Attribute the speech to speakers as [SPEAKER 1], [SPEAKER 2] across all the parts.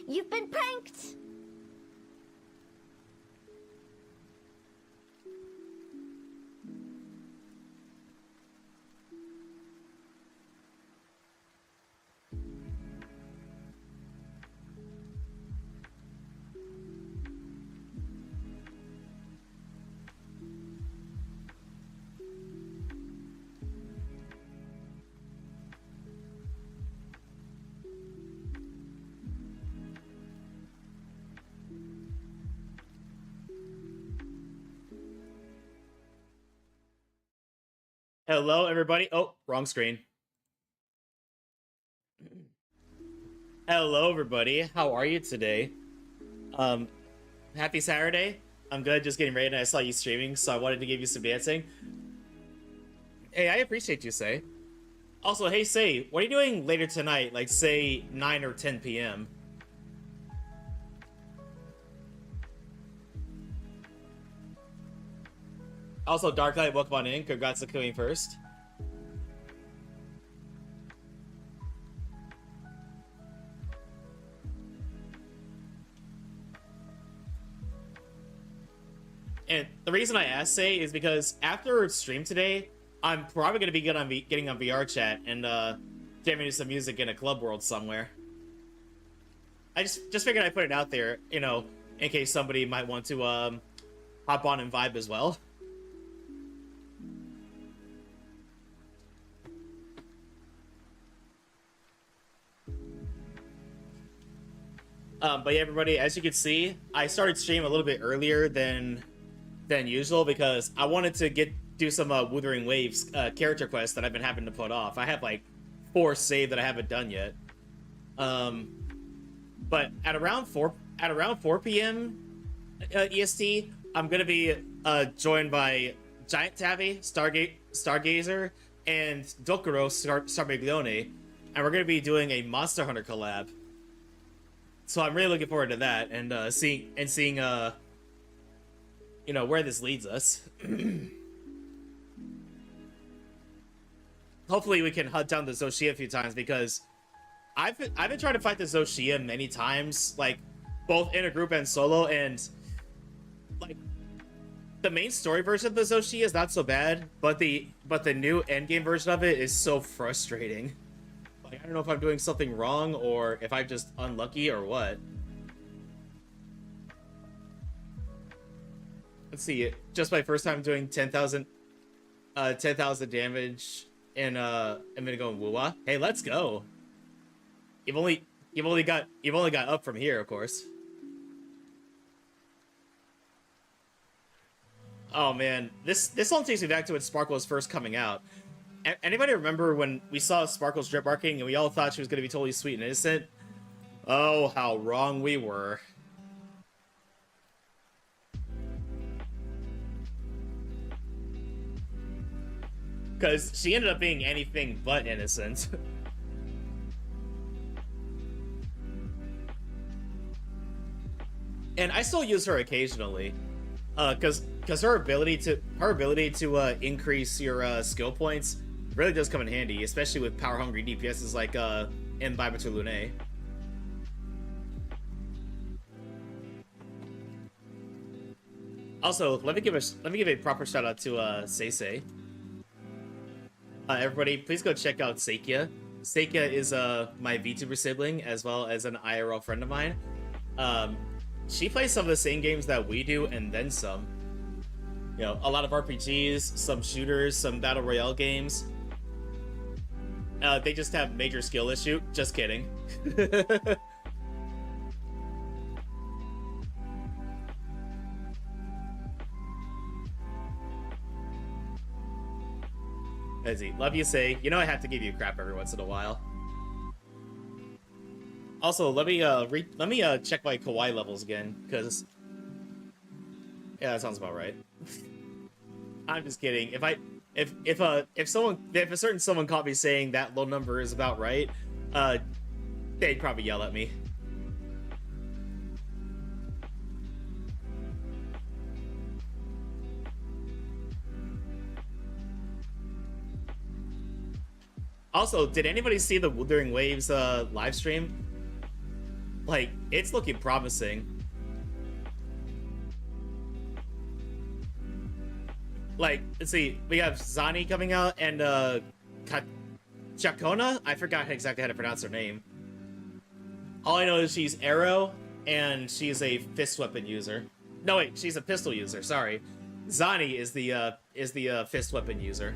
[SPEAKER 1] You've been pranked!
[SPEAKER 2] Hello, everybody. Oh, wrong screen. Hello, everybody. How are you today? Happy Saturday. I'm good. Just getting ready, and I saw you streaming, so I wanted to give you some dancing. Hey, I appreciate you, Say. Also, hey, Say, what are you doing later tonight? Like, say, 9 or 10 p.m.? Also, Darklight, welcome on in. Congrats on coming first. And the reason I asked Say is because after stream today, I'm probably going to be good on getting on VR chat and jamming to some music in a club world somewhere. I just figured I'd put it out there, you know, in case somebody might want to hop on and vibe as well. But yeah, everybody, as you can see, I started stream a little bit earlier than usual because I wanted to do some Wuthering Waves character quests that I've been having to put off. I have like 4 saved that I haven't done yet. But at around 4 p.m. EST, I'm gonna be joined by Giant Tabby, Stargazer, and Dokuro Starbaglione, and we're gonna be doing a Monster Hunter collab. So I'm really looking forward to that and seeing you know, where this leads us. Hopefully we can hunt down the Zoshia a few times because I've been trying to fight the Zoshia many times, like both in a group and solo, and like the main story version of the Zoshia is not so bad, but the new endgame version of it is so frustrating. Like, I don't know if I'm doing something wrong or if I'm just unlucky or what. Let's see, just my first time doing 10,000 damage in a minute going Wuwa. Hey, let's go. You've only got up from here, of course. Oh man, this song takes me back to when Sparkle was first coming out. Anybody remember when we saw Sparkle's drip marking and we all thought she was going to be totally sweet and innocent? Oh, how wrong we were. Because she ended up being anything but innocent. And I still use her occasionally. Because her ability to increase your skill points really does come in handy, especially with power-hungry DPSs like Imbibe to Lune. Also, let me give a proper shout out to Seisei. Everybody, please go check out Seikia. Seikia is my VTuber sibling as well as an IRL friend of mine. She plays some of the same games that we do and then some. You know, a lot of RPGs, some shooters, some battle royale games. They just have major skill issue. Just kidding. Izzy, love you, Say. You know I have to give you crap every once in a while. Also, let me check my Kurai levels again, because yeah, that sounds about right. I'm just kidding. If a certain someone caught me saying that low number is about right, they'd probably yell at me. Also, did anybody see the Wuthering Waves live stream? like, it's looking promising. Like, let's see, we have Zani coming out and Chacona? I forgot exactly how to pronounce her name. All I know is she's arrow and she's a fist weapon user. No wait, she's a pistol user, sorry. Zani is the fist weapon user.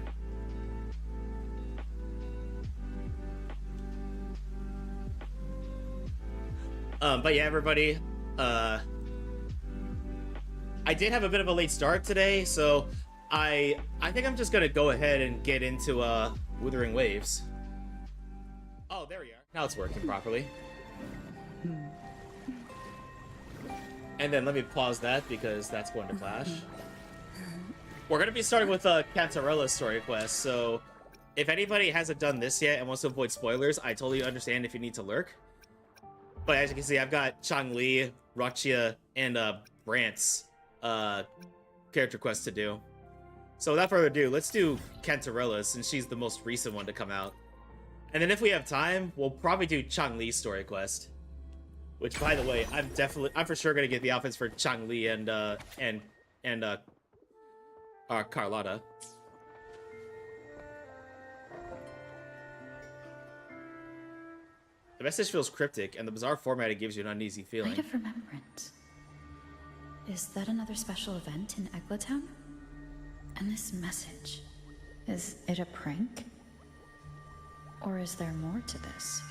[SPEAKER 2] But yeah, everybody, I did have a bit of a late start today, so I think I'm just gonna go ahead and get into Wuthering Waves. Oh, there we are. Now it's working properly. And then let me pause that because that's going to clash. We're gonna be starting with Cantarella's story quest, so if anybody hasn't done this yet and wants to avoid spoilers, I totally understand if you need to lurk. But as you can see, I've got Changli, Rachia, and Brant's character quest to do. So without further ado, let's do Cantarella since she's the most recent one to come out. And then if we have time, we'll probably do Changli's story quest. Which, by the way, I'm for sure gonna get the outfits for Changli and Carlotta. The message feels cryptic, and the bizarre format it gives you an uneasy feeling.
[SPEAKER 3] Light of Remembrance. Is that another special event in Eglatown? And this message, is it a prank? Or is there more to this?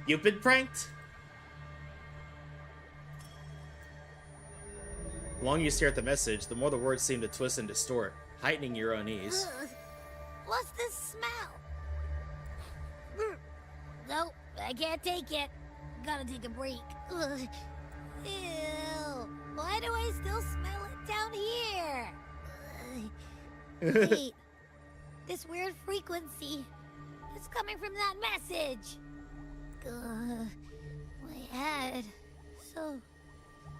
[SPEAKER 2] You've been pranked? The longer you stare at the message, the more the words seem to twist and distort, heightening your unease.
[SPEAKER 1] What's this smell? Nope, I can't take it. Gotta take a break. Ugh. Ew. Why do I still smell it down here? Wait. This weird frequency. It's coming from that message. My head. So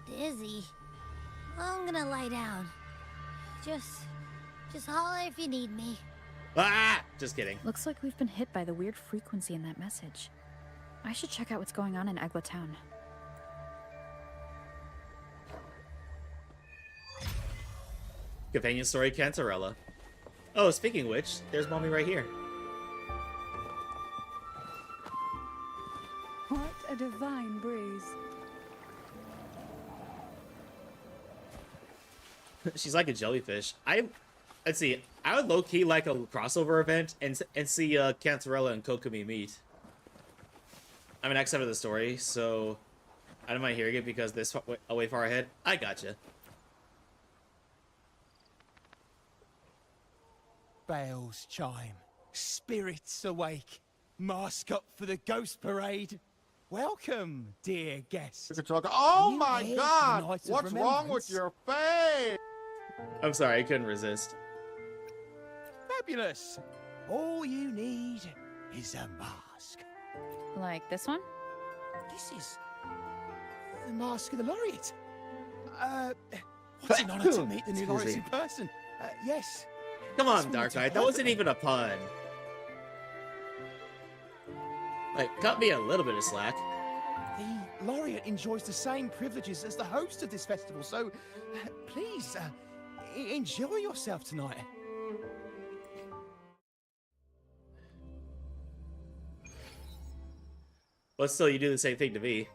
[SPEAKER 1] dizzy. I'm gonna lie down. Just holler if you need me.
[SPEAKER 2] Ah! Just kidding.
[SPEAKER 3] Looks like we've been hit by the weird frequency in that message. I should check out what's going on in Eglatown.
[SPEAKER 2] Companion story, Cantarella. Oh, speaking of which, there's Mommy right here.
[SPEAKER 4] What a divine breeze.
[SPEAKER 2] She's like a jellyfish. Let's see. I would low-key like a crossover event and see Cantarella and Kokomi meet. I'm an X out of the story, so I don't mind hearing it because this way far ahead. I gotcha.
[SPEAKER 5] Bells chime, spirits awake, mask up for the ghost parade. Welcome, dear guests.
[SPEAKER 6] Oh
[SPEAKER 5] You
[SPEAKER 6] my
[SPEAKER 5] here
[SPEAKER 6] god!
[SPEAKER 5] for the Night of
[SPEAKER 6] What's wrong with
[SPEAKER 5] Remembrance?
[SPEAKER 6] your face?
[SPEAKER 2] I'm sorry, I couldn't resist.
[SPEAKER 5] Fabulous. All you need is a mask.
[SPEAKER 3] Like this one?
[SPEAKER 5] This is the mask of the laureate. What an honor to meet the new
[SPEAKER 2] Excuse
[SPEAKER 5] laureates
[SPEAKER 2] me.
[SPEAKER 5] in person. Yes.
[SPEAKER 2] Come on,
[SPEAKER 5] This will
[SPEAKER 2] Dark
[SPEAKER 5] do
[SPEAKER 2] Knight. That wasn't
[SPEAKER 5] perfectly.
[SPEAKER 2] even a pun. Like, cut me a little bit of slack.
[SPEAKER 5] The laureate enjoys the same privileges as the host of this festival, so please enjoy yourself tonight.
[SPEAKER 2] But still, you do the same thing to me.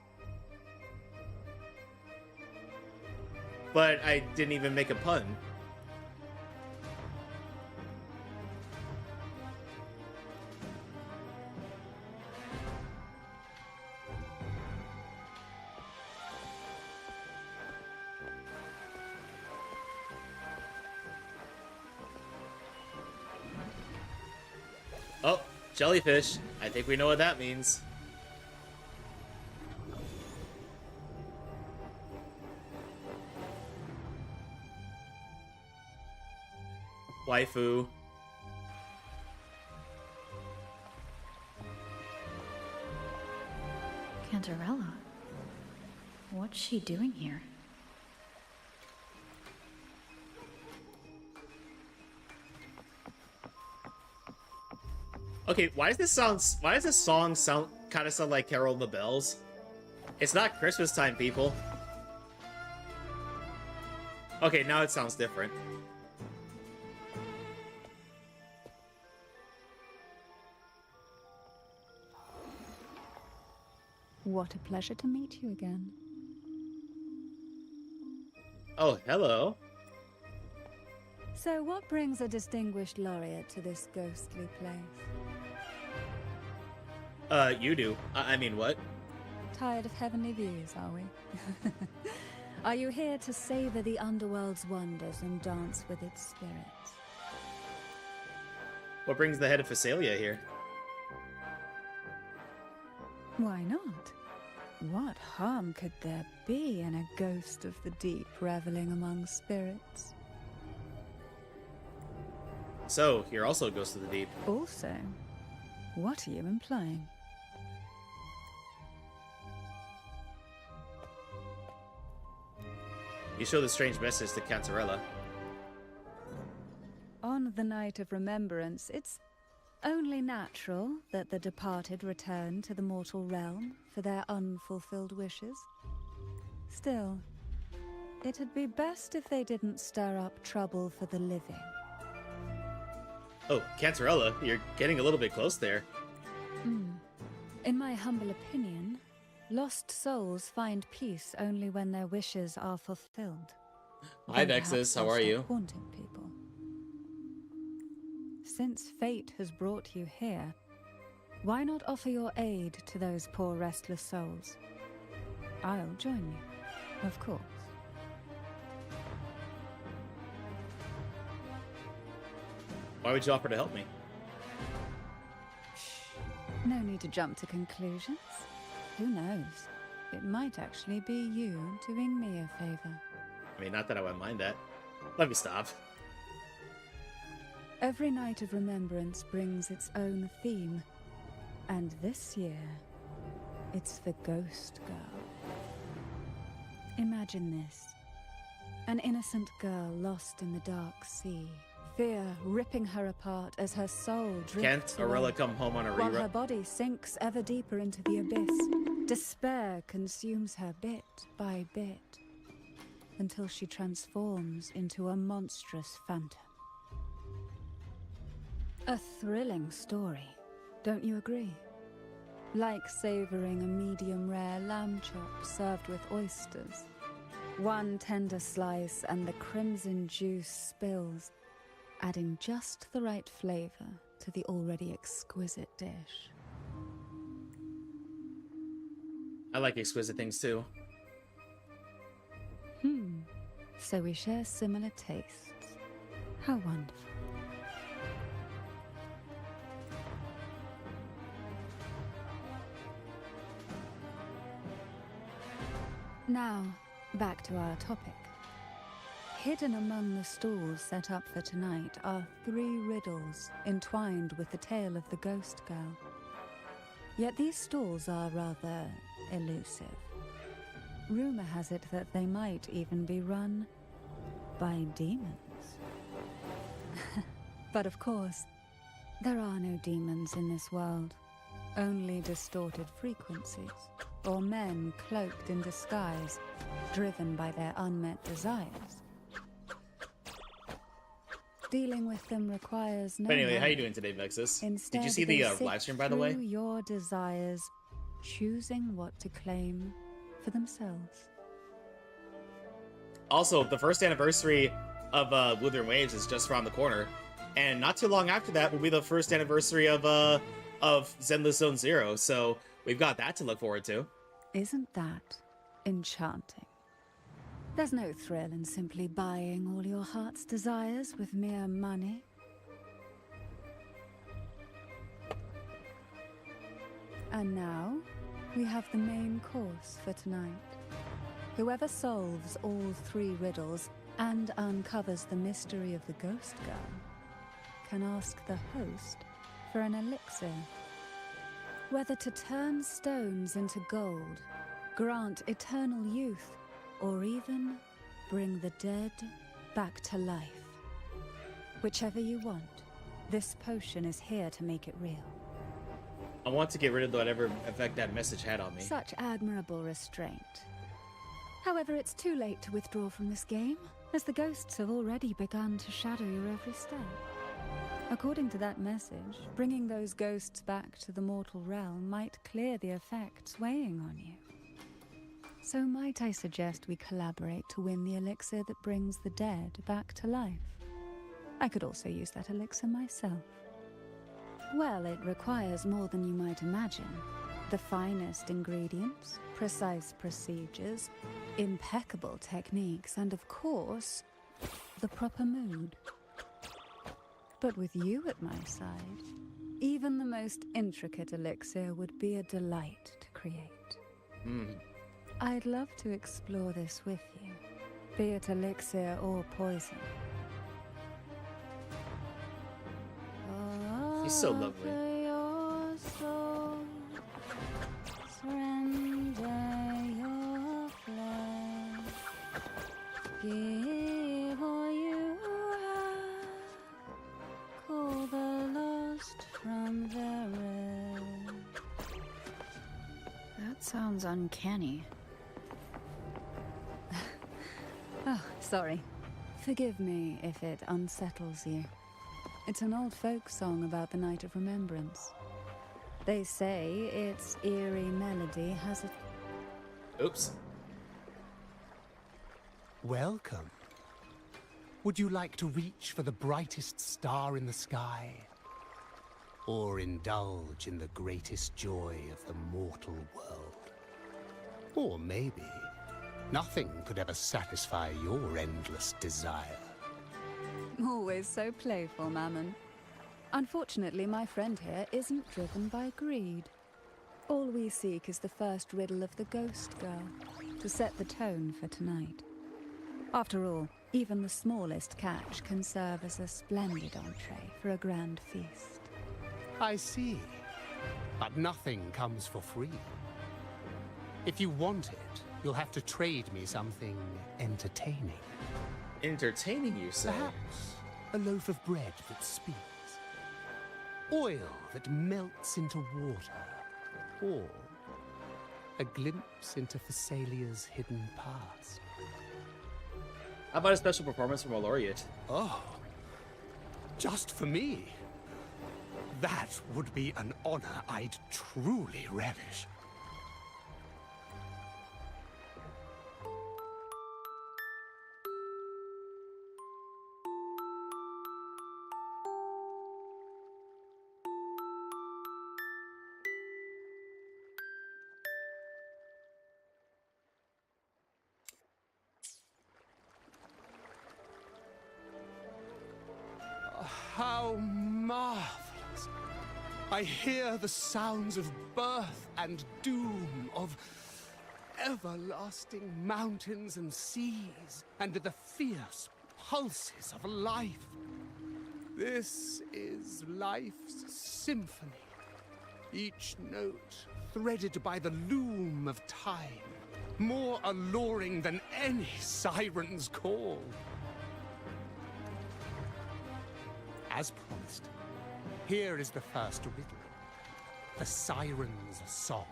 [SPEAKER 2] But I didn't even make a pun. Oh, jellyfish. I think we know what that means. Waifu.
[SPEAKER 3] Cantarella? What's she doing here?
[SPEAKER 2] Okay, why does this song sound kind of sound like Carol of the Bells. It's not Christmas time, people. Okay, now it sounds different.
[SPEAKER 4] What a pleasure to meet you again.
[SPEAKER 2] Oh, hello.
[SPEAKER 4] So what brings a distinguished laureate to this ghostly place?
[SPEAKER 2] You do. I mean, what?
[SPEAKER 4] Tired of heavenly views, are we? Are you here to savor the underworld's wonders and dance with its spirits?
[SPEAKER 2] What brings the head of Phasalia here?
[SPEAKER 4] Why not? What harm could there be in a ghost of the deep reveling among spirits?
[SPEAKER 2] So, you're also a ghost of the deep.
[SPEAKER 4] Also, what are you implying?
[SPEAKER 2] You show the strange message to Cantarella.
[SPEAKER 4] On the night of remembrance, it's only natural that the departed return to the mortal realm for their unfulfilled wishes. Still, it'd be best if they didn't stir up trouble for the living.
[SPEAKER 2] Oh, Cantarella, you're getting a little bit close there.
[SPEAKER 4] In my humble opinion, lost souls find peace only when their wishes are fulfilled.
[SPEAKER 2] Hi,
[SPEAKER 4] Then
[SPEAKER 2] Vexus,
[SPEAKER 4] perhaps
[SPEAKER 2] how
[SPEAKER 4] they'll
[SPEAKER 2] are
[SPEAKER 4] stop
[SPEAKER 2] you?
[SPEAKER 4] haunting people. Since fate has brought you here, why not offer your aid to those poor restless souls? I'll join you, of course.
[SPEAKER 2] Why would you offer to help me?
[SPEAKER 4] No need to jump to conclusions. Who knows? It might actually be you doing me a favor.
[SPEAKER 2] I mean, not that I would mind that. Let me stop.
[SPEAKER 4] Every night of remembrance brings its own theme. And this year, it's the Ghost Girl. Imagine this. An innocent girl lost in the dark sea. Fear ripping her apart as her soul drifts
[SPEAKER 2] Can't Arella
[SPEAKER 4] away,
[SPEAKER 2] come home on a
[SPEAKER 4] while her
[SPEAKER 2] rerun?
[SPEAKER 4] body sinks ever deeper into the abyss. Despair consumes her bit by bit, until she transforms into a monstrous phantom. A thrilling story, don't you agree? Like savoring a medium-rare lamb chop served with oysters. One tender slice and the crimson juice spills, adding just the right flavor to the already exquisite dish.
[SPEAKER 2] I like exquisite things too.
[SPEAKER 4] So we share similar tastes. How wonderful. Now, back to our topic. Hidden among the stalls set up for tonight are 3 riddles entwined with the tale of the Ghost Girl. Yet these stalls are rather elusive. Rumor has it that they might even be run by demons. But of course, there are no demons in this world. Only distorted frequencies, or men cloaked in disguise, driven by their unmet desires. Dealing with them requires no
[SPEAKER 2] But anyway, how you
[SPEAKER 4] knowledge.
[SPEAKER 2] doing today, Vexus?
[SPEAKER 4] Instead,
[SPEAKER 2] Did you see
[SPEAKER 4] they
[SPEAKER 2] the
[SPEAKER 4] sift
[SPEAKER 2] live stream, by the way?
[SPEAKER 4] through your desires, choosing what to claim for themselves.
[SPEAKER 2] Also, the first anniversary of Wuthering Waves is just around the corner, and not too long after that will be the first anniversary of Zenless Zone Zero. So we've got that to look forward to.
[SPEAKER 4] Isn't that enchanting? There's no thrill in simply buying all your heart's desires with mere money. And now, we have the main course for tonight. Whoever solves all 3 riddles and uncovers the mystery of the Ghost Girl can ask the host for an elixir. Whether to turn stones into gold, grant eternal youth, or even bring the dead back to life. Whichever you want, this potion is here to make it real.
[SPEAKER 2] I want to get rid of whatever effect that message had on me.
[SPEAKER 4] Such admirable restraint. However, it's too late to withdraw from this game, as the ghosts have already begun to shadow your every step. According to that message, bringing those ghosts back to the mortal realm might clear the effects weighing on you. So might I suggest we collaborate to win the elixir that brings the dead back to life? I could also use that elixir myself. Well, it requires more than you might imagine. The finest ingredients, precise procedures, impeccable techniques, and of course, the proper mood. But with you at my side, even the most intricate elixir would be a delight to create. I'd love to explore this with you, be it elixir or poison.
[SPEAKER 2] He's so lovely.
[SPEAKER 4] Give all you have, call the lost from their rest.
[SPEAKER 3] That sounds uncanny.
[SPEAKER 4] Oh, sorry. Forgive me if it unsettles you. It's an old folk song about the Night of Remembrance. They say its eerie melody has a...
[SPEAKER 2] Oops.
[SPEAKER 5] Welcome. Would you like to reach for the brightest star in the sky? Or indulge in the greatest joy of the mortal world? Or maybe nothing could ever satisfy your endless desire.
[SPEAKER 4] Always so playful, Mammon. Unfortunately, my friend here isn't driven by greed. All we seek is the first riddle of the Ghost Girl, to set the tone for tonight. After all, even the smallest catch can serve as a splendid entree for a grand feast.
[SPEAKER 5] I see. But nothing comes for free. If you want it, you'll have to trade me something entertaining.
[SPEAKER 2] Entertaining, you say?
[SPEAKER 5] Perhaps a loaf of bread that speaks. Oil that melts into water. Or a glimpse into Thessalia's hidden past.
[SPEAKER 2] How about a special performance from a laureate?
[SPEAKER 5] Oh, just for me? That would be an honor I'd truly relish. How marvelous! I hear the sounds of birth and doom, of everlasting mountains and seas, and the fierce pulses of life. This is life's symphony, each note threaded by the loom of time, more alluring than any siren's call. As promised, here is the first riddle, the Siren's Song.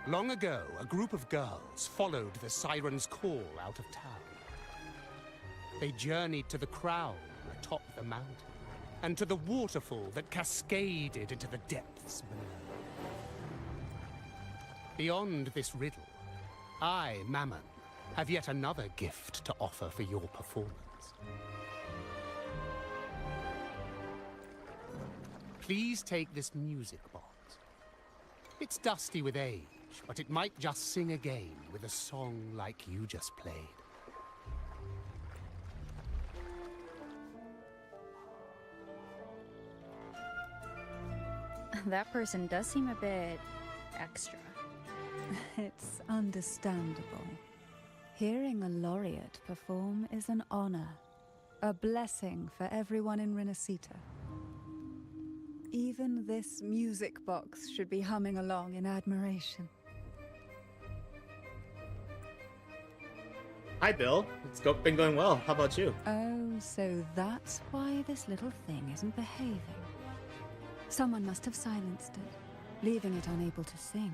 [SPEAKER 5] Long ago, a group of girls followed the Siren's call out of town. They journeyed to the crown atop the mountain, and to the waterfall that cascaded into the depths below. Beyond this riddle, I, Mammon, have yet another gift to offer for your performance. Please take this music box. It's dusty with age, but it might just sing again with a song like you just played.
[SPEAKER 3] That person does seem a bit extra.
[SPEAKER 4] It's understandable. Hearing a laureate perform is an honor, a blessing for everyone in Renacita. Even this music box should be humming along in admiration.
[SPEAKER 2] Hi, Bill. Been going well. How about you?
[SPEAKER 4] Oh, so that's why this little thing isn't behaving. Someone must have silenced it, leaving it unable to sing.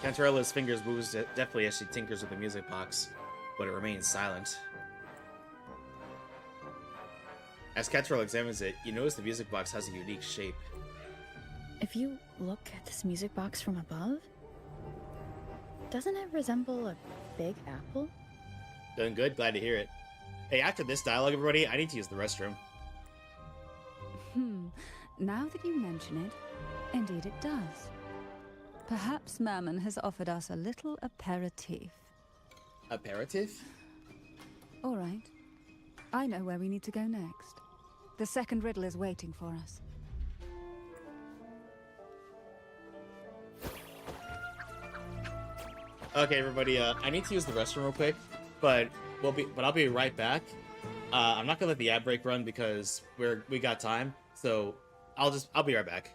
[SPEAKER 2] Cantarella's fingers moves deftly as she tinkers with the music box, but it remains silent. As Cantarella examines it, you notice the music box has a unique shape.
[SPEAKER 3] If you look at this music box from above, doesn't it resemble a big apple?
[SPEAKER 2] Doing good, glad to hear it. Hey, after this dialogue, everybody, I need to use the restroom.
[SPEAKER 4] Now that you mention it, indeed it does. Perhaps Mammon has offered us a little aperitif.
[SPEAKER 2] Aperitif?
[SPEAKER 4] All right. I know where we need to go next. The second riddle is waiting for us.
[SPEAKER 2] Okay, everybody, I need to use the restroom real quick, but I'll be right back. I'm not gonna let the ad break run because we got time, so I'll be right back.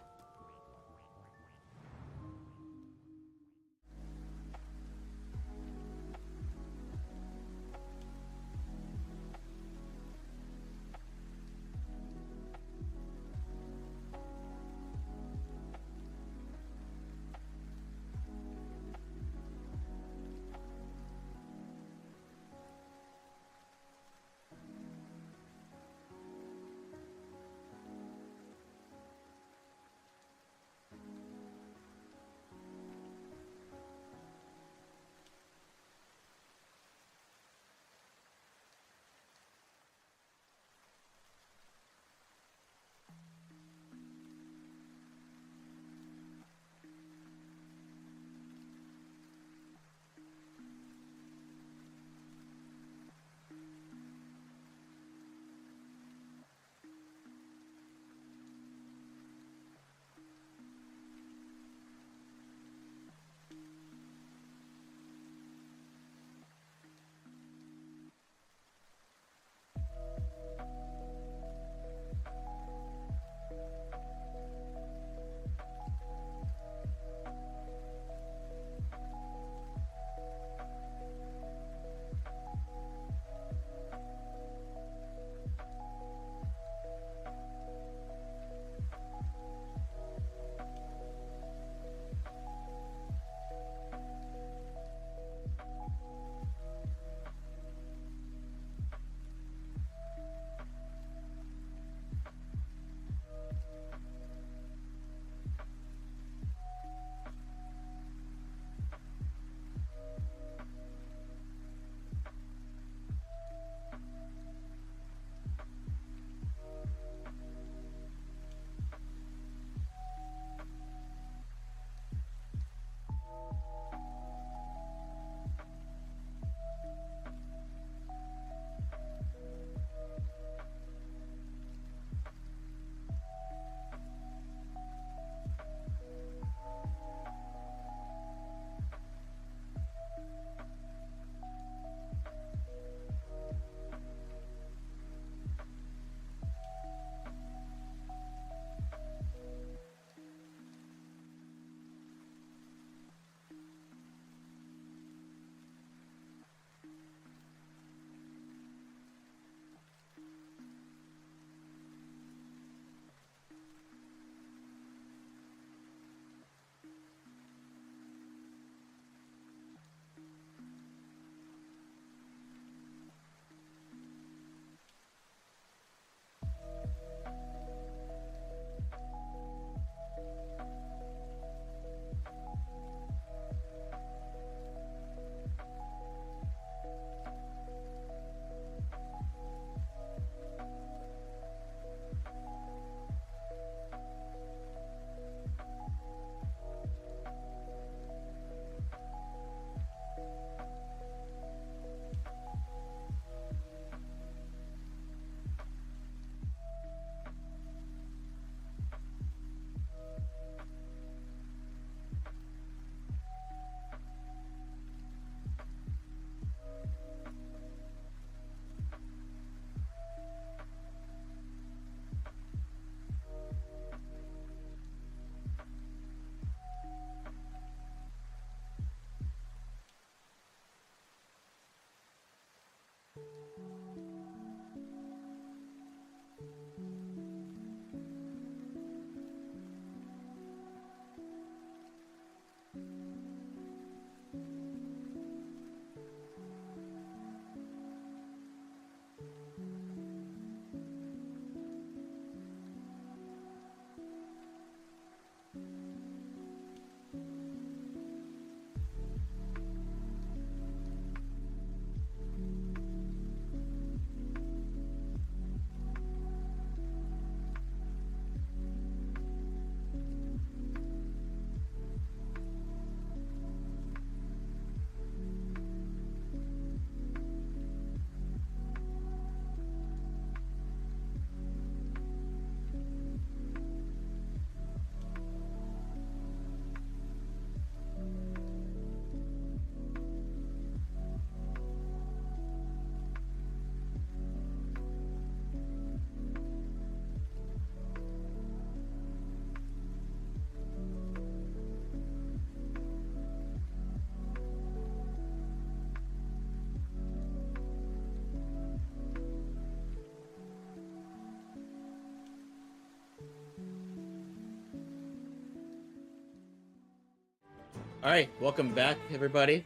[SPEAKER 2] Alright, welcome back, everybody.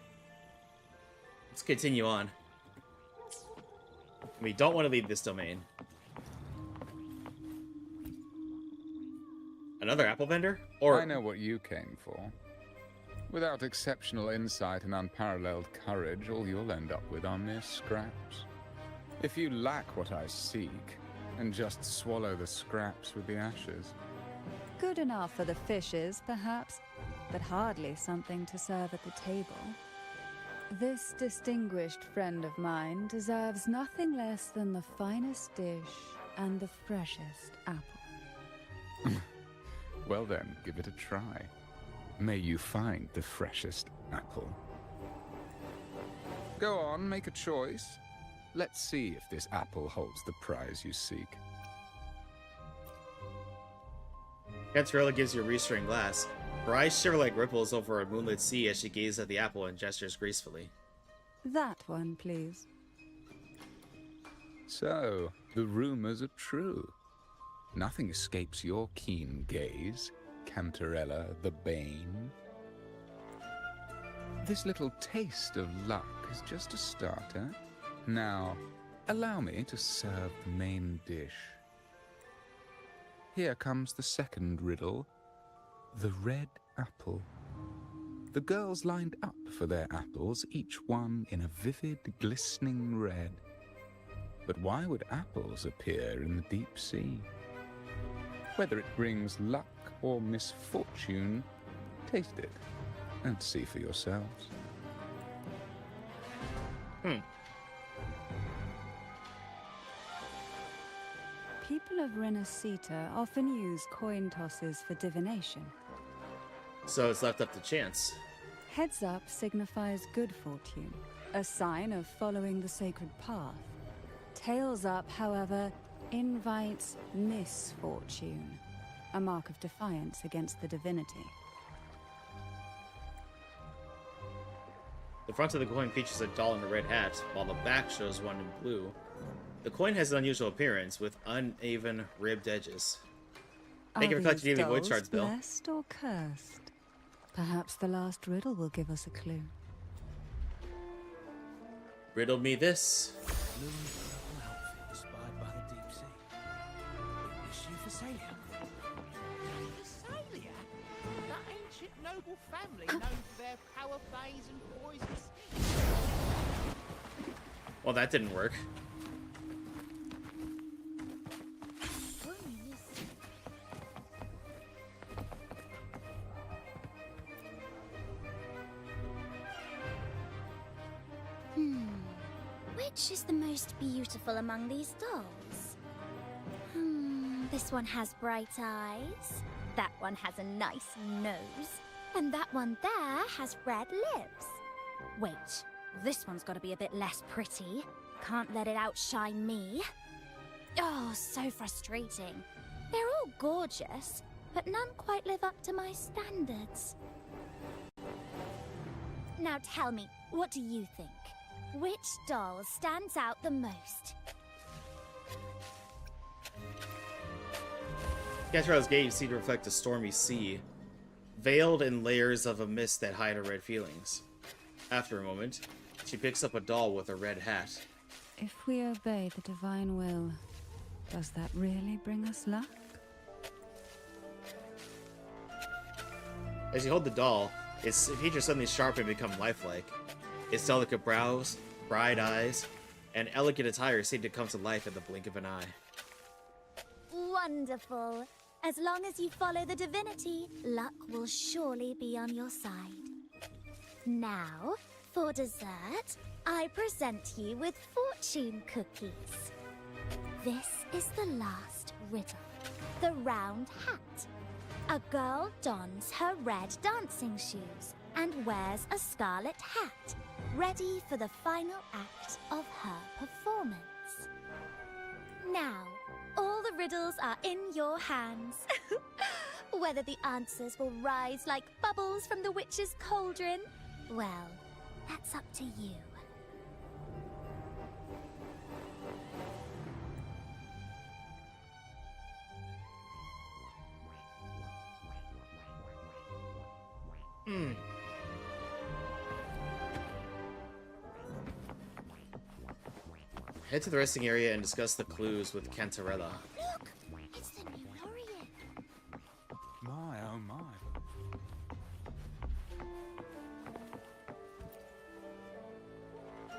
[SPEAKER 2] Let's continue on. We don't want to leave this domain. Another apple vendor? Or
[SPEAKER 6] I know what you came for. Without exceptional insight and unparalleled courage, all you'll end up with are mere scraps. If you lack what I seek, then just swallow the scraps with the ashes.
[SPEAKER 4] Good enough for the fishes, perhaps, but hardly something to serve at the table. This distinguished friend of mine deserves nothing less than the finest dish and the freshest apple.
[SPEAKER 6] Well then, give it a try. May you find the freshest apple. Go on, make a choice. Let's see if this apple holds the prize you seek.
[SPEAKER 2] Cantarella gives you a reassuring glass. Her eyes shiver like ripples over a moonlit sea as she gazes at the apple and gestures gracefully.
[SPEAKER 4] That one, please.
[SPEAKER 6] So, the rumors are true. Nothing escapes your keen gaze, Cantarella the Bane. This little taste of luck is just a starter. Now, allow me to serve the main dish. Here comes the second riddle. The red apple. The girls lined up for their apples, each one in a vivid, glistening red. But why would apples appear in the deep sea? Whether it brings luck or misfortune, taste it and see for yourselves.
[SPEAKER 4] People of Renacita often use coin tosses for divination.
[SPEAKER 2] So it's left up to chance.
[SPEAKER 4] Heads up signifies good fortune, a sign of following the sacred path. Tails up, however, invites misfortune, a mark of defiance against the divinity.
[SPEAKER 2] The front of the coin features a doll in a red hat, while the back shows one in blue. The coin has an unusual appearance, with uneven, ribbed edges. Thank you for collecting daily void shards, Bill.
[SPEAKER 4] Blessed or cursed? Perhaps the last riddle will give us a clue.
[SPEAKER 2] Riddle me this.
[SPEAKER 5] Blue and purple outfit inspired by the deep sea. Is she Phasalia? Phasalia? That ancient noble family known for their power plays and poisons.
[SPEAKER 2] Well, that didn't work.
[SPEAKER 1] Which is the most beautiful among these dolls? This one has bright eyes. That one has a nice nose. And that one there has red lips. Wait, this one's got to be a bit less pretty. Can't let it outshine me. Oh, so frustrating. They're all gorgeous, but none quite live up to my standards. Now tell me, what do you think? Which doll stands out the most?
[SPEAKER 2] Cantarella's gaze seemed to reflect a stormy sea, veiled in layers of a mist that hide her red feelings. After a moment, she picks up a doll with a red hat.
[SPEAKER 4] If we obey the divine will, does that really bring us luck?
[SPEAKER 2] As you hold the doll, its features suddenly sharpen and become lifelike. Its delicate brows, bright eyes, and elegant attire seem to come to life at the blink of an eye.
[SPEAKER 1] Wonderful. As long as you follow the divinity, luck will surely be on your side. Now, for dessert, I present you with fortune cookies. This is the last riddle. The round hat. A girl dons her red dancing shoes and wears a scarlet hat, ready for the final act of her performance. Now, all the riddles are in your hands. Whether the answers will rise like bubbles from the witch's cauldron, well, that's up to you.
[SPEAKER 2] Head to the resting area and discuss the clues with Cantarella.
[SPEAKER 1] Look! It's the new laureate.
[SPEAKER 6] My, oh my.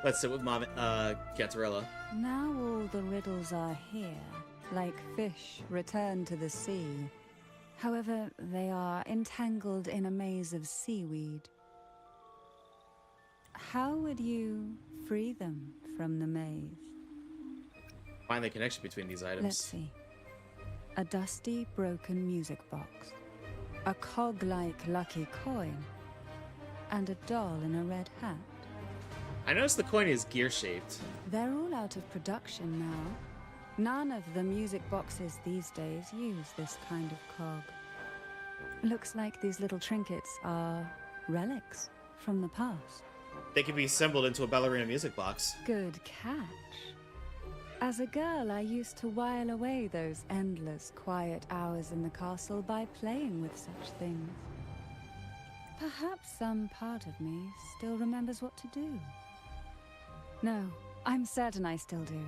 [SPEAKER 2] Let's sit with Mom, Cantarella.
[SPEAKER 4] Now all the riddles are here, like fish returned to the sea. However, they are entangled in a maze of seaweed. How would you free them from the maze?
[SPEAKER 2] Find the connection between these items.
[SPEAKER 4] Let's see. A dusty, broken music box, a cog-like lucky coin, and a doll in a red hat.
[SPEAKER 2] I noticed the coin is gear-shaped.
[SPEAKER 4] They're all out of production now. None of the music boxes these days use this kind of cog. Looks like these little trinkets are relics from the past.
[SPEAKER 2] They can be assembled into a ballerina music box.
[SPEAKER 4] Good catch. As a girl, I used to while away those endless, quiet hours in the castle by playing with such things. Perhaps some part of me still remembers what to do. No, I'm certain I still do.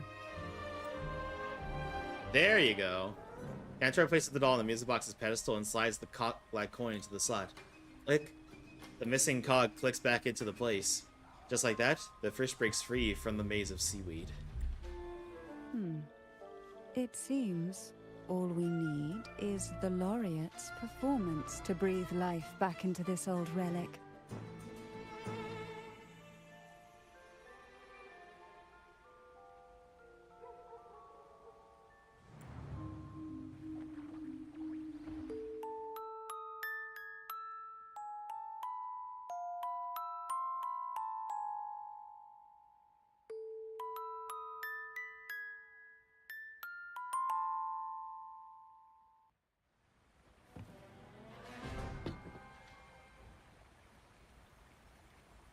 [SPEAKER 2] There you go. Cantrell places the doll on the music box's pedestal and slides the cog-like coin into the slot. Click. The missing cog clicks back into the place. Just like that, the fish breaks free from the maze of seaweed.
[SPEAKER 4] It seems all we need is the laureate's performance to breathe life back into this old relic.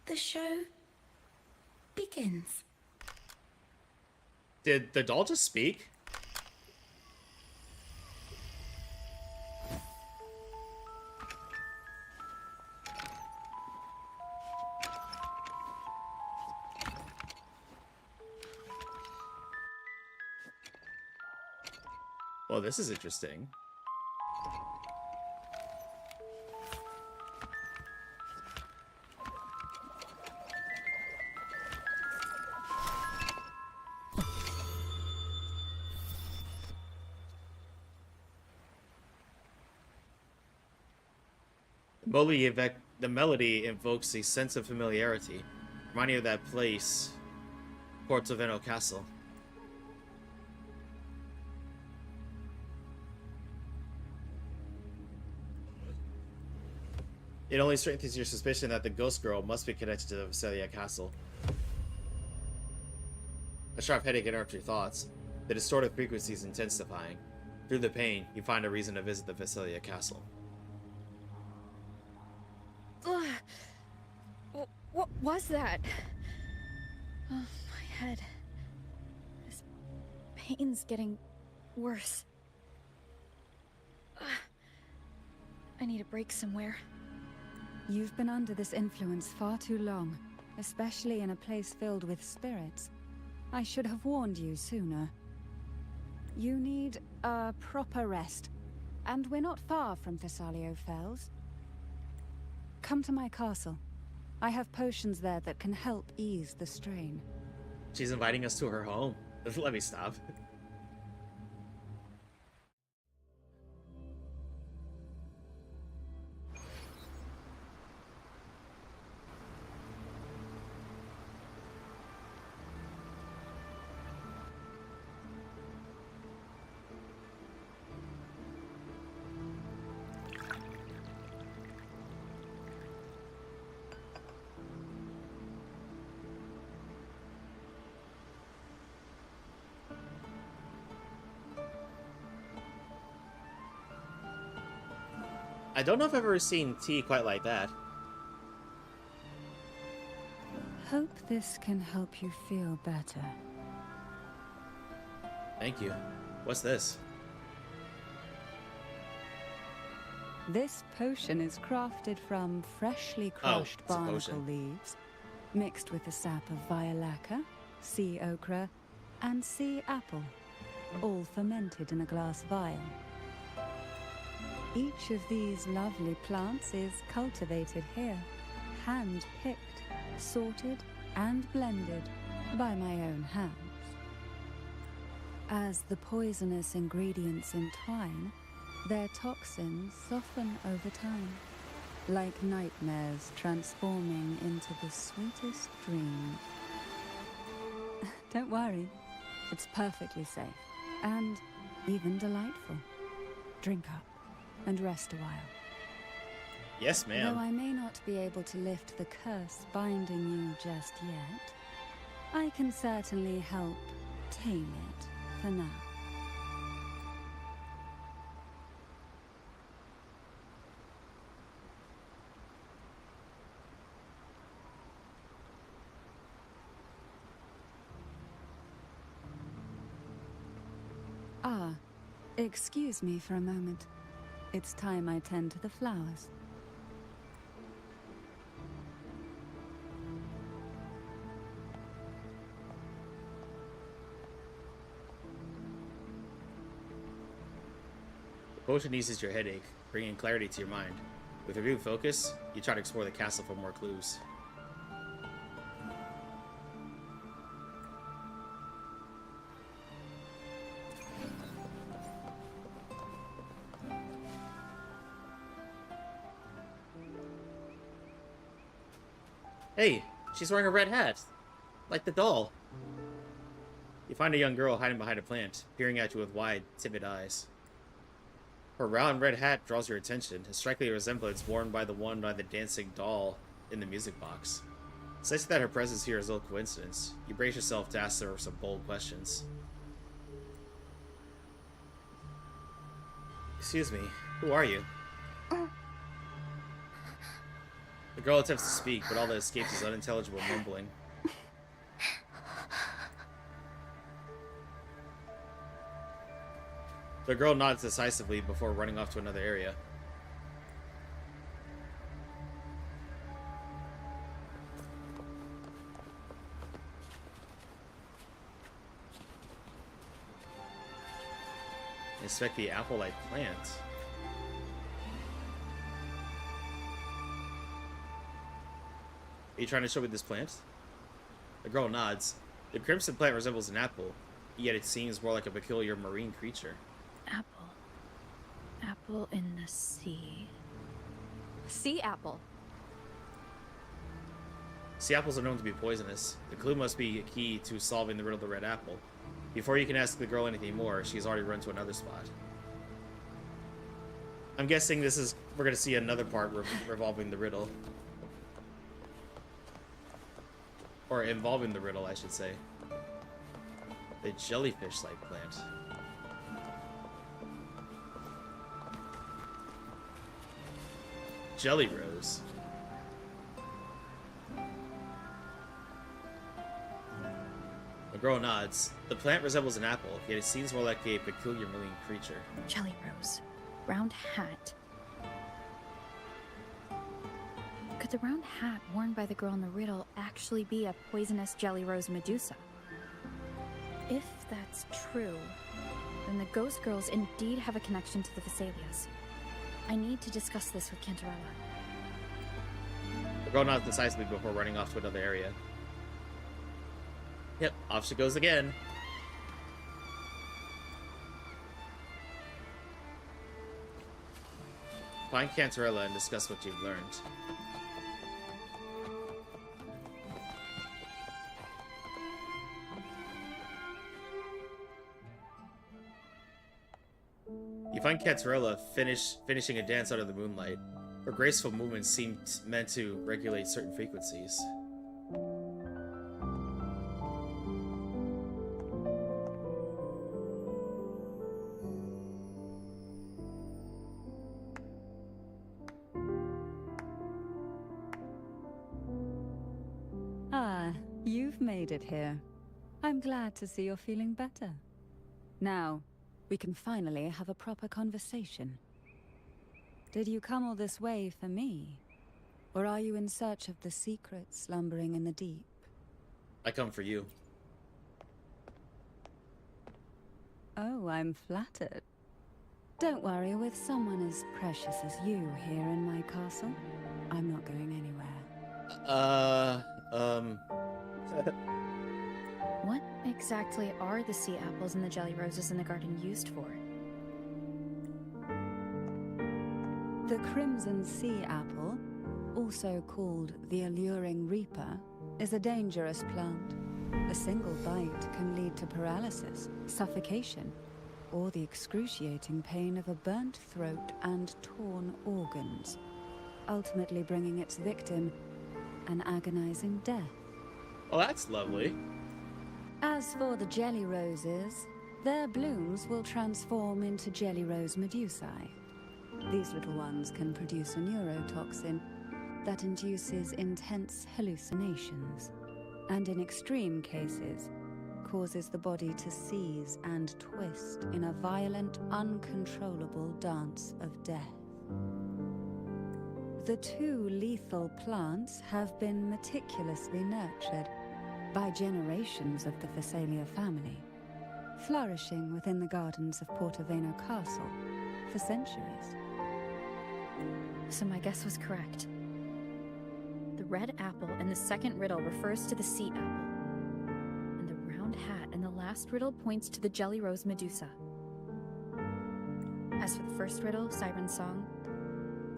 [SPEAKER 7] The show begins.
[SPEAKER 2] Did the doll just speak? Well, this is interesting. The melody invokes a sense of familiarity, reminding you of that place, Portoveno Castle. It only strengthens your suspicion that the ghost girl must be connected to the Visalia Castle. A sharp headache interrupts your thoughts. The distorted frequency is intensifying. Through the pain, you find a reason to visit the Visalia Castle.
[SPEAKER 3] What was that? Oh, my head. This pain's getting worse. I need a break somewhere.
[SPEAKER 4] You've been under this influence far too long, especially in a place filled with spirits. I should have warned you sooner. You need a proper rest, and we're not far from Thessalio Fells. Come to my castle. I have potions there that can help ease the strain.
[SPEAKER 2] She's inviting us to her home. Let me stop. I don't know if I've ever seen tea quite like that.
[SPEAKER 4] Hope this can help you feel better.
[SPEAKER 2] Thank you. What's this?
[SPEAKER 4] This potion is crafted from freshly crushed barnacle leaves, mixed with the sap of Berryleche, sea ochre, and sea apple, all fermented in a glass vial. Each of these lovely plants is cultivated here, hand-picked, sorted, and blended by my own hands. As the poisonous ingredients entwine, their toxins soften over time, like nightmares transforming into the sweetest dreams. Don't worry, it's perfectly safe, and even delightful. Drink up and rest a while.
[SPEAKER 2] Yes, ma'am.
[SPEAKER 4] Though I may not be able to lift the curse binding you just yet, I can certainly help tame it for now. Ah, excuse me for a moment. It's time I tend to the flowers.
[SPEAKER 2] The potion eases your headache, bringing clarity to your mind. With renewed focus, you try to explore the castle for more clues. Hey, she's wearing a red hat, like the doll. You find a young girl hiding behind a plant, peering at you with wide, timid eyes. Her round red hat draws your attention, a striking resemblance worn by the one by the dancing doll in the music box. Sensing that her presence here is no coincidence, you brace yourself to ask her some bold questions. Excuse me, who are you? The girl attempts to speak, but all that escapes is unintelligible mumbling. The girl nods decisively before running off to another area. Inspect the apple-like plant. Are you trying to show me this plant? The girl nods. The crimson plant resembles an apple, yet it seems more like a peculiar marine creature.
[SPEAKER 3] Apple. Apple in the sea. Sea apple.
[SPEAKER 2] Sea apples are known to be poisonous. The clue must be a key to solving the riddle of the red apple. Before you can ask the girl anything more, she's already run to another spot. I'm guessing we're gonna see another part revolving the riddle. Or involving the riddle, I should say. The jellyfish-like plant. Jelly rose. The girl nods. The plant resembles an apple, yet it seems more like a peculiar marine creature.
[SPEAKER 3] Jelly rose. Round hat. Could the round hat worn by the girl in the riddle actually be a poisonous jelly rose Medusa? If that's true, then the ghost girls indeed have a connection to the Vesalias. I need to discuss this with Cantarella.
[SPEAKER 2] The girl nods decisively before running off to another area. Yep, off she goes again. Find Cantarella and discuss what you've learned. You find Cantarella finishing a dance under the moonlight. Her graceful movements seemed meant to regulate certain frequencies.
[SPEAKER 4] Ah, you've made it here. I'm glad to see you're feeling better. Now, we can finally have a proper conversation. Did you come all this way for me? Or are you in search of the secrets slumbering in the deep?
[SPEAKER 2] I come for you.
[SPEAKER 4] Oh, I'm flattered. Don't worry, with someone as precious as you here in my castle, I'm not going anywhere.
[SPEAKER 8] What exactly are the sea apples and the jelly roses in the garden used for?
[SPEAKER 4] The crimson sea apple, also called the alluring reaper, is a dangerous plant. A single bite can lead to paralysis, suffocation, or the excruciating pain of a burnt throat and torn organs, ultimately bringing its victim an agonizing death.
[SPEAKER 2] Oh, that's lovely.
[SPEAKER 4] As for the jelly roses, their blooms will transform into jelly rose medusae. These little ones can produce a neurotoxin that induces intense hallucinations, and in extreme cases, causes the body to seize and twist in a violent, uncontrollable dance of death. The two lethal plants have been meticulously nurtured by generations of the Phasalia family, flourishing within the gardens of Portoveno Castle for centuries.
[SPEAKER 8] So my guess was correct. The red apple in the second riddle refers to the sea apple, and the round hat in the last riddle points to the jelly rose medusa. As for the first riddle, Siren's Song,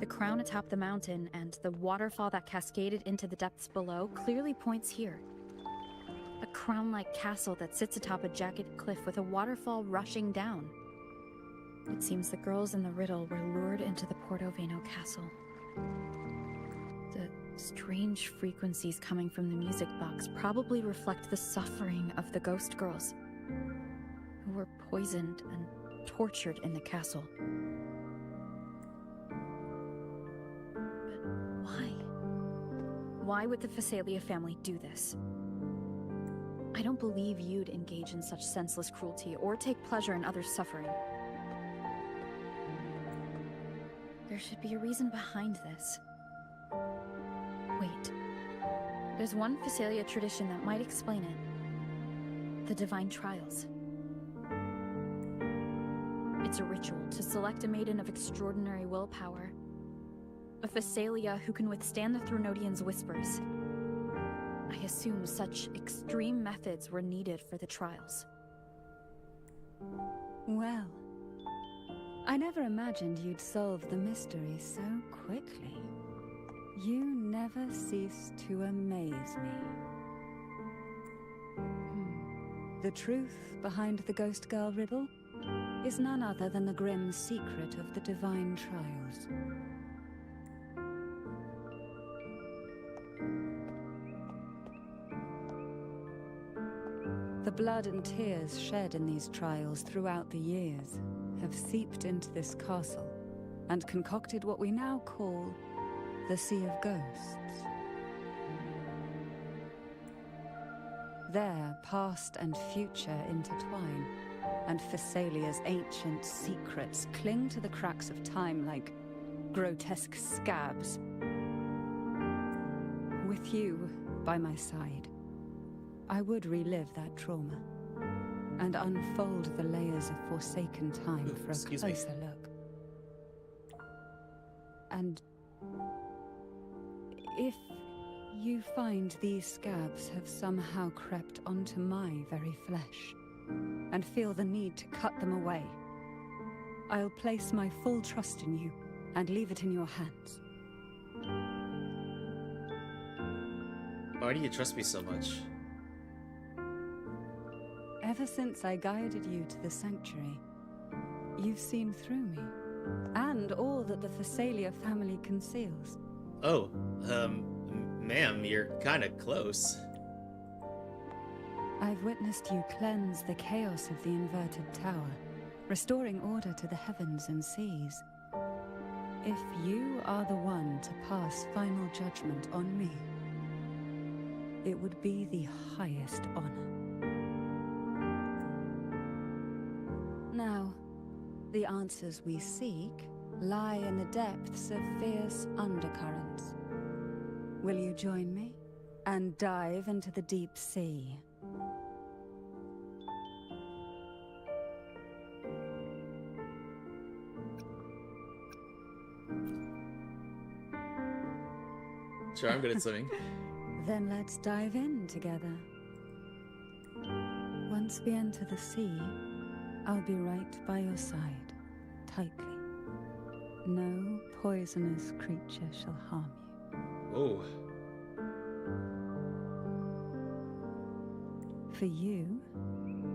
[SPEAKER 8] the crown atop the mountain and the waterfall that cascaded into the depths below clearly points here. A crown-like castle that sits atop a jagged cliff with a waterfall rushing down. It seems the girls in the riddle were lured into the Portoveno castle. The strange frequencies coming from the music box probably reflect the suffering of the ghost girls, who were poisoned and tortured in the castle. But why? Why would the Phasalia family do this? I don't believe you'd engage in such senseless cruelty or take pleasure in others' suffering. There should be a reason behind this. Wait. There's one Phasalia tradition that might explain it. The Divine Trials. It's a ritual to select a maiden of extraordinary willpower. A Phasalia who can withstand the Thronodians' whispers. I assume such extreme methods were needed for the trials.
[SPEAKER 4] Well, I never imagined you'd solve the mystery so quickly. You never cease to amaze me. The truth behind the Ghost Girl riddle is none other than the grim secret of the Divine Trials. The blood and tears shed in these trials throughout the years have seeped into this castle and concocted what we now call the Sea of Ghosts. There, past and future intertwine, and Phasalia's ancient secrets cling to the cracks of time like grotesque scabs. With you by my side, I would relive that trauma and unfold the layers of forsaken time for a closer look. And if you find these scabs have somehow crept onto my very flesh and feel the need to cut them away, I'll place my full trust in you and leave it in your hands.
[SPEAKER 2] Why do you trust me so much?
[SPEAKER 4] Ever since I guided you to the sanctuary, you've seen through me, and all that the Phasalia family conceals.
[SPEAKER 2] Oh, ma'am, you're kinda close.
[SPEAKER 4] I've witnessed you cleanse the chaos of the inverted tower, restoring order to the heavens and seas. If you are the one to pass final judgment on me, it would be the highest honor. Now, the answers we seek lie in the depths of fierce undercurrents. Will you join me and dive into the deep sea?
[SPEAKER 2] Sure, I'm good at swimming.
[SPEAKER 4] Then let's dive in together. Once we enter the sea, I'll be right by your side, tightly. No poisonous creature shall harm you.
[SPEAKER 2] Oh.
[SPEAKER 4] For you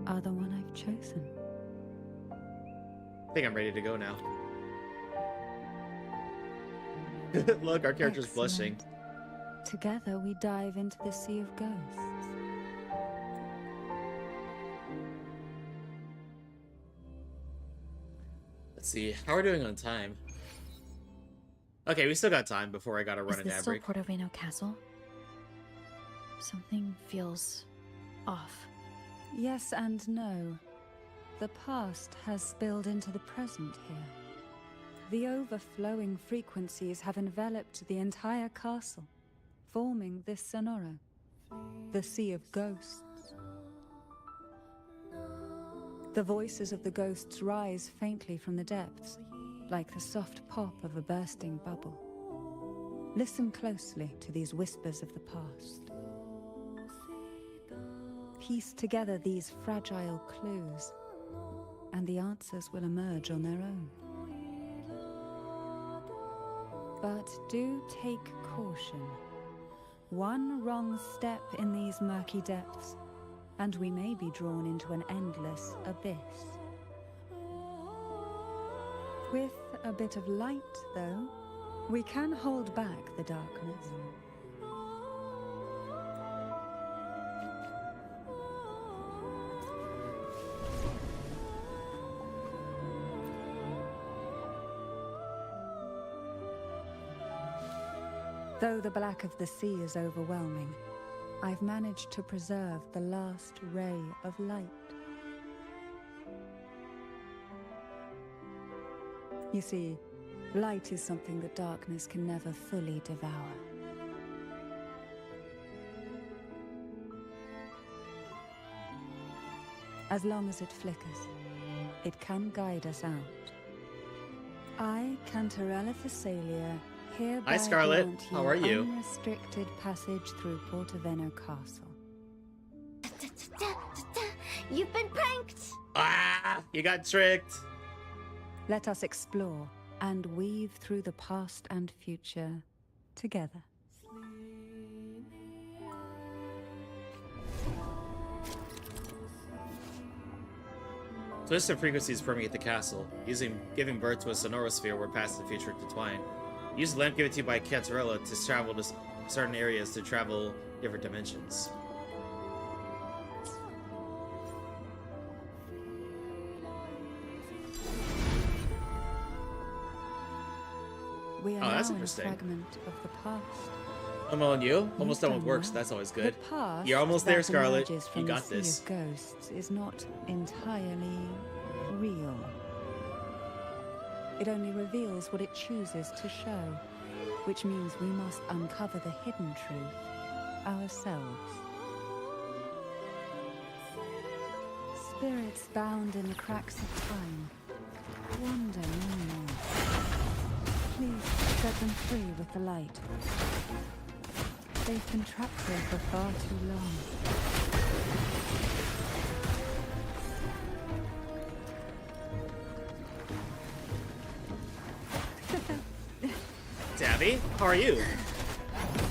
[SPEAKER 4] are the one I've chosen.
[SPEAKER 2] I think I'm ready to go now. Look, our character's blushing.
[SPEAKER 4] Excellent. Together we dive into the sea of ghosts.
[SPEAKER 2] Let's see, how are we doing on time? Okay, we still got time before I gotta run
[SPEAKER 8] Is
[SPEAKER 2] an
[SPEAKER 8] this
[SPEAKER 2] ad
[SPEAKER 8] still
[SPEAKER 2] break.
[SPEAKER 8] Portovino Castle? Something feels off.
[SPEAKER 4] Yes and no. The past has spilled into the present here. The overflowing frequencies have enveloped the entire castle, forming this sonoro, the Sea of Ghosts. The voices of the ghosts rise faintly from the depths, like the soft pop of a bursting bubble. Listen closely to these whispers of the past. Piece together these fragile clues, and the answers will emerge on their own. But do take caution. One wrong step in these murky depths, and we may be drawn into an endless abyss. With a bit of light, though, we can hold back the darkness. Though the black of the sea is overwhelming, I've managed to preserve the last ray of light. You see, light is something that darkness can never fully devour. As long as it flickers, it can guide us out. I, Cantarella Thessalia, hereby
[SPEAKER 2] Hi, Scarlet.
[SPEAKER 4] grant
[SPEAKER 2] How are you?
[SPEAKER 4] Unrestricted passage through Portovino Castle.
[SPEAKER 1] You've been pranked!
[SPEAKER 2] Ah, you got tricked.
[SPEAKER 4] Let us explore and weave through the past and future together.
[SPEAKER 2] Twisted frequencies permeate the castle, giving birth to a sonorosphere where past and future intertwine. Use the lamp given to you by Cantarella to travel to certain areas to travel different dimensions.
[SPEAKER 4] We are
[SPEAKER 2] Oh, that's
[SPEAKER 4] now in a
[SPEAKER 2] interesting.
[SPEAKER 4] fragment of the past.
[SPEAKER 2] I'm on you. Almost done with
[SPEAKER 4] You've
[SPEAKER 2] work,
[SPEAKER 4] done
[SPEAKER 2] so
[SPEAKER 4] well.
[SPEAKER 2] that's always good.
[SPEAKER 4] The past
[SPEAKER 2] You're almost there,
[SPEAKER 4] that
[SPEAKER 2] Scarlet.
[SPEAKER 4] emerges from
[SPEAKER 2] You
[SPEAKER 4] the
[SPEAKER 2] got
[SPEAKER 4] sea
[SPEAKER 2] this.
[SPEAKER 4] of ghosts is not entirely real. It only reveals what it chooses to show, which means we must uncover the hidden truth ourselves. Spirits bound in the cracks of time wander no more. Please set them free with the light. They've been trapped here for far too long.
[SPEAKER 2] Tabby, how are you?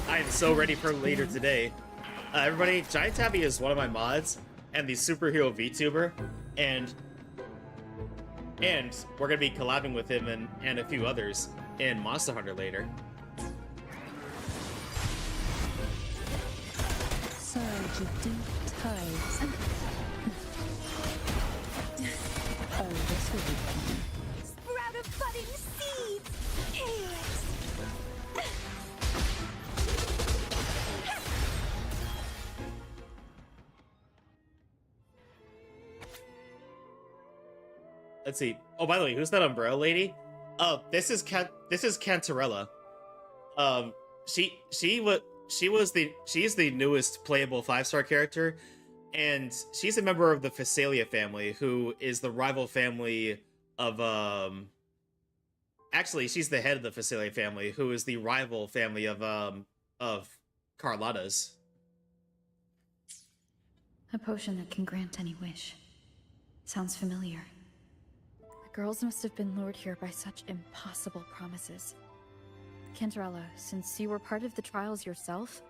[SPEAKER 2] I am so ready for later today. Everybody, Giant Tabby is one of my mods and the superhero VTuber, and we're gonna be collabing with him and a few others in Monster Hunter later.
[SPEAKER 4] Surge of deep tides. Oh, this will be fun.
[SPEAKER 1] Sprout of budding seeds! Hail it!
[SPEAKER 2] Let's see. Oh, by the way, who's that umbrella lady? This is Cantarella. She's the newest playable 5-star character, and she's a member of the Thessalia family, who is the rival family of actually, she's the head of the Thessalia family, who is the rival family of of Carlotta's.
[SPEAKER 8] A potion that can grant any wish. Sounds familiar. The girls must have been lured here by such impossible promises. Cantarella, since you were part of the trials yourself,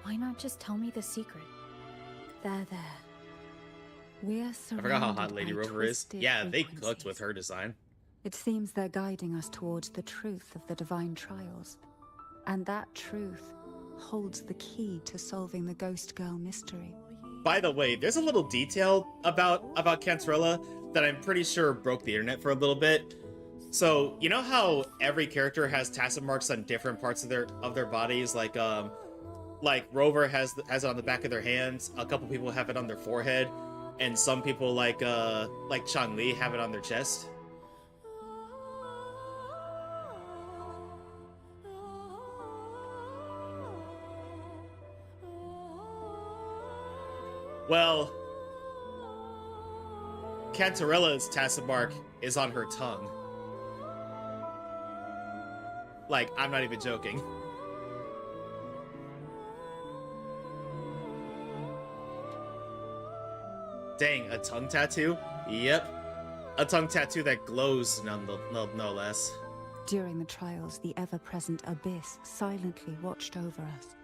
[SPEAKER 8] why not just tell me the secret?
[SPEAKER 4] There. We're
[SPEAKER 2] I
[SPEAKER 4] surrounded
[SPEAKER 2] forgot how hot Lady
[SPEAKER 4] by
[SPEAKER 2] Rover is.
[SPEAKER 4] twisted
[SPEAKER 2] Yeah, they cooked with
[SPEAKER 4] frequencies.
[SPEAKER 2] her design.
[SPEAKER 4] It seems they're guiding us towards the truth of the divine trials. And that truth holds the key to solving the Ghost Girl mystery.
[SPEAKER 2] By the way, there's a little detail about Cantarella that I'm pretty sure broke the internet for a little bit. So, you know how every character has tacit marks on different parts of their bodies? Like Rover has it on the back of their hands, a couple people have it on their forehead, and some people like Chang-Li have it on their chest. Well, Cantarella's tacit mark is on her tongue. Like, I'm not even joking. Dang, a tongue tattoo? Yep. A tongue tattoo that glows, no less.
[SPEAKER 4] During the trials, the ever-present abyss silently watched over us.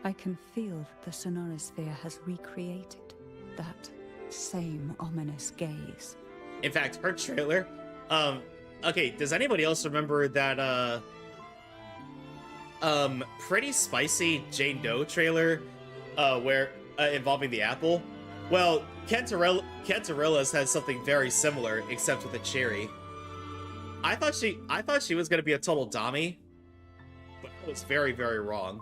[SPEAKER 4] I can feel that the sonorosphere has recreated that same ominous gaze.
[SPEAKER 2] In fact, her trailer, okay, does anybody else remember that, pretty spicy Jane Doe trailer, involving the apple? Well, Cantarella's has something very similar, except with a cherry. I thought she was gonna be a total Dami, but I was very, very wrong.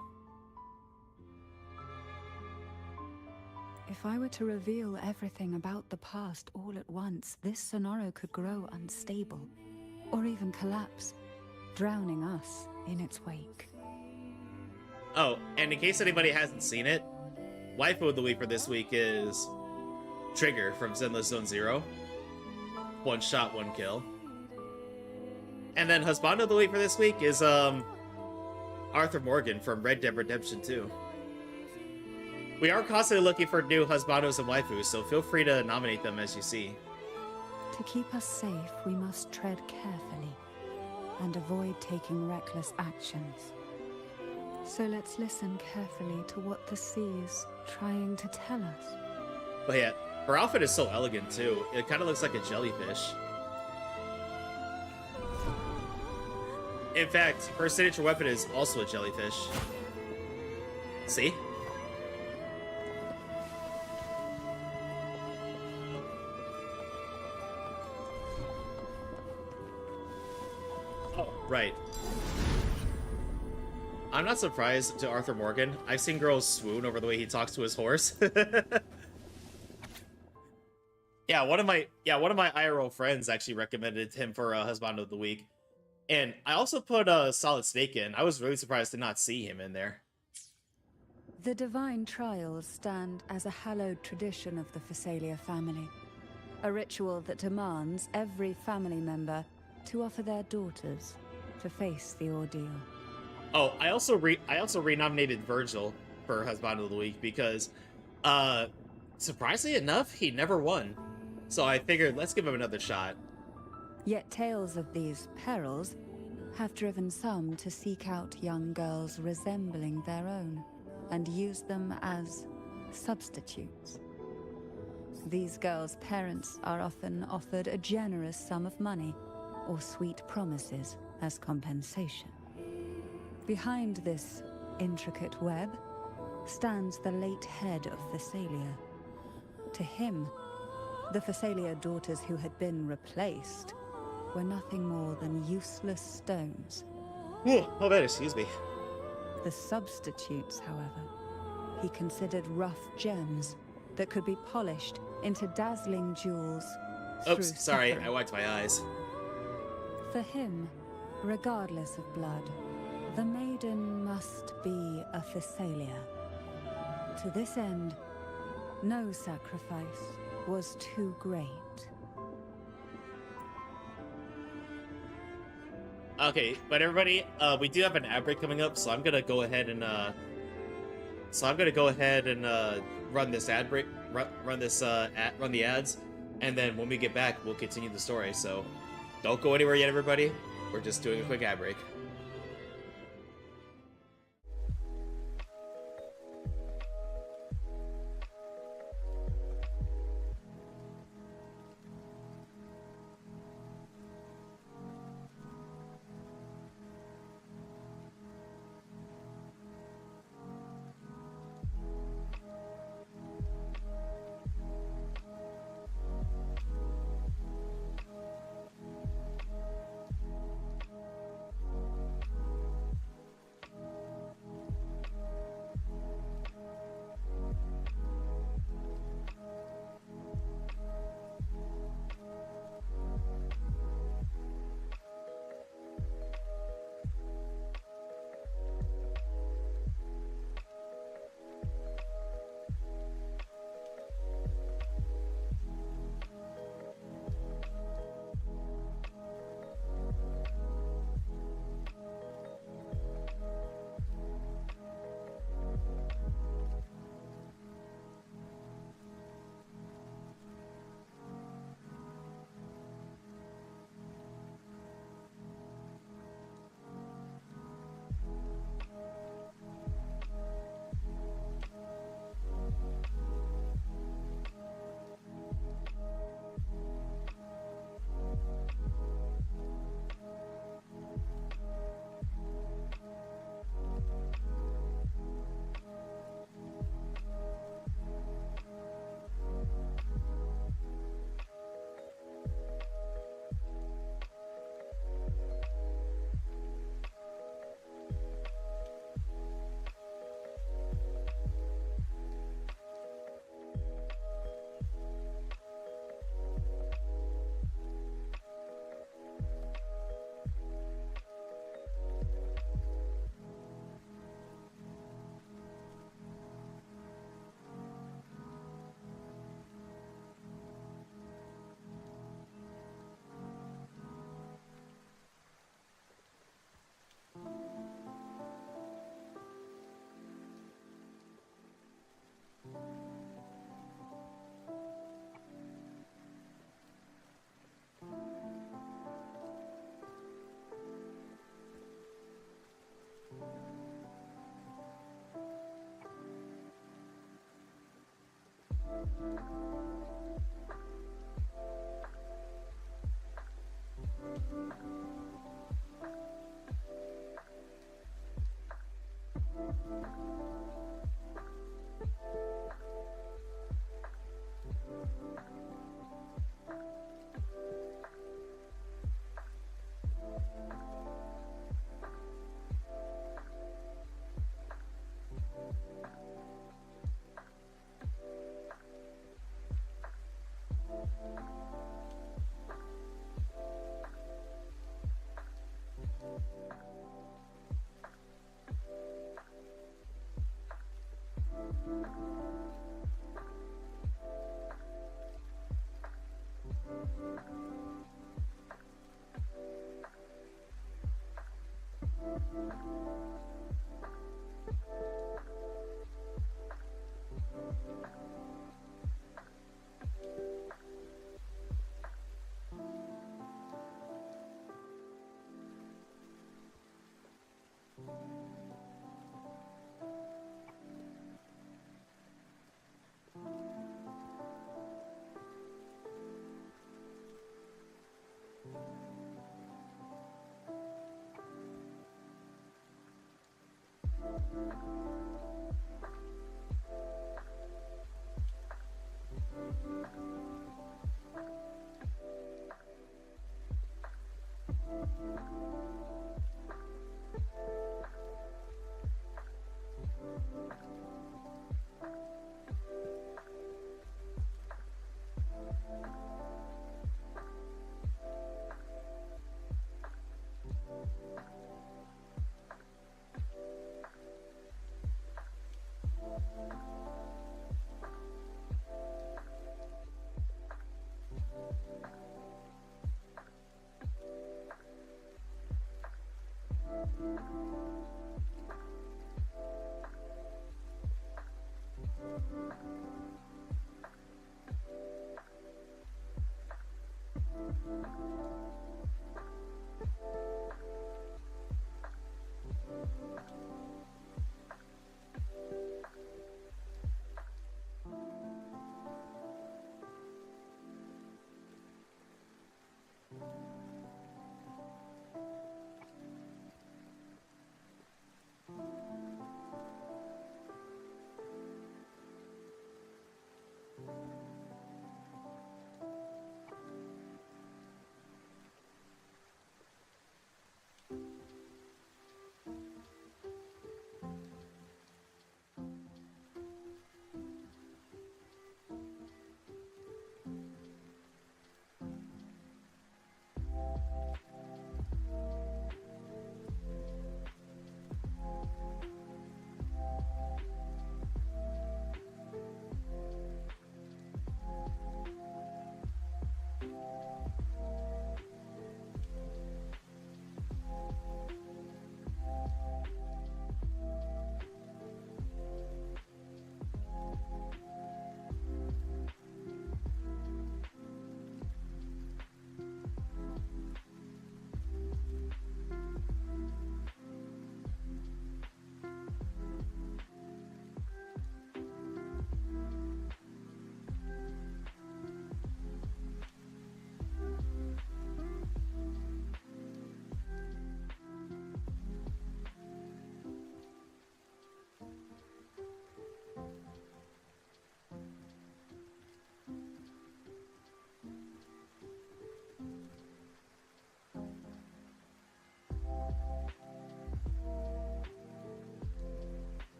[SPEAKER 4] If I were to reveal everything about the past all at once, this Sonoro could grow unstable, or even collapse, drowning us in its wake.
[SPEAKER 2] Oh, and in case anybody hasn't seen it, Waifu of the Week for this week is Trigger from Zenless Zone Zero. One shot, one kill. And then Husband of the Week for this week is Arthur Morgan from Red Dead Redemption 2. We are constantly looking for new husbandos and waifus, so feel free to nominate them as you see.
[SPEAKER 4] To keep us safe, we must tread carefully and avoid taking reckless actions. So let's listen carefully to what the sea is trying to tell us.
[SPEAKER 2] But yeah, her outfit is so elegant too. It kind of looks like a jellyfish. In fact, her signature weapon is also a jellyfish. See? Right. I'm not surprised to Arthur Morgan. I've seen girls swoon over the way he talks to his horse. Yeah, one of my IRL friends actually recommended him for Husband of the Week. And I also put Solid Snake in. I was really surprised to not see him in there.
[SPEAKER 4] The divine trials stand as a hallowed tradition of the Phasalia family, a ritual that demands every family member to offer their daughters to face the ordeal.
[SPEAKER 2] Oh, I also renominated Virgil for Husband of the Week because, surprisingly enough, he never won. So I figured, let's give him another shot.
[SPEAKER 4] Yet tales of these perils have driven some to seek out young girls resembling their own and use them as substitutes. These girls' parents are often offered a generous sum of money or sweet promises as compensation. Behind this intricate web stands the late head of Phasalia. To him, the Phasalia daughters who had been replaced were nothing more than useless stones.
[SPEAKER 2] Oh, that, excuse me.
[SPEAKER 4] The substitutes, however, he considered rough gems that could be polished into dazzling jewels.
[SPEAKER 2] Oops, sorry,
[SPEAKER 4] suffering.
[SPEAKER 2] I wiped my eyes.
[SPEAKER 4] For him, regardless of blood, the maiden must be a Phasalia. To this end, no sacrifice was too great.
[SPEAKER 2] Okay, but everybody, we do have an ad break coming up, so I'm gonna go ahead and run this ad break, run the ads, and then when we get back, we'll continue the story. So don't go anywhere yet, everybody. We're just doing a quick ad break.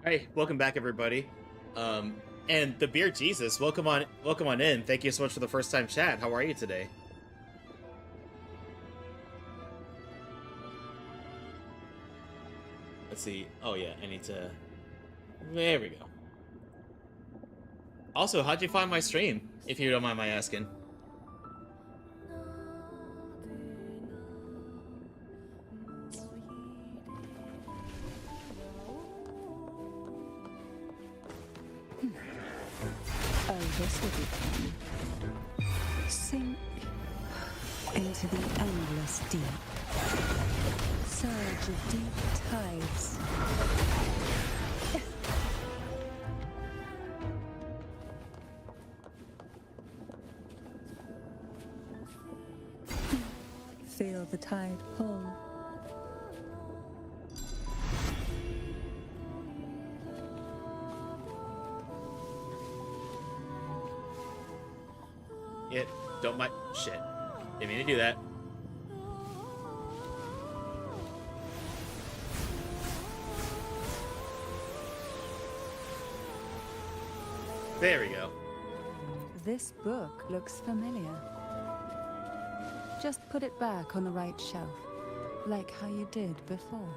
[SPEAKER 2] Hey, welcome back, everybody. And the beer Jesus, welcome on in. Thank you so much for the first time chat. How are you today? Let's see. Oh yeah, I need to. There we go. Also, how'd you find my stream? If you don't mind my asking.
[SPEAKER 4] Oh, this will be fun. Sink into the endless deep. Surge of deep tides. Feel the tide pull.
[SPEAKER 2] Yeah, don't mind. Shit. Didn't mean to do that. There we go.
[SPEAKER 4] This book looks familiar. Just put it back on the right shelf, like how you did before.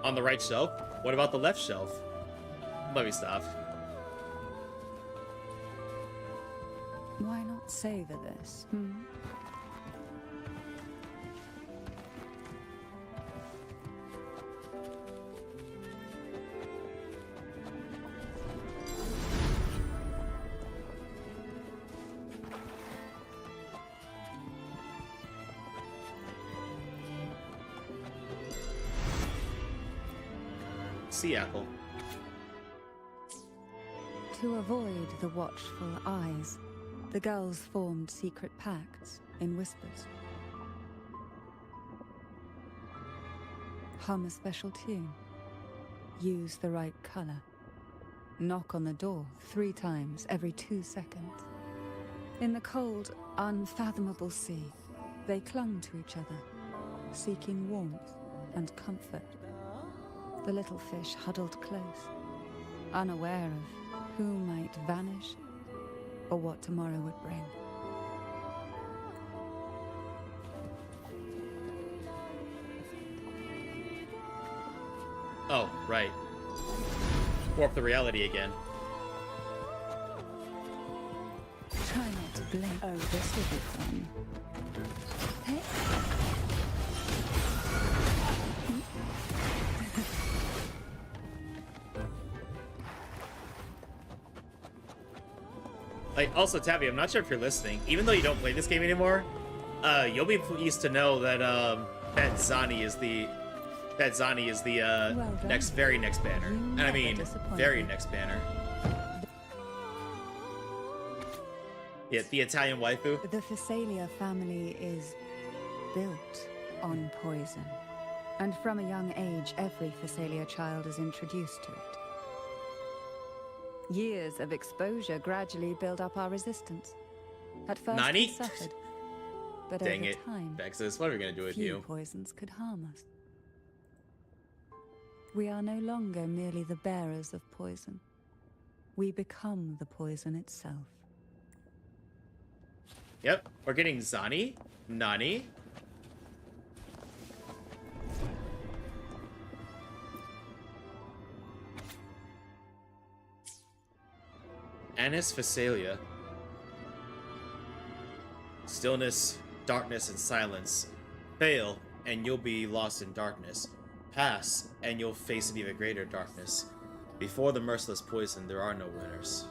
[SPEAKER 2] On the right shelf? What about the left shelf? Let me stop.
[SPEAKER 4] Why not savor this, hmm?
[SPEAKER 2] Sea apple.
[SPEAKER 4] To avoid the watchful eyes, the girls formed secret pacts in whispers. Hum a special tune. Use the right color. Knock on the door 3 times every 2 seconds. In the cold, unfathomable sea, they clung to each other, seeking warmth and comfort. The little fish huddled close, unaware of who might vanish or what tomorrow would bring.
[SPEAKER 2] Oh, right. Warp the reality again.
[SPEAKER 4] Try not to blink. Oh, this will be fun. Hey.
[SPEAKER 2] Like, also, Tabby, I'm not sure if you're listening. Even though you don't play this game anymore, you'll be pleased to know that that Zani is the
[SPEAKER 4] Well done.
[SPEAKER 2] very next banner.
[SPEAKER 4] You
[SPEAKER 2] And I
[SPEAKER 4] never
[SPEAKER 2] mean,
[SPEAKER 4] disappoint
[SPEAKER 2] very
[SPEAKER 4] me.
[SPEAKER 2] next banner. Yeah, the Italian waifu.
[SPEAKER 4] The Phasalia family is built on poison. And from a young age, every Phasalia child is introduced to it. Years of exposure gradually build up our resistance. At first,
[SPEAKER 2] Nani?
[SPEAKER 4] we suffered. But
[SPEAKER 2] Dang
[SPEAKER 4] over
[SPEAKER 2] it,
[SPEAKER 4] time,
[SPEAKER 2] Vexus, what are we gonna do with
[SPEAKER 4] few
[SPEAKER 2] you?
[SPEAKER 4] poisons could harm us. We are no longer merely the bearers of poison. We become the poison itself.
[SPEAKER 2] Yep, we're getting Zani, Nani. Anis Phasalia. Stillness, darkness, and silence. Fail, and you'll be lost in darkness. Pass, and you'll face an even greater darkness. Before the merciless poison, there are no winners.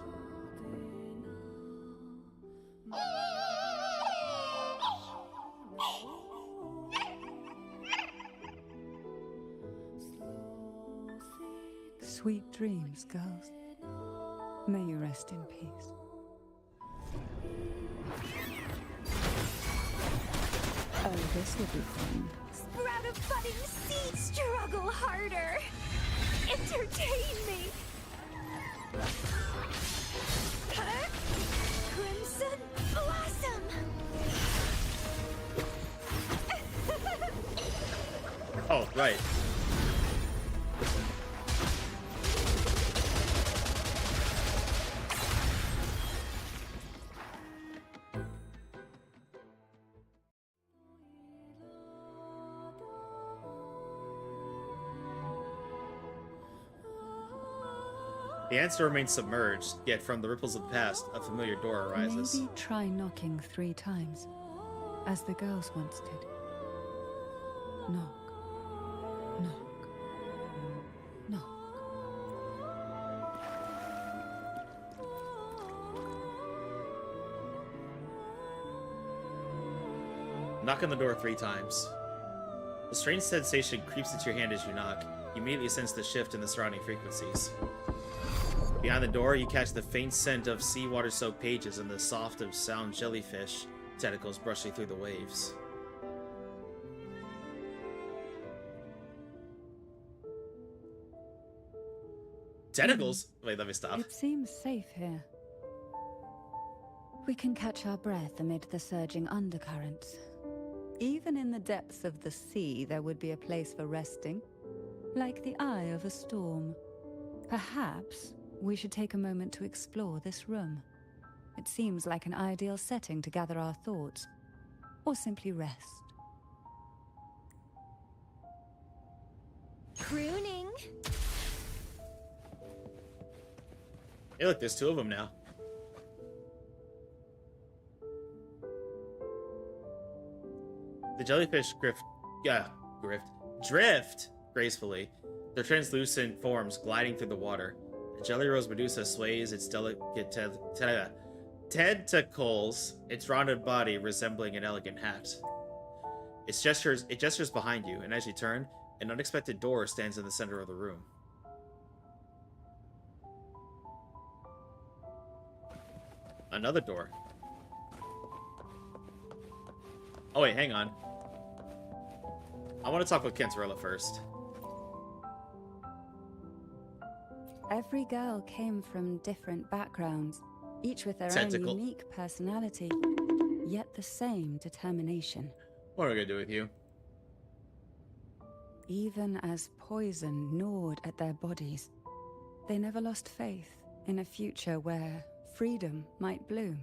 [SPEAKER 4] Sweet dreams, girls. May you rest in peace. Oh, this will be fun.
[SPEAKER 1] Sprout of budding seed, struggle harder. Entertain me. Crimson blossom.
[SPEAKER 2] Oh, right. The answer remains submerged, yet from the ripples of the past, a familiar door arises.
[SPEAKER 4] Maybe try knocking 3 times, as the girls once did. Knock. Knock. Knock.
[SPEAKER 2] Knock on the door 3 times. A strange sensation creeps into your hand as you knock. You immediately sense the shift in the surrounding frequencies. Behind the door, you catch the faint scent of seawater-soaked pages and the soft of sound jellyfish tentacles brushing through the waves. Tentacles? Wait, let me stop.
[SPEAKER 4] It seems safe here. We can catch our breath amid the surging undercurrents. Even in the depths of the sea, there would be a place for resting, like the eye of a storm. Perhaps we should take a moment to explore this room. It seems like an ideal setting to gather our thoughts, or simply rest.
[SPEAKER 1] Pruning.
[SPEAKER 2] Hey, look, there's two of them now. The jellyfish drift gracefully, their translucent forms gliding through the water. The jelly rose Medusa sways its delicate tentacles, its rounded body resembling an elegant hat. It gestures behind you, and as you turn, an unexpected door stands in the center of the room. Another door. Oh wait, hang on. I want to talk with Cantarella first.
[SPEAKER 4] Every girl came from different backgrounds, each with their
[SPEAKER 2] Tentacle.
[SPEAKER 4] own unique personality, yet the same determination.
[SPEAKER 2] What are we gonna do with you?
[SPEAKER 4] Even as poison gnawed at their bodies, they never lost faith in a future where freedom might bloom.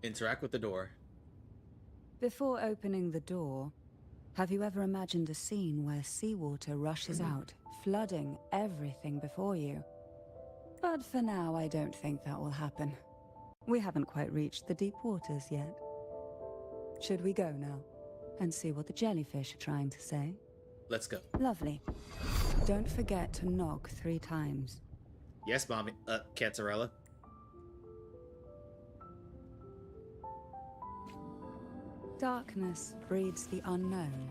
[SPEAKER 2] Interact with the door.
[SPEAKER 4] Before opening the door, have you ever imagined a scene where seawater rushes out, flooding everything before you? But for now, I don't think that will happen. We haven't quite reached the deep waters yet. Should we go now and see what the jellyfish are trying to say?
[SPEAKER 2] Let's go.
[SPEAKER 4] Lovely. Don't forget to knock 3 times.
[SPEAKER 2] Yes, mommy. Cantarella.
[SPEAKER 4] Darkness breeds the unknown,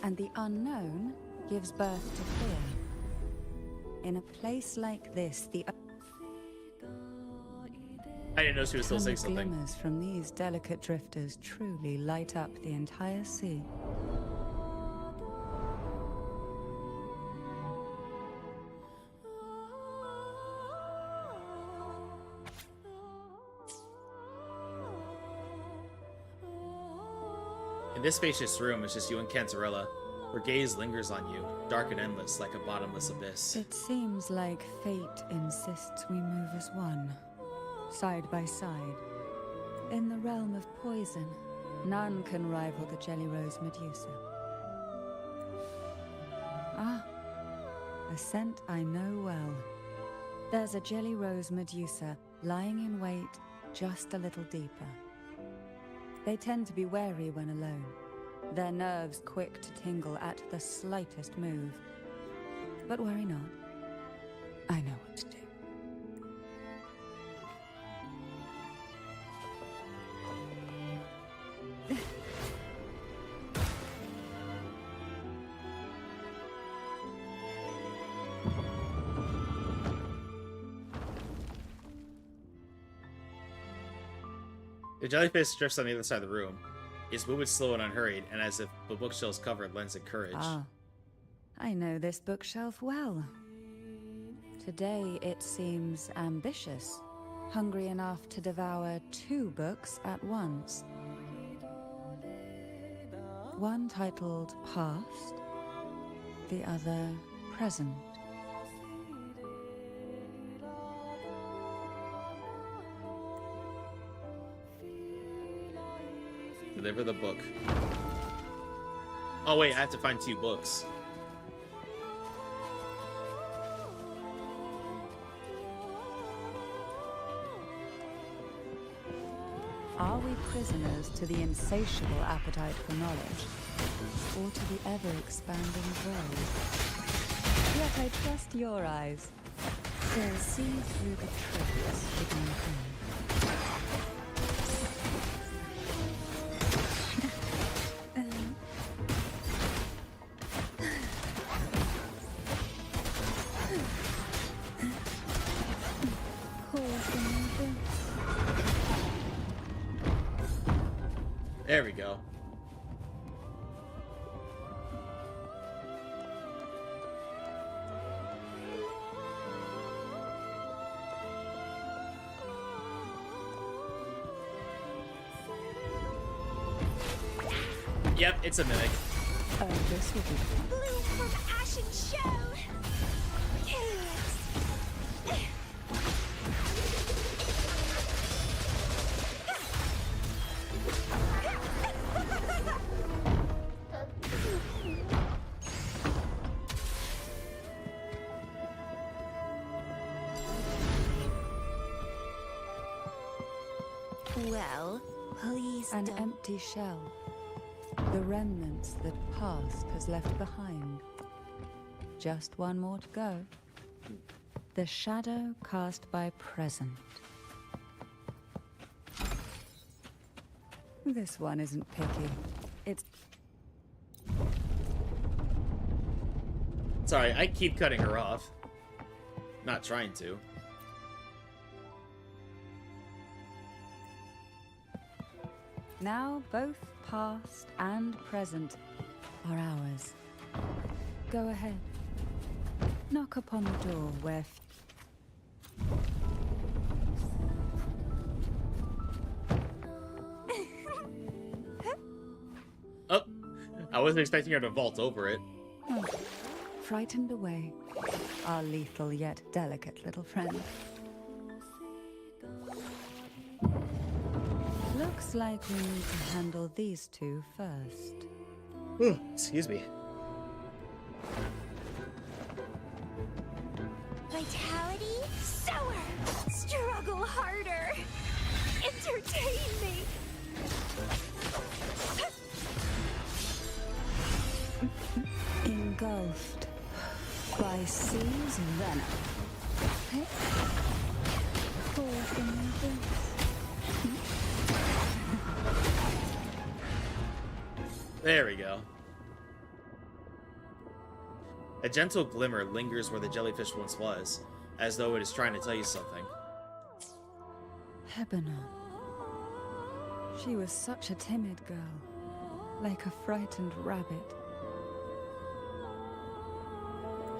[SPEAKER 4] and the unknown gives birth to fear. In a place like this, the
[SPEAKER 2] I didn't know she was still saying
[SPEAKER 4] tiny
[SPEAKER 2] something.
[SPEAKER 4] glimmers from these delicate drifters truly light up the entire sea.
[SPEAKER 2] In this spacious room, it's just you and Cantarella. Her gaze lingers on you, dark and endless, like a bottomless abyss.
[SPEAKER 4] It seems like fate insists we move as one, side by side. In the realm of poison, none can rival the Jelly Rose Medusa. Ah, a scent I know well. There's a Jelly Rose Medusa lying in wait just a little deeper. They tend to be wary when alone, their nerves quick to tingle at the slightest move. But worry not, I know what to do.
[SPEAKER 2] The jellyfish drifts on the other side of the room. Its movement slow and unhurried, and as if the bookshelf's cover lends it courage.
[SPEAKER 4] Ah, I know this bookshelf well. Today it seems ambitious, hungry enough to devour 2 books at once. One titled Past, the other Present.
[SPEAKER 2] Deliver the book. Oh wait, I have to find 2 books.
[SPEAKER 4] Are we prisoners to the insatiable appetite for knowledge, or to the ever-expanding void? Yet I trust your eyes. They'll see through the tricks hidden within.
[SPEAKER 2] There we go. Yep, it's a mimic.
[SPEAKER 4] Oh, this will be fun.
[SPEAKER 1] Bloom from ash and show. Chaos. Well, please
[SPEAKER 4] An
[SPEAKER 1] don't.
[SPEAKER 4] empty shell. The remnants that past has left behind. Just one more to go. The shadow cast by present. This one isn't picky. It's...
[SPEAKER 2] Sorry, I keep cutting her off. Not trying to.
[SPEAKER 4] Now both past and present are ours. Go ahead. Knock upon the door where...
[SPEAKER 2] Oh, I wasn't expecting her to vault over it.
[SPEAKER 4] Oh, frightened away. Our lethal yet delicate little friend. Looks like we need to handle these two first.
[SPEAKER 2] Ooh, excuse me.
[SPEAKER 1] Vitality? Sour! Struggle harder! Entertain me!
[SPEAKER 4] Engulfed by sea's venom. Hey? Poor thing.
[SPEAKER 2] There we go. A gentle glimmer lingers where the jellyfish once was, as though it is trying to tell you something.
[SPEAKER 4] Hebenon. She was such a timid girl, like a frightened rabbit.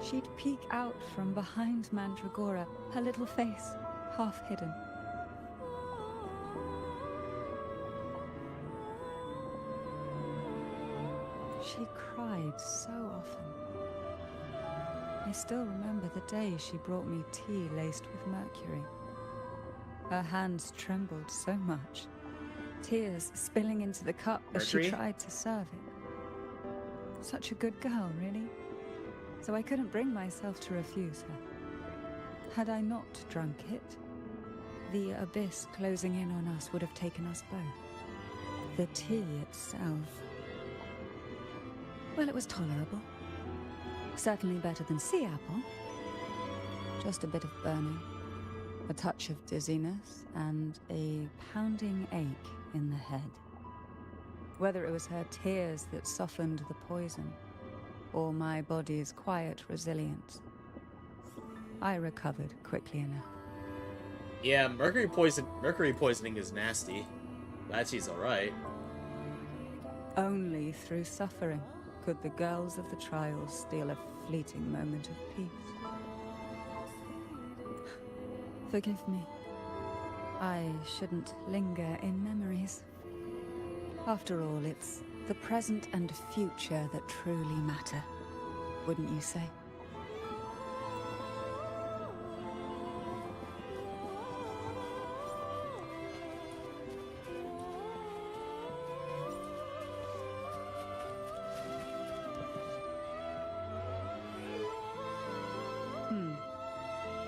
[SPEAKER 4] She'd peek out from behind Mandragora, her little face half hidden. She cried so often. I still remember the day she brought me tea laced with mercury. Her hands trembled so much, tears spilling into the cup as she
[SPEAKER 2] Mercury?
[SPEAKER 4] tried to serve it. Such a good girl, really. So I couldn't bring myself to refuse her. Had I not drunk it, the abyss closing in on us would have taken us both. The tea itself... well, it was tolerable. Certainly better than sea apple. Just a bit of burning, a touch of dizziness, and a pounding ache in the head. Whether it was her tears that softened the poison, or my body's quiet resilience, I recovered quickly enough.
[SPEAKER 2] Yeah, mercury poisoning is nasty. Glad she's alright.
[SPEAKER 4] Only through suffering could the girls of the trials steal a fleeting moment of peace. Forgive me. I shouldn't linger in memories. After all, it's the present and future that truly matter, wouldn't you say?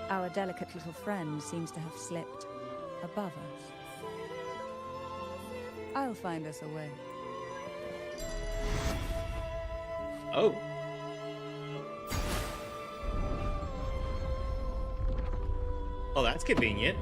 [SPEAKER 4] Our delicate little friend seems to have slipped above us. I'll find us a way.
[SPEAKER 2] Oh. Oh, that's convenient.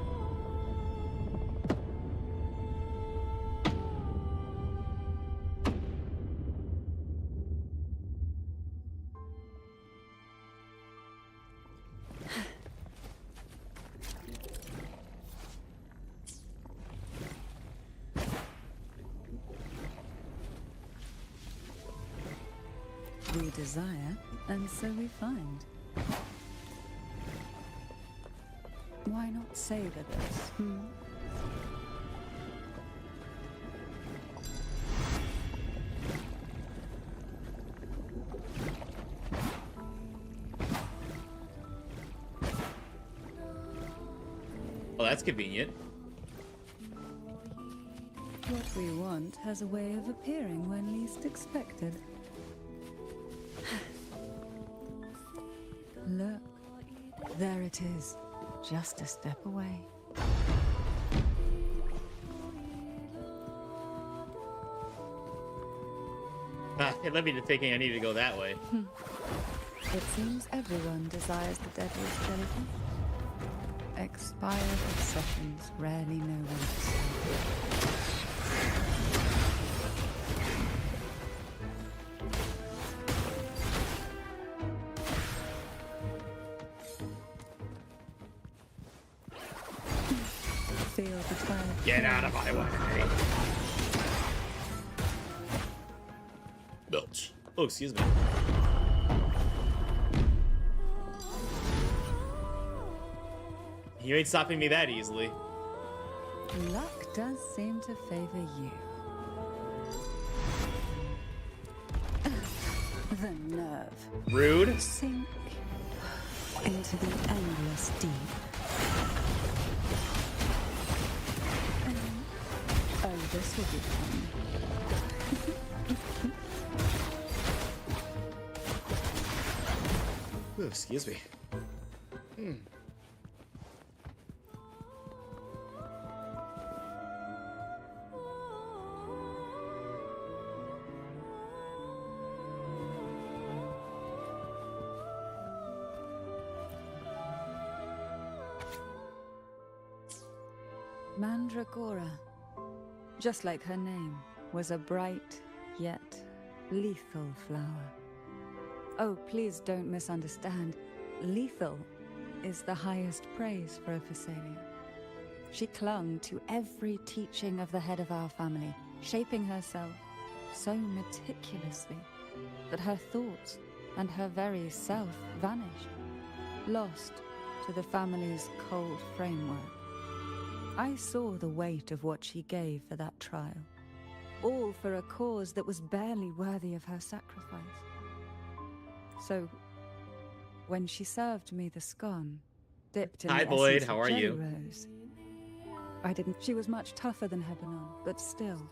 [SPEAKER 4] We desire, and so we find. Why not savor this,
[SPEAKER 2] that's convenient.
[SPEAKER 4] What we want has a way of appearing when least expected. Look, there it is, just a step away.
[SPEAKER 2] It led me to thinking I needed to go that way.
[SPEAKER 4] It seems everyone desires the deadliest jellyfish. Expired obsessions rarely know when to stop. Feel the tide.
[SPEAKER 2] Get out of my way. Belch. Oh, excuse me. You ain't stopping me that easily.
[SPEAKER 4] Luck does seem to favor you. The nerve.
[SPEAKER 2] Rude.
[SPEAKER 4] Sink into the endless deep. Oh, this will be fun.
[SPEAKER 2] Ooh, excuse me.
[SPEAKER 4] Mandragora, just like her name, was a bright yet lethal flower. Oh, please don't misunderstand. Lethal is the highest praise for a Phasalia. She clung to every teaching of the head of our family, shaping herself so meticulously that her thoughts and her very self vanished, lost to the family's cold framework. I saw the weight of what she gave for that trial, all for a cause that was barely worthy of her sacrifice. So, when she served me the scone, dipped in
[SPEAKER 2] Hi,
[SPEAKER 4] the
[SPEAKER 2] Boyd.
[SPEAKER 4] essence
[SPEAKER 2] How
[SPEAKER 4] of
[SPEAKER 2] are you?
[SPEAKER 4] jelly rose, I didn't. She was much tougher than Hebanon, but still,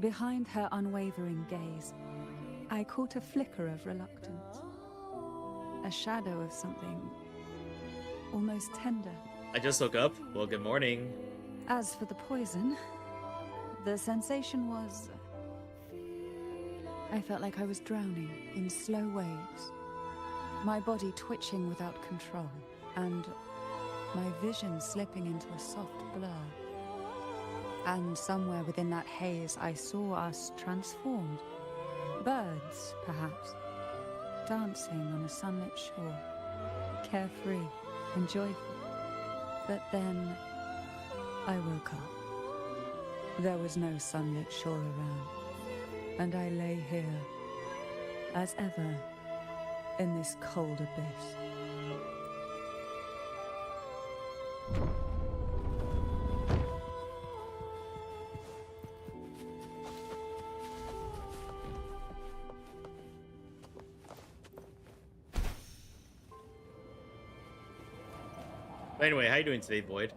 [SPEAKER 4] behind her unwavering gaze, I caught a flicker of reluctance, a shadow of something almost tender.
[SPEAKER 2] I just woke up. Well, good morning.
[SPEAKER 4] As for the poison, the sensation was... I felt like I was drowning in slow waves, my body twitching without control, and my vision slipping into a soft blur. And somewhere within that haze, I saw us transformed. Birds, perhaps, dancing on a sunlit shore, carefree and joyful. But then, I woke up. There was no sunlit shore around, and I lay here, as ever, in this cold abyss.
[SPEAKER 2] Anyway, how you doing today, Boyd?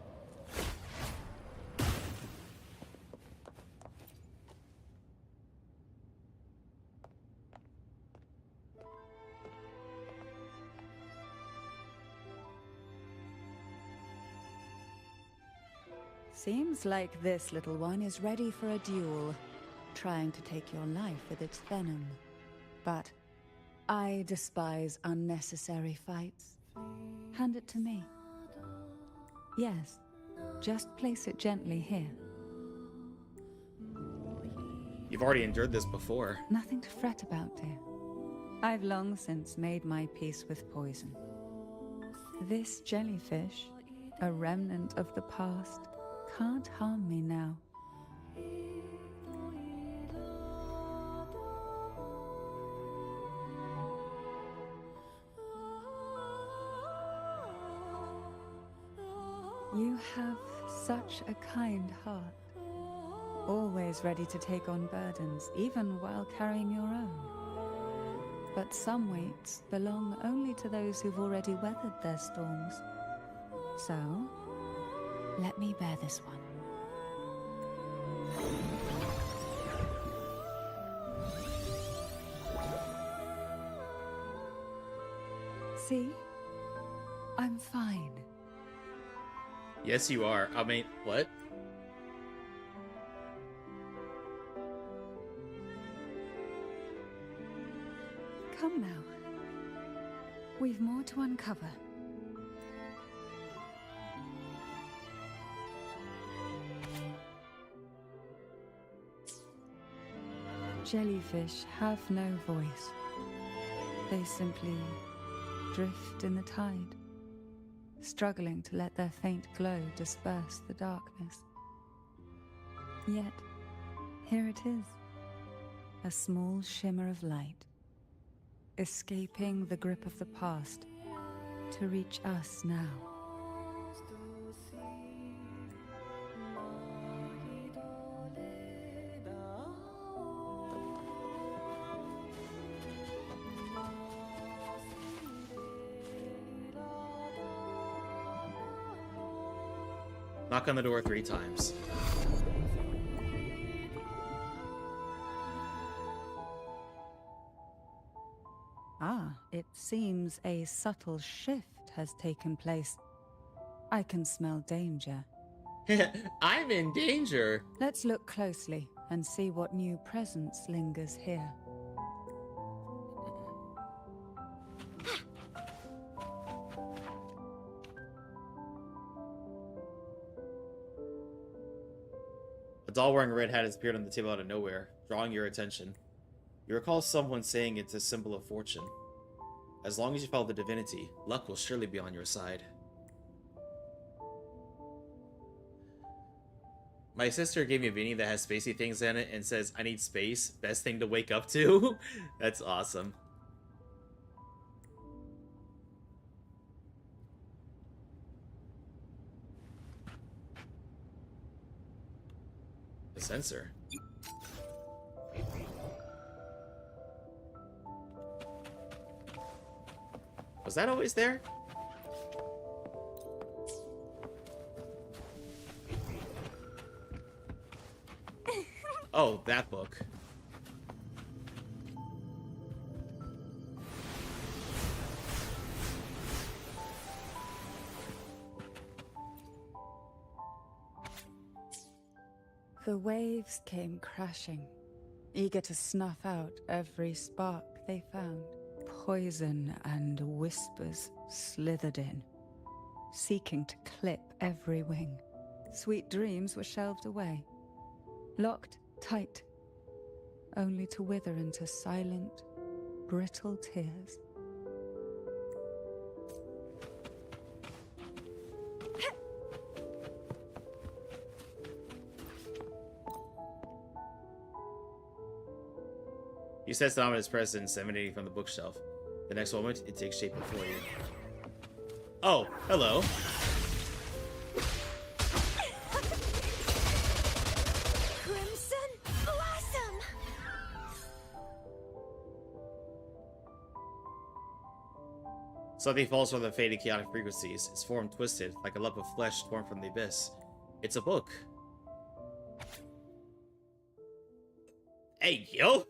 [SPEAKER 4] Seems like this little one is ready for a duel, trying to take your life with its venom. But I despise unnecessary fights. Hand it to me. Yes, just place it gently here.
[SPEAKER 2] You've already endured this before.
[SPEAKER 4] Nothing to fret about, dear. I've long since made my peace with poison. This jellyfish, a remnant of the past, can't harm me now. You have such a kind heart, always ready to take on burdens, even while carrying your own. But some weights belong only to those who've already weathered their storms. So, Let me bear this one. See? I'm fine.
[SPEAKER 2] Yes, you are. I mean, what?
[SPEAKER 4] Come now. We've more to uncover. Jellyfish have no voice. They simply drift in the tide, struggling to let their faint glow disperse the darkness. Yet, here it is, a small shimmer of light, escaping the grip of the past to reach us now.
[SPEAKER 2] Knock on the door 3 times.
[SPEAKER 4] Ah, it seems a subtle shift has taken place. I can smell danger.
[SPEAKER 2] I'm in danger.
[SPEAKER 4] Let's look closely and see what new presence lingers here.
[SPEAKER 2] A doll wearing a red hat has appeared on the table out of nowhere, drawing your attention. You recall someone saying it's a symbol of fortune. As long as you follow the divinity, luck will surely be on your side. My sister gave me a beanie that has spacey things in it and says, I need space. Best thing to wake up to. That's awesome. The sensor. Was that always there? Oh, that book.
[SPEAKER 4] The waves came crashing, eager to snuff out every spark they found. Poison and whispers slithered in, seeking to clip every wing. Sweet dreams were shelved away, locked tight, only to wither into silent, brittle tears.
[SPEAKER 2] You sense the ominous presence emanating from the bookshelf. The next moment, it takes shape before you. Oh, hello.
[SPEAKER 1] Crimson Blossom!
[SPEAKER 2] Something falls from the faded chaotic frequencies, its form twisted, like a lump of flesh torn from the abyss. It's a book. Hey, yo!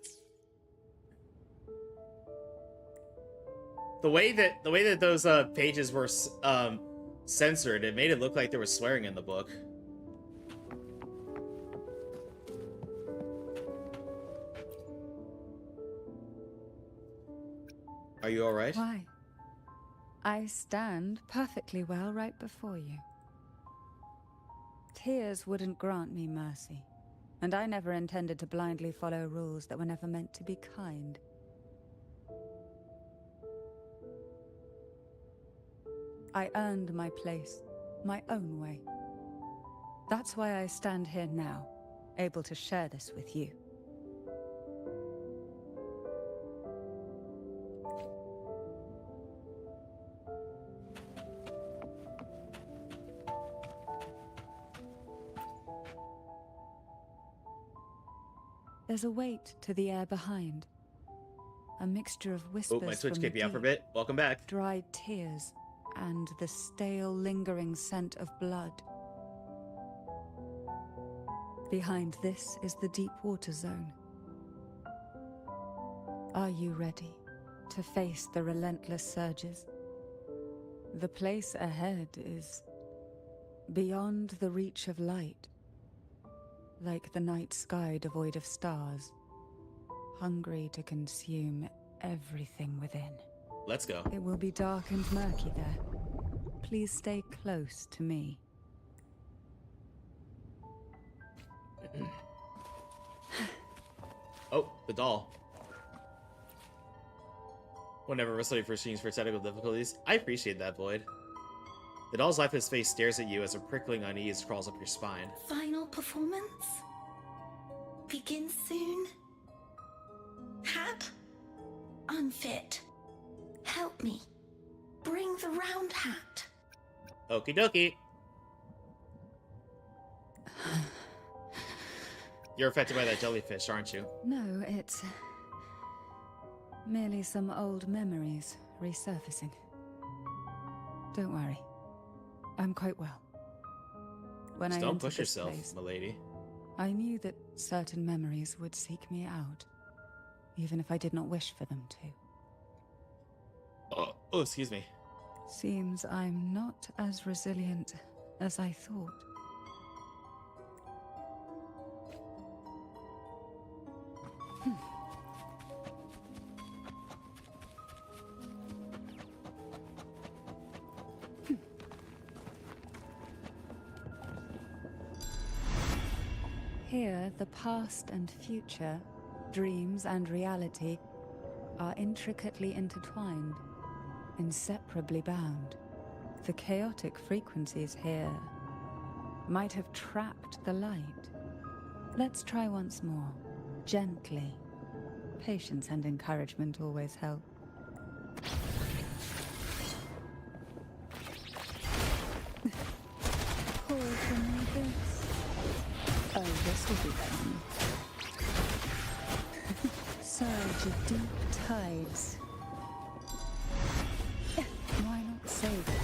[SPEAKER 2] The way that those pages were censored, it made it look like there was swearing in the book. Are you all right?
[SPEAKER 4] Why? I stand perfectly well right before you. Tears wouldn't grant me mercy, and I never intended to blindly follow rules that were never meant to be kind. I earned my place, my own way. That's why I stand here now, able to share this with you. There's a weight to the air behind. A mixture of whispers
[SPEAKER 2] Oh, my Twitch
[SPEAKER 4] from
[SPEAKER 2] kept
[SPEAKER 4] the
[SPEAKER 2] me out for a
[SPEAKER 4] deep,
[SPEAKER 2] bit. Welcome back.
[SPEAKER 4] dried tears, and the stale, lingering scent of blood. Behind this is the deep water zone. Are you ready to face the relentless surges? The place ahead is beyond the reach of light, like the night sky devoid of stars, hungry to consume everything within.
[SPEAKER 2] Let's go.
[SPEAKER 4] It will be dark and murky there. Please stay close to me.
[SPEAKER 2] Oh, the doll. Whenever wrestling for machines for technical difficulties. I appreciate that, Void. The doll's lifeless face stares at you as a prickling unease crawls up your spine.
[SPEAKER 7] Final performance? Begins soon? Hat? Unfit. Help me. Bring the round hat.
[SPEAKER 2] Okie dokie. You're affected by that jellyfish, aren't you?
[SPEAKER 4] No, it's merely some old memories resurfacing. Don't worry. I'm quite well. When
[SPEAKER 2] Just
[SPEAKER 4] I
[SPEAKER 2] don't
[SPEAKER 4] entered
[SPEAKER 2] push
[SPEAKER 4] this
[SPEAKER 2] yourself,
[SPEAKER 4] place,
[SPEAKER 2] milady.
[SPEAKER 4] I knew that certain memories would seek me out, even if I did not wish for them to.
[SPEAKER 2] Oh, excuse me.
[SPEAKER 4] Seems I'm not as resilient as I thought. Here, the past and future, dreams and reality, are intricately intertwined, inseparably bound. The chaotic frequencies here might have trapped the light. Let's try once more, gently. Patience and encouragement always help. Pour from me this. Oh, this will be fun. Surge of deep tides. Why not save it?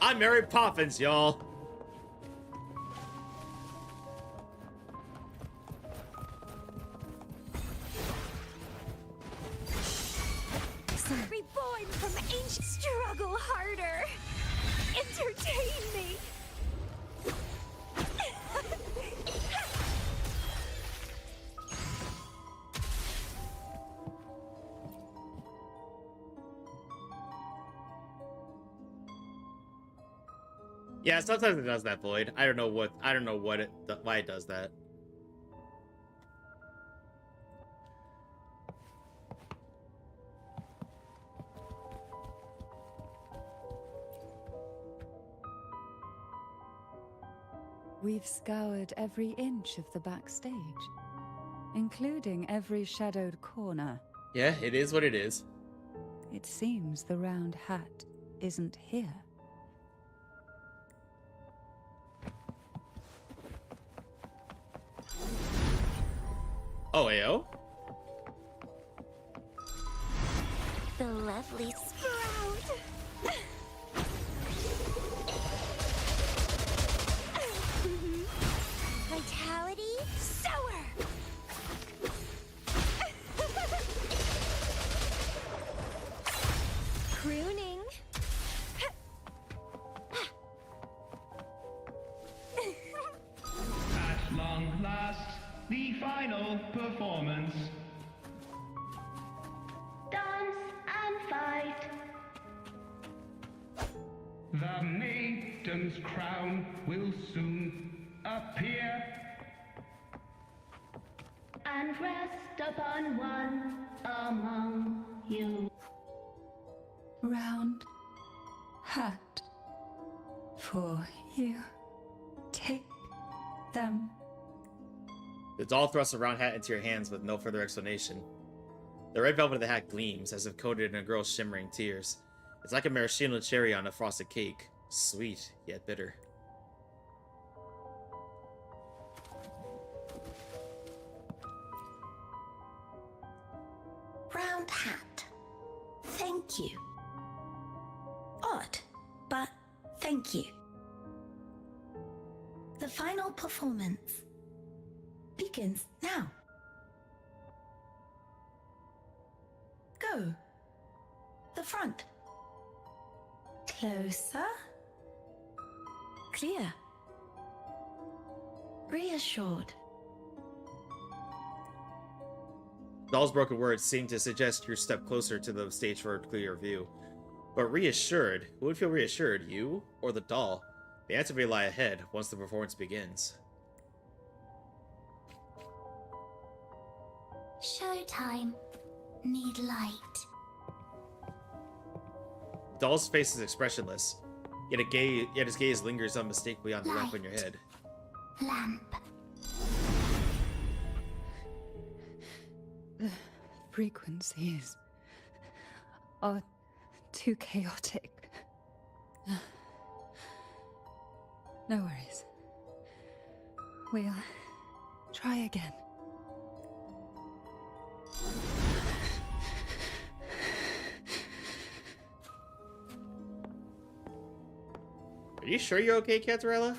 [SPEAKER 2] I'm Mary Poppins, y'all.
[SPEAKER 1] Reborn from ancient struggle harder. Entertain me.
[SPEAKER 2] Yeah, sometimes it does that, Void. I don't know why it does that.
[SPEAKER 4] We've scoured every inch of the backstage, including every shadowed corner.
[SPEAKER 2] Yeah, it is what it is.
[SPEAKER 4] It seems the round hat isn't here.
[SPEAKER 2] Oh, AO?
[SPEAKER 1] The lovely sprout. Vitality sour. Crooning.
[SPEAKER 9] At long last, the final performance.
[SPEAKER 7] Dance and fight.
[SPEAKER 9] The maiden's crown will soon appear.
[SPEAKER 7] And rest upon one among you.
[SPEAKER 4] Round hat for you. Take them.
[SPEAKER 2] The doll thrusts a round hat into your hands with no further explanation. The red velvet of the hat gleams, as if coated in a girl's shimmering tears. It's like a maraschino cherry on a frosted cake. Sweet, yet bitter.
[SPEAKER 7] coloured hat. Thank you. Odd, but thank you. The final performance begins now. Go. The front. Closer. Clear. Reassured.
[SPEAKER 2] Doll's broken words seem to suggest your step closer to the stage for a clear view. But reassured? Who would feel reassured, you or the doll? The answer may lie ahead once the performance begins.
[SPEAKER 1] Showtime. Need light.
[SPEAKER 2] Doll's face is expressionless, yet his gaze lingers unmistakably on the lamp on your head.
[SPEAKER 1] Lamp.
[SPEAKER 4] The frequencies are too chaotic. No worries. We'll try again.
[SPEAKER 2] Are you sure you're okay, Cantarella?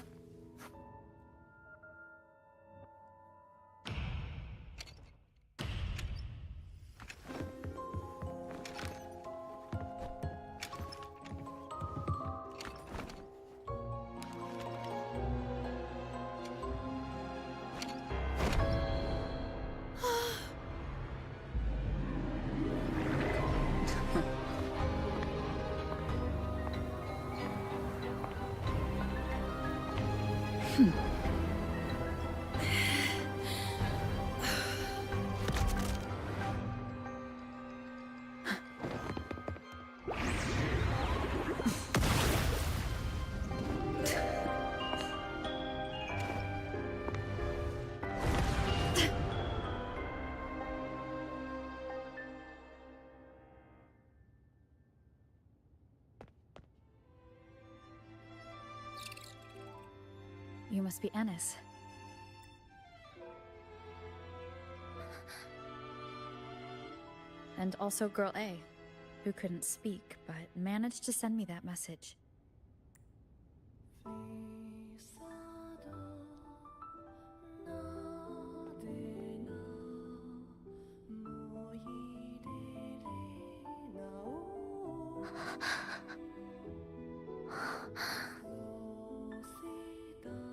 [SPEAKER 8] You must be Ennis. And also Girl A, who couldn't speak, but managed to send me that message.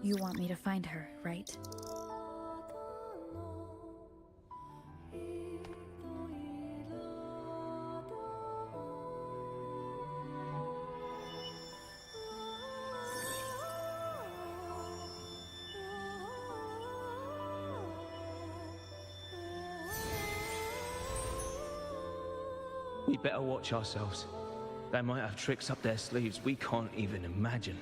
[SPEAKER 8] You want me to find her, right?
[SPEAKER 10] We better watch ourselves. They might have tricks up their sleeves we can't even imagine.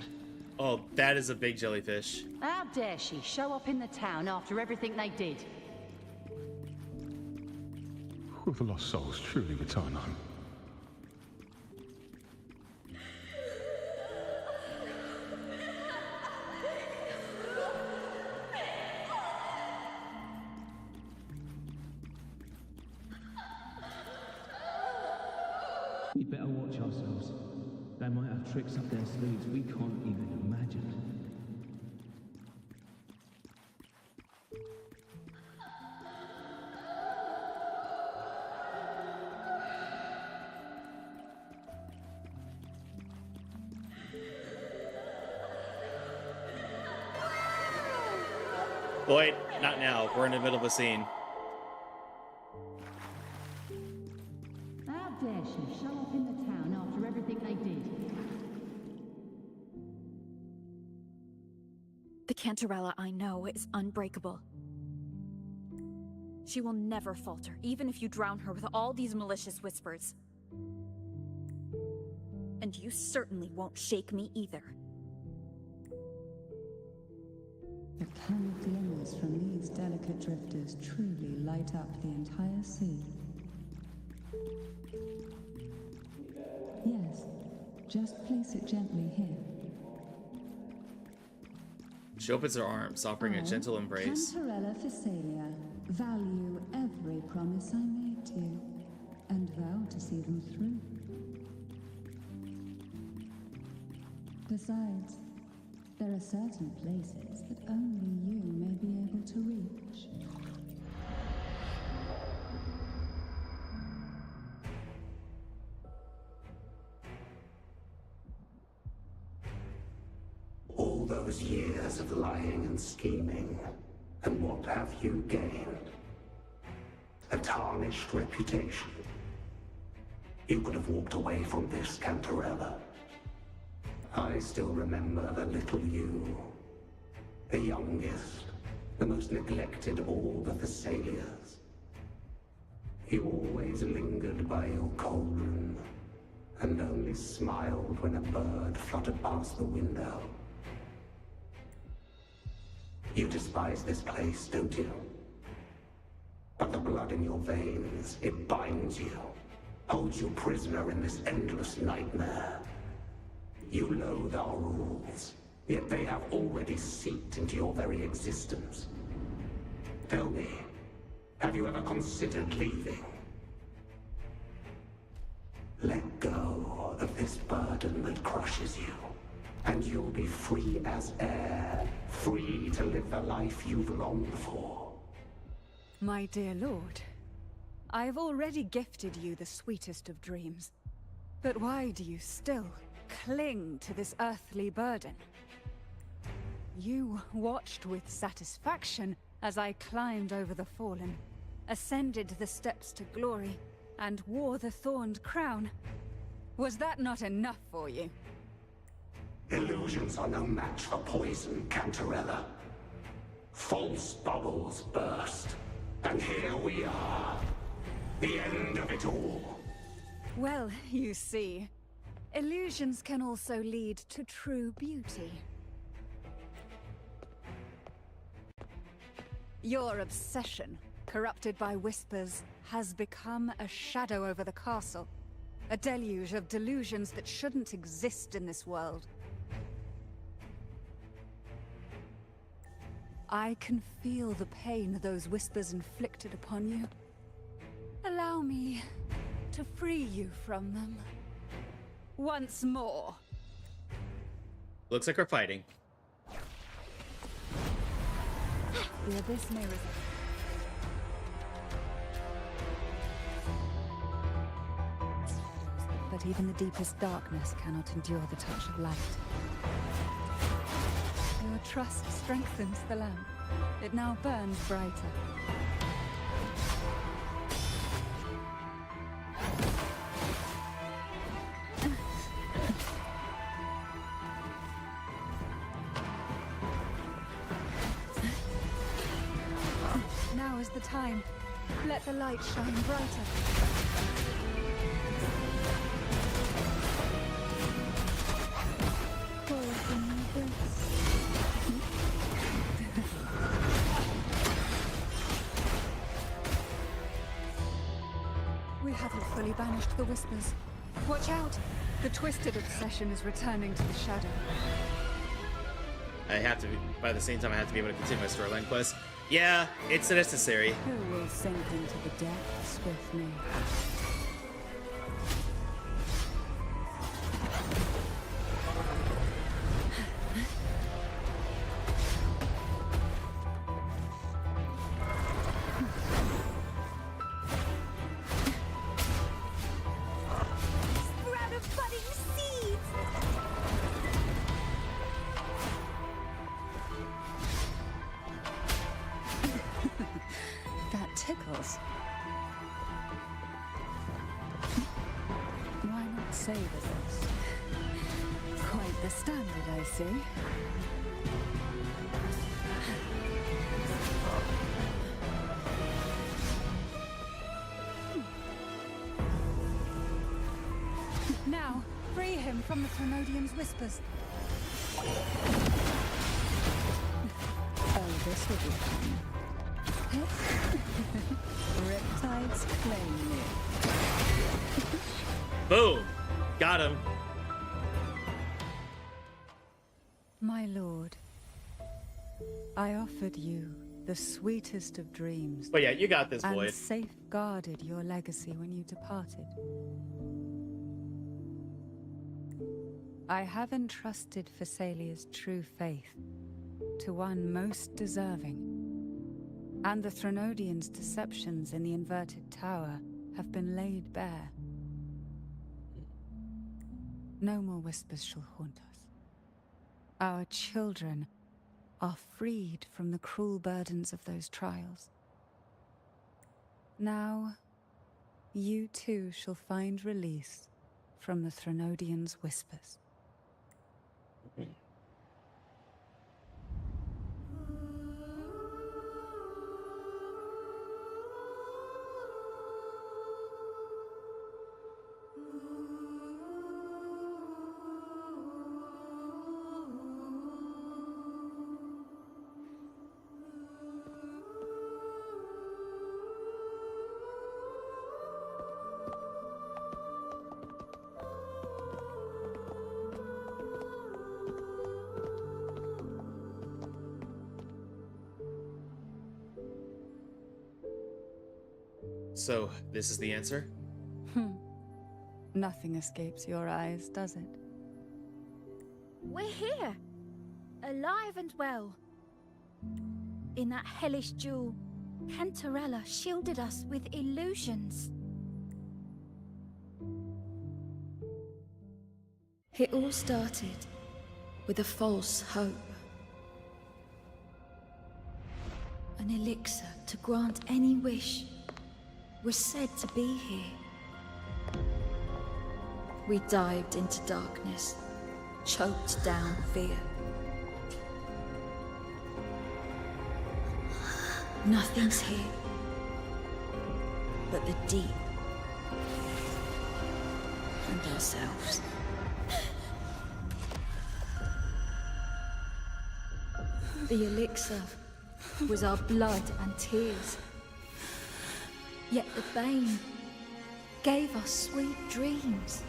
[SPEAKER 2] Oh, that is a big jellyfish.
[SPEAKER 11] How dare she show up in the town after everything they did?
[SPEAKER 12] Will the lost souls truly return home?
[SPEAKER 10] We better watch ourselves. They might have tricks up their sleeves we can't even imagine.
[SPEAKER 2] Wait, not now. We're in the middle of a scene.
[SPEAKER 11] How dare she show up in the town after everything they did?
[SPEAKER 8] The Cantarella I know is unbreakable. She will never falter, even if you drown her with all these malicious whispers. And you certainly won't shake me either.
[SPEAKER 3] The candid glimmers from these delicate drifters truly light up the entire sea. Yes, just place it gently here.
[SPEAKER 2] She opens her arms, offering a gentle embrace.
[SPEAKER 3] Cantarella Physalia, value every promise I made to you.
[SPEAKER 11] and vow to see them through. Besides, there are certain places that only you may be able to reach.
[SPEAKER 13] All those years of lying and scheming, and what have you gained? A tarnished reputation. You could have walked away from this, Cantarella. I still remember the little you. The youngest, the most neglected of all the Thessalias. You always lingered by your cauldron, and only smiled when a bird fluttered past the window. You despise this place, don't you? But the blood in your veins, it binds you, holds you prisoner in this endless nightmare. You loathe our rules, yet they have already seeped into your very existence. Tell me, have you ever considered leaving? Let go of this burden that crushes you, and you'll be free as air, free to live the life you've longed for.
[SPEAKER 4] My dear lord, I have already gifted you the sweetest of dreams. But why do you still cling to this earthly burden? You watched with satisfaction as I climbed over the fallen, ascended the steps to glory, and wore the thorned crown. Was that not enough for you?
[SPEAKER 13] Illusions are no match for poison, Cantarella. False bubbles burst, and here we are. The end of it all.
[SPEAKER 4] Well, you see, illusions can also lead to true beauty. Your obsession, corrupted by whispers, has become a shadow over the castle. A deluge of delusions that shouldn't exist in this world. I can feel the pain those whispers inflicted upon you. Allow me to free you from them. Once more.
[SPEAKER 2] Looks like we're fighting.
[SPEAKER 4] The abyss may resist. But even the deepest darkness cannot endure the touch of light. Your trust strengthens the lamp. It now burns brighter. Now is the time. Let the light shine brighter. We haven't fully banished the whispers. Watch out! The twisted obsession is returning to the shadow.
[SPEAKER 2] I have to be, by the same time, I have to be able to continue my storyline quest. Yeah, it's necessary.
[SPEAKER 4] Who will sink into the depths with me? Tickles. Why not savor this? Quite the standard, I see. Now, free him from the Thermodium's whispers. Oh, this will be fun. Riptides claim you.
[SPEAKER 2] Boom! Got him.
[SPEAKER 4] My lord, I offered you the sweetest of dreams.
[SPEAKER 2] But yeah, you got this,
[SPEAKER 4] and
[SPEAKER 2] Void.
[SPEAKER 4] Safeguarded your legacy when you departed. I have entrusted Phassalia's true faith to one most deserving, and the Threnodians' deceptions in the inverted tower have been laid bare. No more whispers shall haunt us. Our children are freed from the cruel burdens of those trials. Now, you too shall find release from the Threnodians' whispers.
[SPEAKER 2] So, this is the answer?
[SPEAKER 4] Nothing escapes your eyes, does it?
[SPEAKER 8] We're here, alive and well. In that hellish duel, Cantarella shielded us with illusions.
[SPEAKER 14] It all started with a false hope. An elixir to grant any wish was said to be here. We dived into darkness, choked down fear. Nothing's here but the deep and ourselves. The elixir was our blood and tears. Yet the Bane gave us sweet dreams.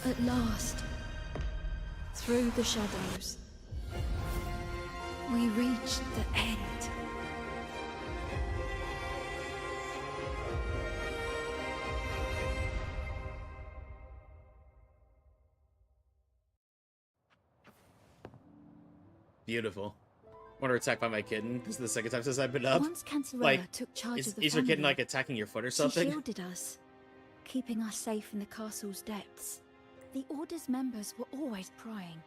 [SPEAKER 14] At last, through the shadows, we reached the end.
[SPEAKER 2] Beautiful. Wonder attacked by my kitten. This is the second time since I've been up.
[SPEAKER 8] Once Cantarella
[SPEAKER 2] Like,
[SPEAKER 8] took charge of the
[SPEAKER 2] is your kitten
[SPEAKER 8] family,
[SPEAKER 2] like attacking your foot or
[SPEAKER 8] she
[SPEAKER 2] something?
[SPEAKER 8] shielded us, keeping us safe in the castle's depths. The Order's members were always prying,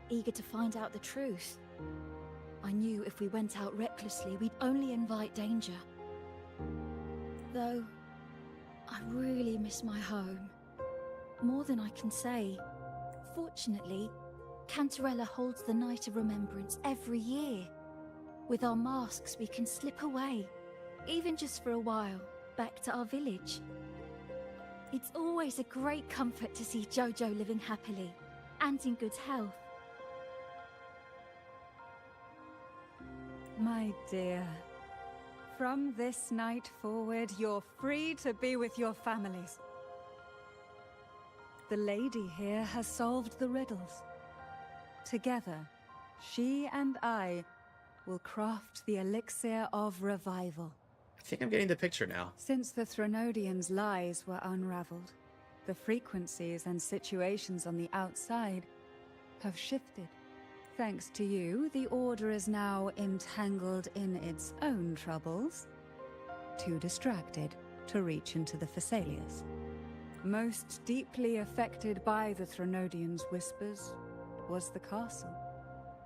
[SPEAKER 8] eager to find out the truth. I knew if we went out recklessly, we'd only invite danger. Though, I really miss my home. More than I can say. Fortunately, Cantarella holds the Night of Remembrance every year. With our masks, we can slip away, even just for a while, back to our village. It's always a great comfort to see Jojo living happily, and in good health.
[SPEAKER 4] My dear, from this night forward, you're free to be with your families. The lady here has solved the riddles. Together, she and I will craft the elixir of revival.
[SPEAKER 2] I think I'm getting the picture now.
[SPEAKER 4] Since the Threnodians' lies were unraveled, the frequencies and situations on the outside have shifted. Thanks to you, the Order is now entangled in its own troubles, too distracted to reach into the Phassalias. Most deeply affected by the Threnodians' whispers was the castle,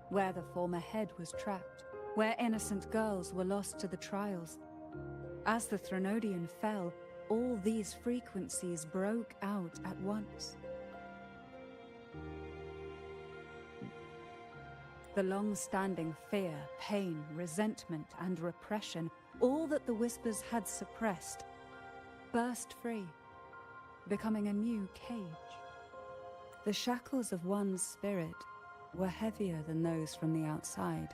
[SPEAKER 4] where the former head was trapped, where innocent girls were lost to the trials. As the Threnodian fell, all these frequencies broke out at once. The long-standing fear, pain, resentment, and repression, all that the whispers had suppressed, burst free, becoming a new cage. The shackles of one's spirit were heavier than those from the outside.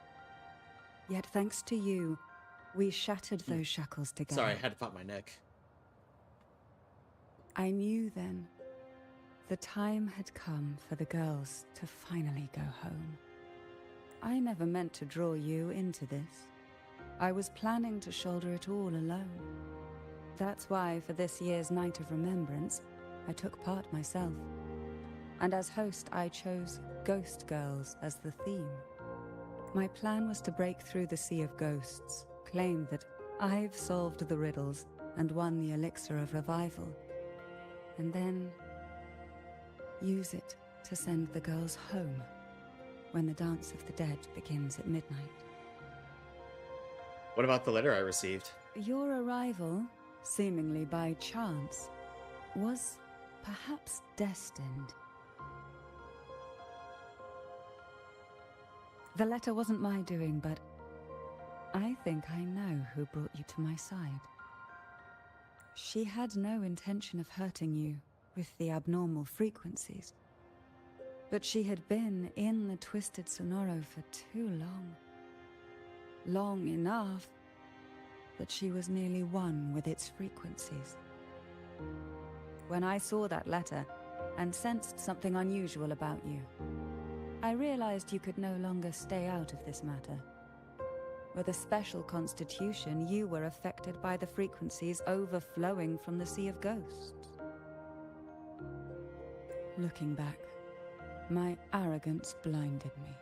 [SPEAKER 4] Yet thanks to you, we shattered those shackles together.
[SPEAKER 2] Sorry, I had to pop my neck.
[SPEAKER 4] I knew then the time had come for the girls to finally go home. I never meant to draw you into this. I was planning to shoulder it all alone. That's why, for this year's Night of Remembrance, I took part myself. And as host, I chose Ghost Girls as the theme. My plan was to break through the sea of ghosts, claim that I've solved the riddles and won the elixir of revival, and then use it to send the girls home when the Dance of the Dead begins at midnight.
[SPEAKER 2] What about the letter I received?
[SPEAKER 4] Your arrival, seemingly by chance, was perhaps destined. The letter wasn't my doing, but I think I know who brought you to my side. She had no intention of hurting you with the abnormal frequencies, but she had been in the Twisted Sonoro for too long. Long enough that she was nearly one with its frequencies. When I saw that letter and sensed something unusual about you, I realized you could no longer stay out of this matter. With a special constitution, you were affected by the frequencies overflowing from the Sea of Ghosts. Looking back, my arrogance blinded me.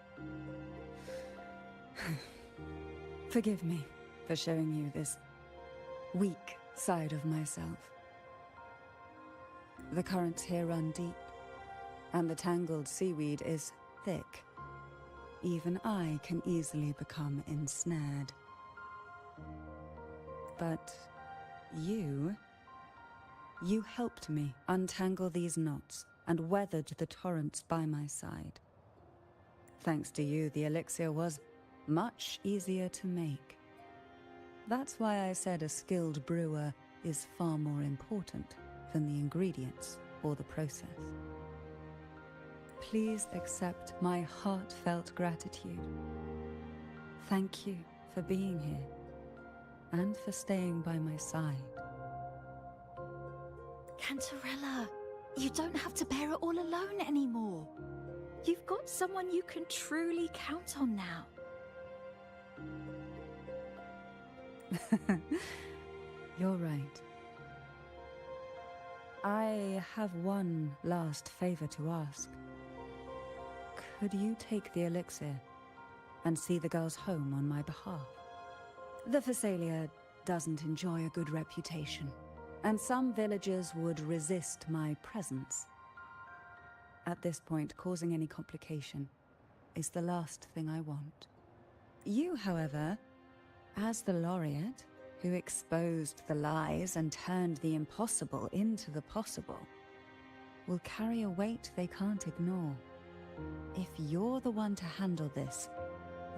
[SPEAKER 4] Forgive me for showing you this weak side of myself. The currents here run deep, and the tangled seaweed is thick. Even I can easily become ensnared. But you helped me untangle these knots and weathered the torrents by my side. Thanks to you, the elixir was much easier to make. That's why I said a skilled brewer is far more important than the ingredients or the process. Please accept my heartfelt gratitude. Thank you for being here and for staying by my side.
[SPEAKER 8] Cantarella, you don't have to bear it all alone anymore. You've got someone you can truly count on now.
[SPEAKER 4] You're right. I have one last favor to ask. Could you take the elixir and see the girls home on my behalf? The Phasalia doesn't enjoy a good reputation, and some villagers would resist my presence. At this point, causing any complication is the last thing I want. You, however, as the laureate who exposed the lies and turned the impossible into the possible, will carry a weight they can't ignore. If you're the one to handle this,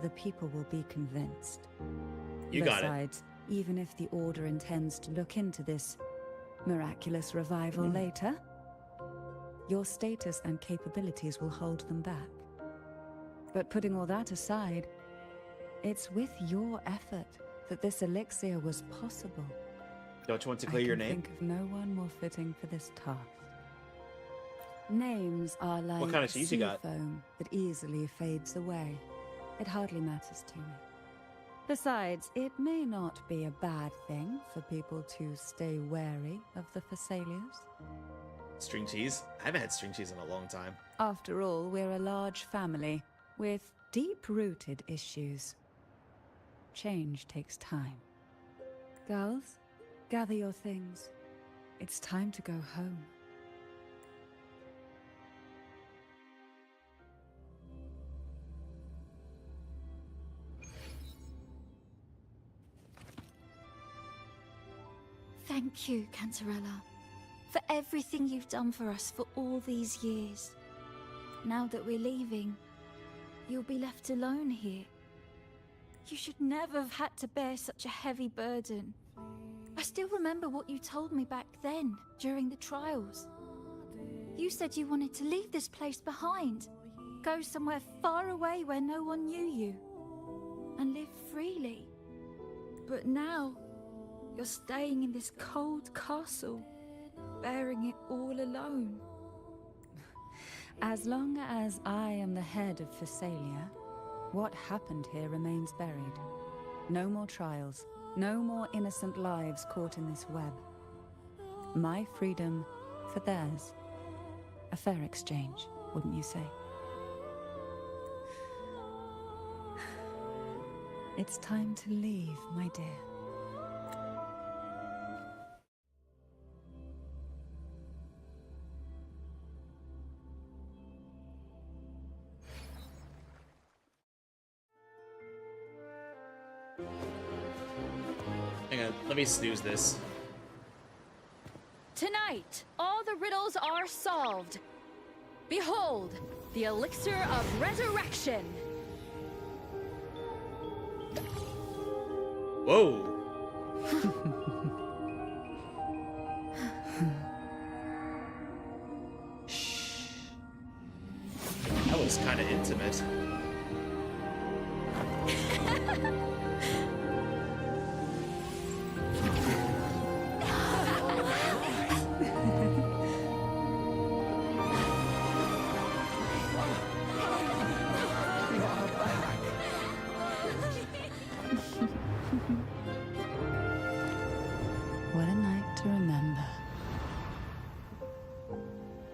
[SPEAKER 4] the people will be convinced.
[SPEAKER 2] You got it.
[SPEAKER 4] Besides, even if the Order intends to look into this miraculous revival later, your status and capabilities will hold them back. But putting all that aside, it's with your effort that this elixir was possible.
[SPEAKER 2] Don't you want to clear your name?
[SPEAKER 4] I can think of no one more fitting for this task. Names are like
[SPEAKER 2] What kind of cheese you got?
[SPEAKER 4] foam that easily fades away. It hardly matters to me. Besides, it may not be a bad thing for people to stay wary of the Phasalias.
[SPEAKER 2] String cheese? I haven't had string cheese in a long time.
[SPEAKER 4] After all, we're a large family with deep-rooted issues. Change takes time. Girls, gather your things. It's time to go home.
[SPEAKER 8] Thank you, Cantarella, for everything you've done for us for all these years. Now that we're leaving, you'll be left alone here. You should never have had to bear such a heavy burden. I still remember what you told me back then, during the trials. You said you wanted to leave this place behind, go somewhere far away where no one knew you, and live freely. But now, you're staying in this cold castle, bearing it all alone.
[SPEAKER 4] As long as I am the head of Phasalia, What happened here remains buried. No more trials, no more innocent lives caught in this web. My freedom for theirs. A fair exchange, wouldn't you say? It's time to leave, my dear.
[SPEAKER 2] Hang on, let me snooze this.
[SPEAKER 8] Tonight, all the riddles are solved. Behold, the elixir of resurrection.
[SPEAKER 2] Whoa. That was kind of intimate.
[SPEAKER 4] What a night to remember.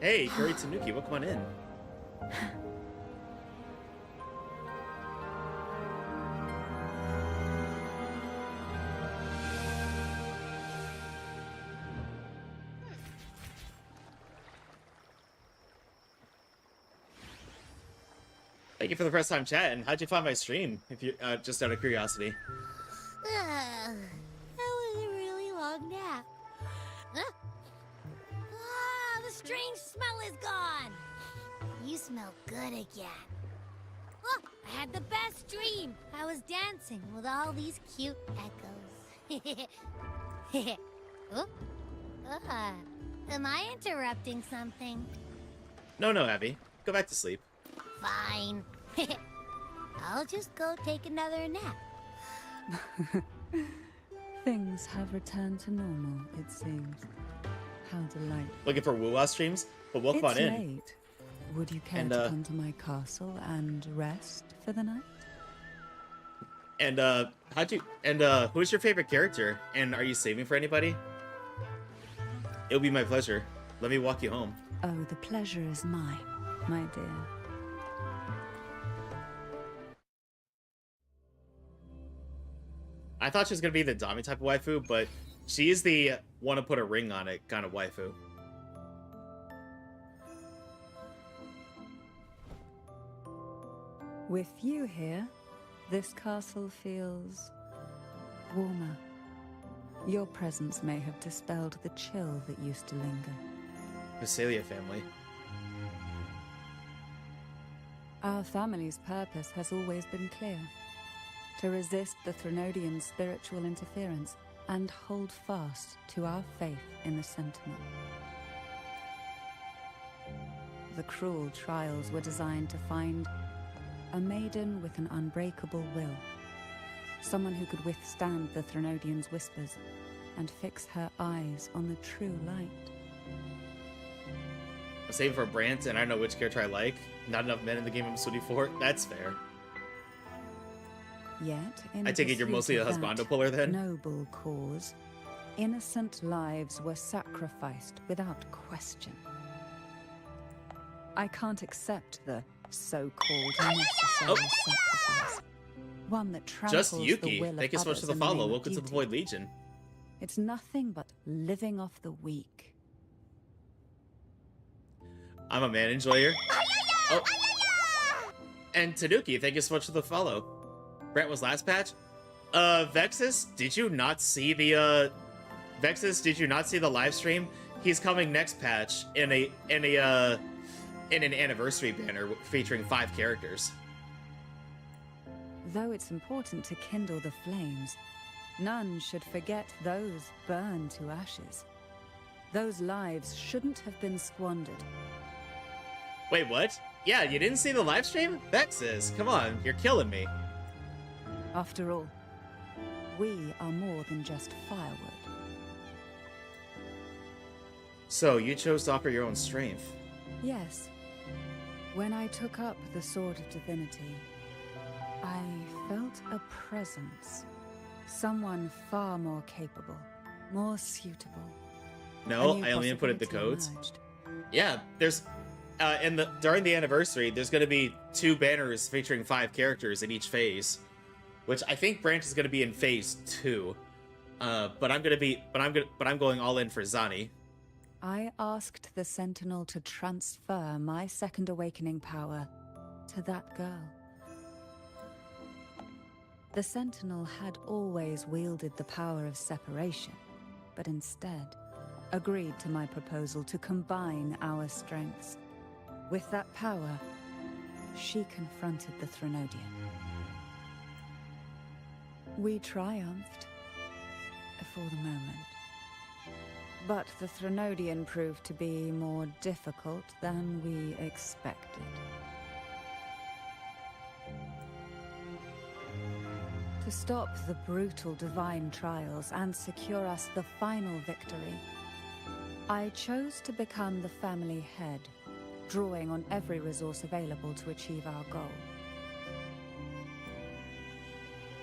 [SPEAKER 2] Hey, Kurai Tanuki, welcome on in. Thank you for the first time chatting. How'd you find my stream? If you just out of curiosity.
[SPEAKER 1] That was a really long nap. The strange smell is gone. You smell good again. Look, I had the best dream. I was dancing with all these cute echoes. Oh, am I interrupting something?
[SPEAKER 2] No, Abby. Go back to sleep.
[SPEAKER 1] Fine. I'll just go take another nap.
[SPEAKER 4] Things have returned to normal, it seems. How delightful.
[SPEAKER 2] Looking for Woo-Wah streams? Well, welcome on in.
[SPEAKER 4] Late. Would you care to come to my castle and rest for the night?
[SPEAKER 2] And who's your favorite character? And are you saving for anybody? It'll be my pleasure. Let me walk you home.
[SPEAKER 4] Oh, the pleasure is mine, my dear.
[SPEAKER 2] I thought she was gonna be the Dami type of waifu, but she is the want to put a ring on it kind of waifu.
[SPEAKER 4] With you here, this castle feels warmer. Your presence may have dispelled the chill that used to linger.
[SPEAKER 2] Visalia family.
[SPEAKER 4] Our family's purpose has always been clear. To resist the Threnodian spiritual interference and hold fast to our faith in the Sentinel. The cruel trials were designed to find a maiden with an unbreakable will. Someone who could withstand the Threnodian's whispers and fix her eyes on the true light.
[SPEAKER 2] I'm saving for Brant, and I know which character I like. Not enough men in the game of Sooty 4. That's fair.
[SPEAKER 4] Yet, in
[SPEAKER 2] I take it you're mostly a husbando puller then?
[SPEAKER 4] Noble cause, innocent lives were sacrificed without question. I can't accept the so-called necessary sacrifice. One that tramples
[SPEAKER 2] Just Yuki.
[SPEAKER 4] the will
[SPEAKER 2] Thank you
[SPEAKER 4] of
[SPEAKER 2] so much for
[SPEAKER 4] others
[SPEAKER 2] the
[SPEAKER 4] in the
[SPEAKER 2] follow.
[SPEAKER 4] name of
[SPEAKER 2] Welcome to the
[SPEAKER 4] duty.
[SPEAKER 2] Void Legion.
[SPEAKER 4] It's nothing but living off the weak.
[SPEAKER 2] I'm a man enjoyer. Oh. And Tanuki, thank you so much for the follow. Brent was last patch. Vexus, did you not see the Vexus, did you not see the live stream? He's coming next patch in an anniversary banner featuring 5 characters.
[SPEAKER 4] Though it's important to kindle the flames, none should forget those burned to ashes. Those lives shouldn't have been squandered.
[SPEAKER 2] Wait, what? Yeah, you didn't see the live stream? Vexus, come on, you're killing me.
[SPEAKER 4] After all, we are more than just firewood.
[SPEAKER 2] So, you chose to offer your own strength.
[SPEAKER 4] Yes. When I took up the Sword of Divinity, I felt a presence. Someone far more capable, more suitable.
[SPEAKER 2] No,
[SPEAKER 4] A new
[SPEAKER 2] I only inputted the
[SPEAKER 4] possibility
[SPEAKER 2] codes.
[SPEAKER 4] emerged.
[SPEAKER 2] Yeah, there's during the anniversary, there's gonna be 2 banners featuring 5 characters in each phase, which I think Branch is gonna be in phase 2. But I'm going all in for Zani.
[SPEAKER 4] I asked the Sentinel to transfer my second awakening power to that girl. The Sentinel had always wielded the power of separation, but instead agreed to my proposal to combine our strengths. With that power, she confronted the Threnodian. We triumphed, for the moment. But the Threnodian proved to be more difficult than we expected. To stop the brutal divine trials and secure us the final victory, I chose to become the family head, drawing on every resource available to achieve our goal.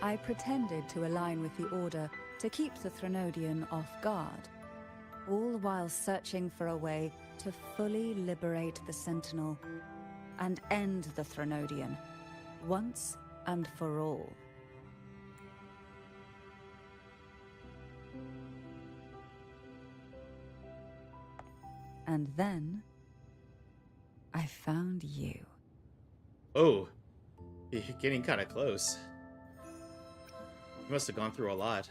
[SPEAKER 4] I pretended to align with the Order to keep the Threnodian off guard, all while searching for a way to fully liberate the Sentinel and end the Threnodian, once and for all. And then, I found you.
[SPEAKER 2] Oh, you're getting kind of close. You must have gone through a lot.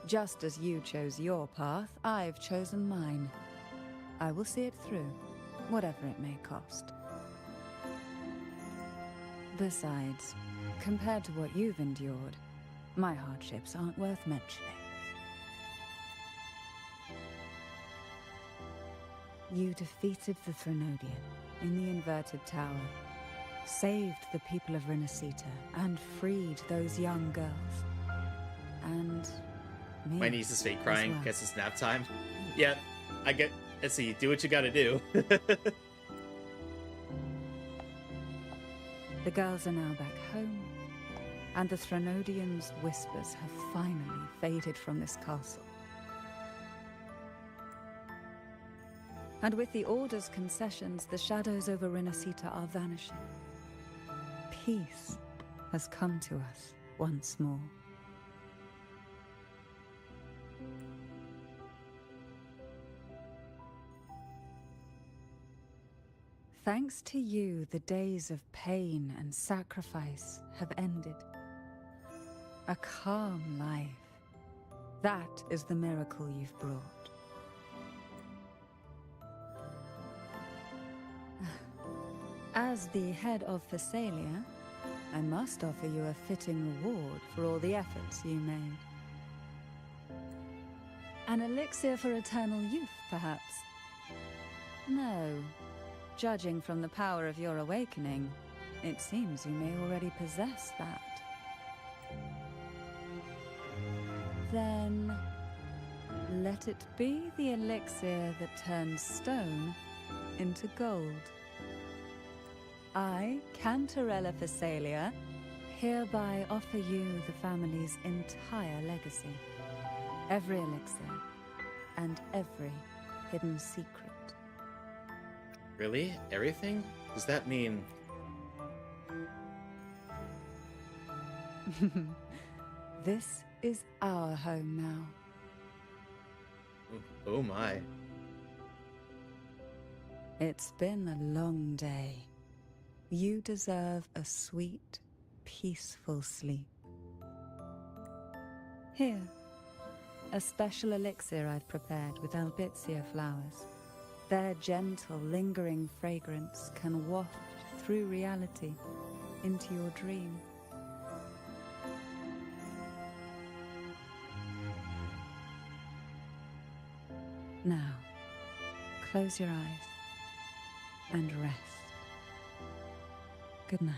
[SPEAKER 4] Just as you chose your path, I've chosen mine. I will see it through, whatever it may cost. Besides, compared to what you've endured, my hardships aren't worth mentioning. You defeated the Threnodian in the Inverted Tower, saved the people of Renacita, and freed those young girls. And me.
[SPEAKER 2] My niece is fake
[SPEAKER 4] as
[SPEAKER 2] crying.
[SPEAKER 4] well.
[SPEAKER 2] Guess it's nap time. Yeah, I get. Let's see. Do what you gotta do.
[SPEAKER 4] The girls are now back home, and the Threnodian's whispers have finally faded from this castle. And with the Order's concessions, the shadows over Renacita are vanishing. Peace has come to us once more. Thanks to you, the days of pain and sacrifice have ended. A calm life. That is the miracle you've brought. As the head of Thessalia, I must offer you a fitting reward for all the efforts you made. An elixir for eternal youth, perhaps? No. Judging from the power of your awakening, it seems you may already possess that. Then, let it be the elixir that turns stone into gold. I, Cantarella Thessalia, hereby offer you the family's entire legacy. Every elixir, and every hidden secret.
[SPEAKER 2] Really? Everything? Does that mean...
[SPEAKER 4] This is our home now.
[SPEAKER 2] Oh my.
[SPEAKER 4] It's been a long day. You deserve a sweet, peaceful sleep. Here, a special elixir I've prepared with albizia flowers. Their gentle, lingering fragrance can waft through reality into your dream. Now, close your eyes and rest. Good night.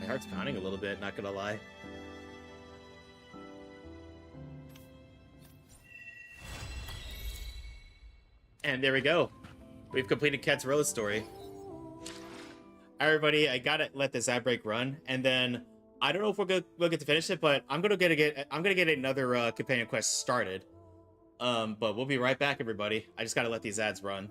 [SPEAKER 2] My heart heart's pounding a little bit, not gonna lie. And there we go. We've completed Katsurilla's story. Everybody, I gotta let this ad break run, and then I don't know if we'll get to finish it, but I'm gonna get another companion quest started. But we'll be right back, everybody. I just gotta let these ads run.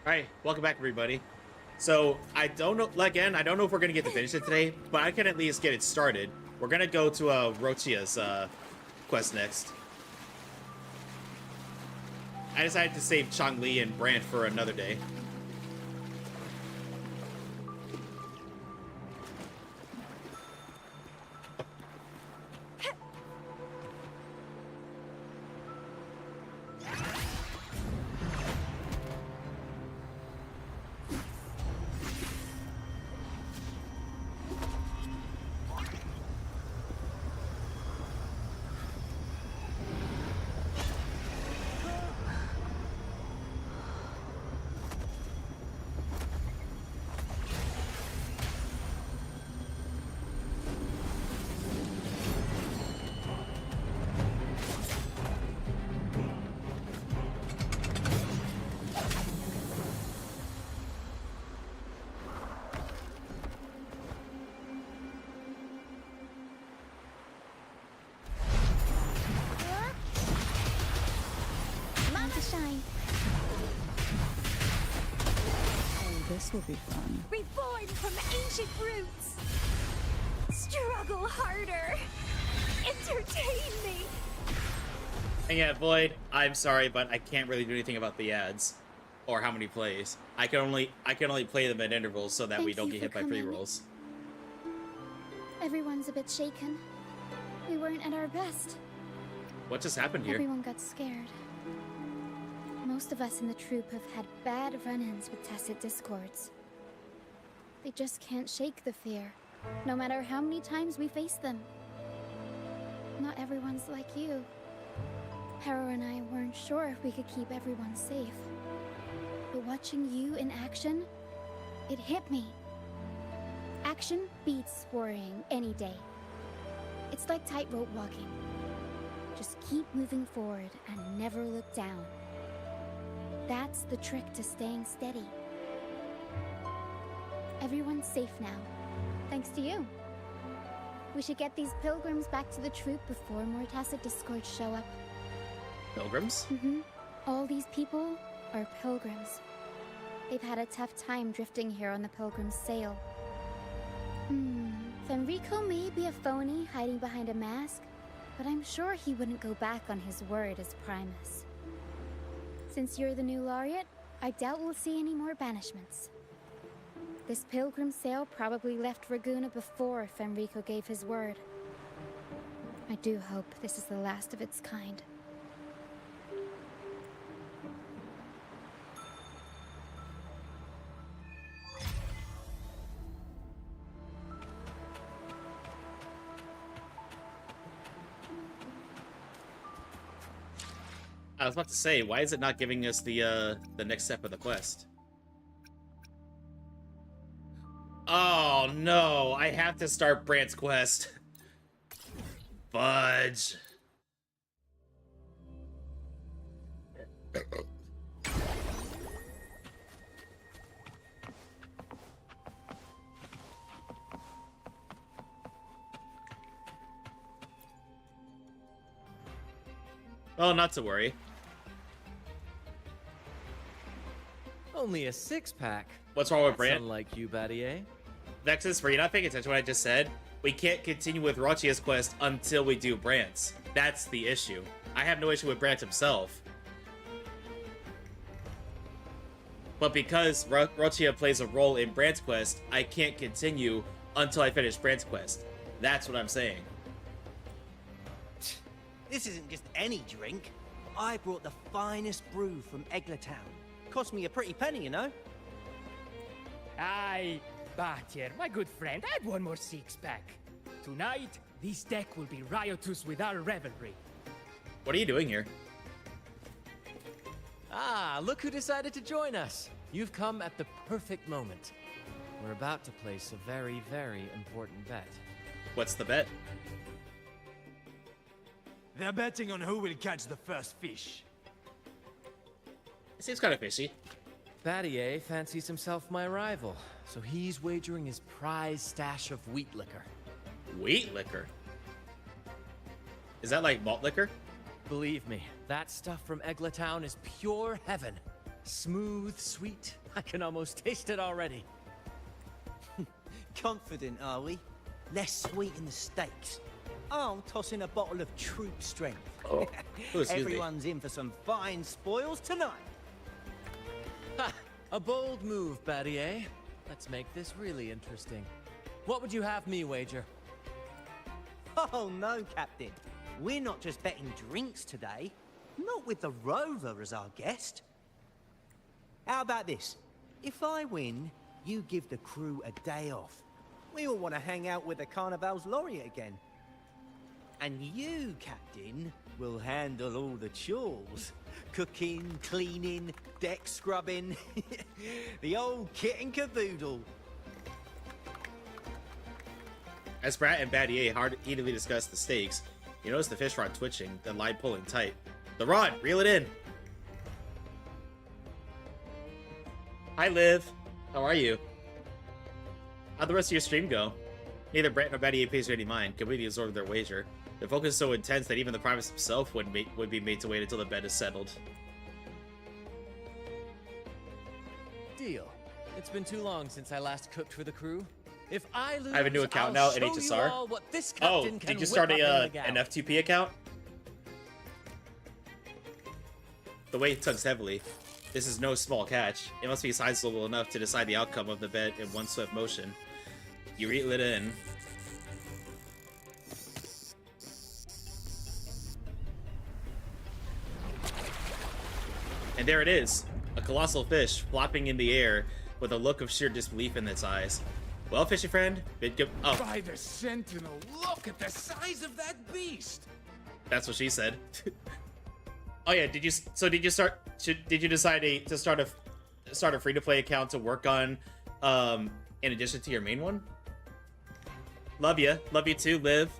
[SPEAKER 2] Alright, welcome back, everybody. So, I don't know, again, I don't know if we're gonna get to finish it today, but I can at least get it started. We're gonna go to Rochia's quest next. I decided to save Changli and Brant for another day.
[SPEAKER 4] This will be fun.
[SPEAKER 1] Reborn from ancient roots. Struggle harder. Entertain me.
[SPEAKER 2] And yeah, Void, I'm sorry, but I can't really do anything about the ads or how many plays. I can only play them at intervals so that we don't get hit by free rolls.
[SPEAKER 1] Everyone's a bit shaken. We weren't at our best.
[SPEAKER 2] What just happened here?
[SPEAKER 1] Everyone got scared. Most of us in the troupe have had bad run-ins with tacit discords. They just can't shake the fear, no matter how many times we face them. Not everyone's like you. Harrow and I weren't sure if we could keep everyone safe. But watching you in action, it hit me. Action beats worrying any day. It's like tightrope walking. Just keep moving forward and never look down. That's the trick to staying steady. Everyone's safe now, thanks to you. We should get these pilgrims back to the troop before more tacit discords show up.
[SPEAKER 2] Pilgrims?
[SPEAKER 1] Mm-hmm. All these people are pilgrims. They've had a tough time drifting here on the pilgrim's sail. Fenrico may be a phony hiding behind a mask, but I'm sure he wouldn't go back on his word as Primus. Since you're the new laureate, I doubt we'll see any more banishments. This pilgrim sail probably left Raguna before Fenrico gave his word. I do hope this is the last of its kind.
[SPEAKER 2] I was about to say, why is it not giving us the next step of the quest? Oh no, I have to start Brant's quest. Fudge. Oh, not to worry.
[SPEAKER 15] Only a six-pack.
[SPEAKER 2] What's wrong with Brant?
[SPEAKER 15] Unlike you, Battier.
[SPEAKER 2] Vexus, were you not paying attention to what I just said? We can't continue with Rochia's quest until we do Brant's. That's the issue. I have no issue with Brant himself. But because Rochia plays a role in Brant's quest, I can't continue until I finish Brant's quest. That's what I'm saying.
[SPEAKER 16] This isn't just any drink. I brought the finest brew from Eglatown. Cost me a pretty penny, you know.
[SPEAKER 17] Aye, Battier, my good friend, add one more six-pack. Tonight, this deck will be riotous with our revelry.
[SPEAKER 2] What are you doing here?
[SPEAKER 15] Ah, look who decided to join us. You've come at the perfect moment. We're about to place a very, very important bet.
[SPEAKER 2] What's the bet?
[SPEAKER 18] They're betting on who will catch the first fish.
[SPEAKER 2] It seems kind of fishy.
[SPEAKER 15] Battier fancies himself my rival, so he's wagering his prize stash of wheat liquor.
[SPEAKER 2] Wheat liquor? Is that like malt liquor?
[SPEAKER 15] Believe me, that stuff from Eglatown is pure heaven. Smooth, sweet. I can almost taste it already.
[SPEAKER 16] Confident, are we? Less sweet in the steaks. I'll toss in a bottle of troop strength.
[SPEAKER 2] Oh, excuse me.
[SPEAKER 16] Everyone's in for some fine spoils tonight.
[SPEAKER 15] Ha! A bold move, Battier. Let's make this really interesting. What would you have me wager?
[SPEAKER 16] Oh no, Captain. We're not just betting drinks today. Not with the Rover as our guest. How about this? If I win, you give the crew a day off. We all want to hang out with the Carnival's laureate again. And you, Captain, will handle all the chores. Cooking, cleaning, deck scrubbing. The old kit and caboodle.
[SPEAKER 2] As Brat and Battier heatedly discussed the stakes, you notice the fish rod twitching, the line pulling tight. The rod! Reel it in! Hi, Liv. How are you? How'd the rest of your stream go? Neither Brett nor Battier pays you any mind, completely absorbed their wager. The focus is so intense that even the Primus himself would be made to wait until the bet is settled.
[SPEAKER 15] Deal. It's been too long since I last cooked for the crew. If I lose,
[SPEAKER 2] I have a new account now at HSR. Oh, did you start an FTP account? The weight tugs heavily. This is no small catch. It must be sizable enough to decide the outcome of the bet in one swift motion. You reel it in. And there it is, a colossal fish flopping in the air with a look of sheer disbelief in its eyes. Well, fishy friend, oh.
[SPEAKER 5] By the Sentinel, look at the size of that beast!
[SPEAKER 2] That's what she said. Oh yeah, did you decide to start a free-to-play account to work on, in addition to your main one? Love you too, Liv.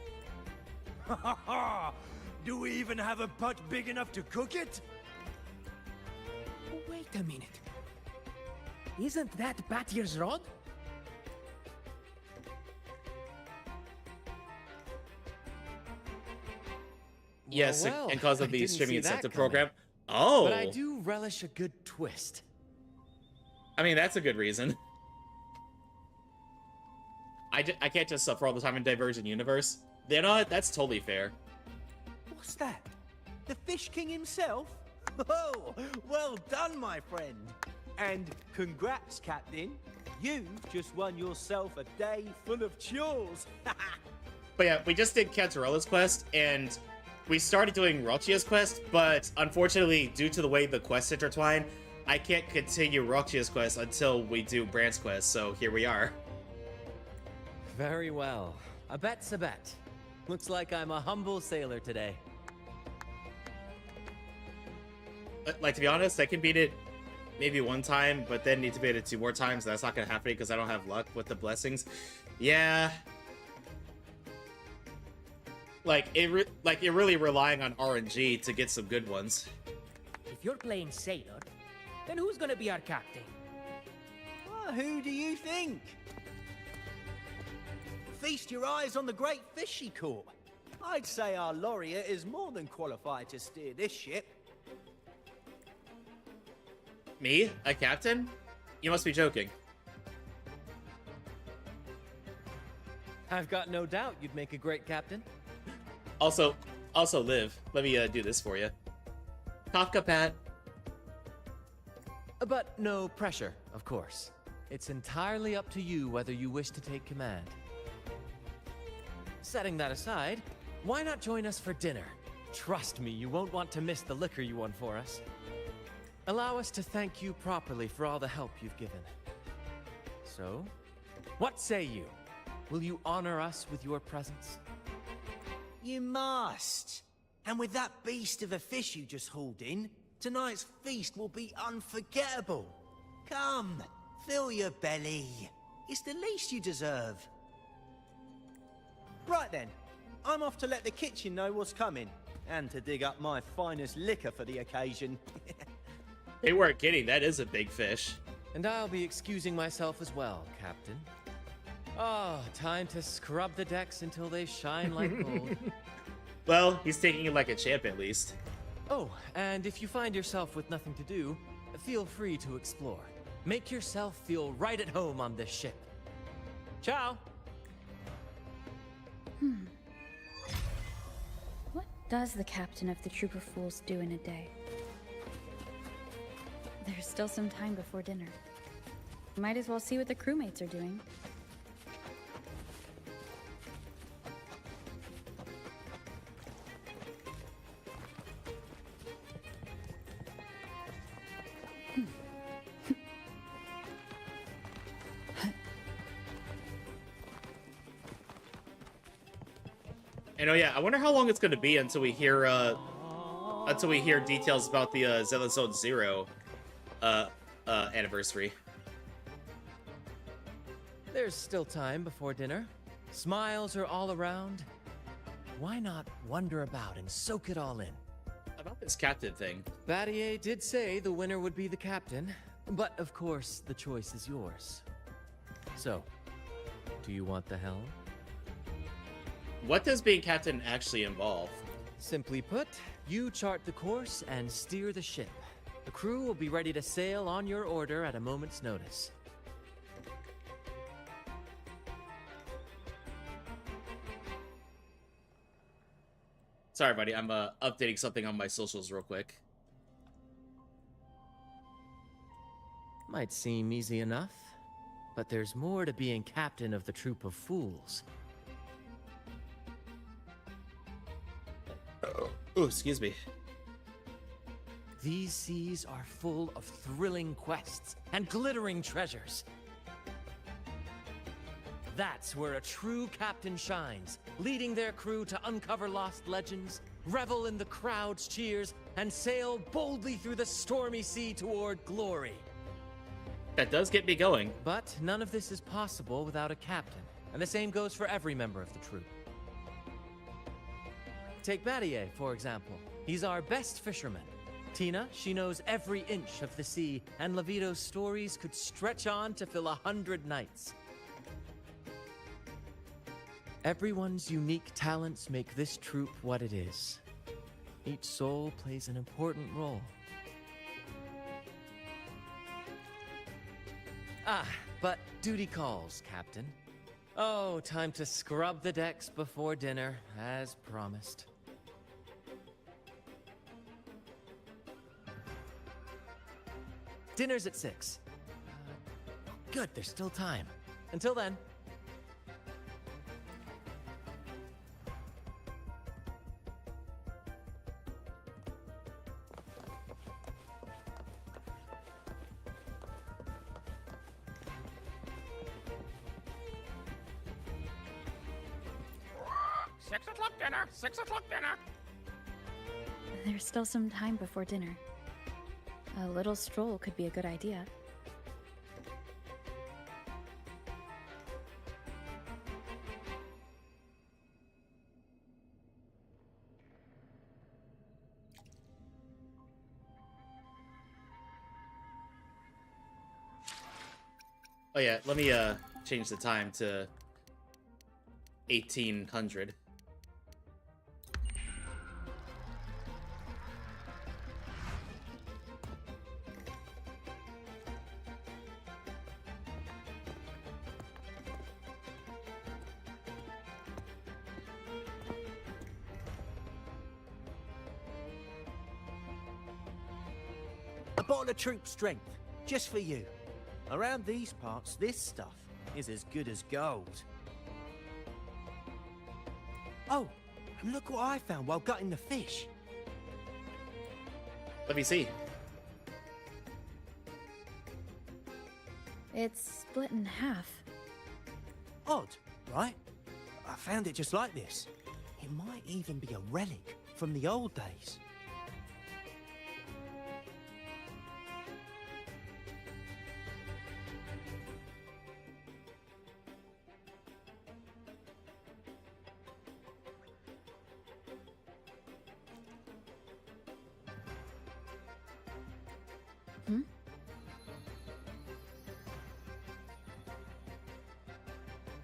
[SPEAKER 18] Do we even have a pot big enough to cook it?
[SPEAKER 17] Wait a minute. Isn't that Battier's rod?
[SPEAKER 2] Yes,
[SPEAKER 15] well,
[SPEAKER 2] and because of
[SPEAKER 15] I
[SPEAKER 2] the
[SPEAKER 15] didn't
[SPEAKER 2] streaming
[SPEAKER 15] see that
[SPEAKER 2] incentive
[SPEAKER 15] coming.
[SPEAKER 2] program. Oh,
[SPEAKER 15] But I do relish a good twist.
[SPEAKER 2] I mean, that's a good reason. I can't just suffer all the time in Divergent Universe. You know what? That's totally fair.
[SPEAKER 16] What's that? The Fish King himself? Oh, well done, my friend. And congrats, Captain. You've just won yourself a day full of chores.
[SPEAKER 2] But yeah, we just did Cantarella's quest, and we started doing Rochia's quest, but unfortunately, due to the way the quests intertwine, I can't continue Rochia's quest until we do Brand's quest, so here we are.
[SPEAKER 15] Very well. A bet's a bet. Looks like I'm a humble sailor today.
[SPEAKER 2] Like, to be honest, I can beat it maybe one time, but then need to beat it 2 more times. That's not gonna happen because I don't have luck with the blessings. Yeah. Like, you're really relying on RNG to get some good ones.
[SPEAKER 17] If you're playing sailor, then who's gonna be our captain?
[SPEAKER 16] Well, who do you think? Feast your eyes on the great fish she caught. I'd say our laureate is more than qualified to steer this ship.
[SPEAKER 2] Me? A captain? You must be joking.
[SPEAKER 15] I've got no doubt you'd make a great captain.
[SPEAKER 2] Also, Liv, let me do this for you. Kafka Pat.
[SPEAKER 15] But no pressure, of course. It's entirely up to you whether you wish to take command. Setting that aside, why not join us for dinner? Trust me, you won't want to miss the liquor you won for us. Allow us to thank you properly for all the help you've given. So, what say you? Will you honor us with your presence?
[SPEAKER 16] You must. And with that beast of a fish you just hauled in, tonight's feast will be unforgettable. Come, fill your belly. It's the least you deserve. Right then, I'm off to let the kitchen know what's coming, and to dig up my finest liquor for the occasion.
[SPEAKER 2] They weren't kidding, that is a big fish.
[SPEAKER 15] And I'll be excusing myself as well, Captain. Oh, time to scrub the decks until they shine like gold.
[SPEAKER 2] Well, he's taking it like a champ at least.
[SPEAKER 15] Oh, and if you find yourself with nothing to do, feel free to explore. Make yourself feel right at home on this ship. Ciao!
[SPEAKER 8] What does the captain of the Troop of Fools do in a day? There's still some time before dinner. Might as well see what the crewmates are doing.
[SPEAKER 2] And oh yeah, I wonder how long it's gonna be until we hear details about the Zealot Zone Zero anniversary.
[SPEAKER 15] There's still time before dinner. Smiles are all around. Why not wander about and soak it all in?
[SPEAKER 2] About this captain thing.
[SPEAKER 15] Battier did say the winner would be the captain, but of course the choice is yours. So, do you want the helm?
[SPEAKER 2] What does being captain actually involve?
[SPEAKER 15] Simply put, you chart the course and steer the ship. The crew will be ready to sail on your order at a moment's notice.
[SPEAKER 2] Sorry, buddy. I'm updating something on my socials real quick.
[SPEAKER 15] Might seem easy enough, but there's more to being captain of the Troop of Fools.
[SPEAKER 2] Oh, excuse me.
[SPEAKER 15] These seas are full of thrilling quests and glittering treasures. That's where a true captain shines, leading their crew to uncover lost legends, revel in the crowd's cheers, and sail boldly through the stormy sea toward glory.
[SPEAKER 2] That does get me going.
[SPEAKER 15] But none of this is possible without a captain, and the same goes for every member of the troop. Take Battier, for example. He's our best fisherman. Tina, she knows every inch of the sea, and Levito's stories could stretch on to fill 100 nights. Everyone's unique talents make this troop what it is. Each soul plays an important role. Ah, but duty calls, Captain. Oh, time to scrub the decks before dinner, as promised. Dinner's at 6. Good, there's still time. Until then.
[SPEAKER 17] Dinner! 6 o'clock dinner!
[SPEAKER 8] There's still some time before dinner. A little stroll could be a good idea.
[SPEAKER 2] Oh yeah, let me change the time to 1800.
[SPEAKER 16] A bottle of troop strength, just for you. Around these parts, this stuff is as good as gold. Oh, and look what I found while gutting the fish.
[SPEAKER 2] Let me see.
[SPEAKER 8] It's split in half.
[SPEAKER 16] Odd, right? I found it just like this. It might even be a relic from the old days.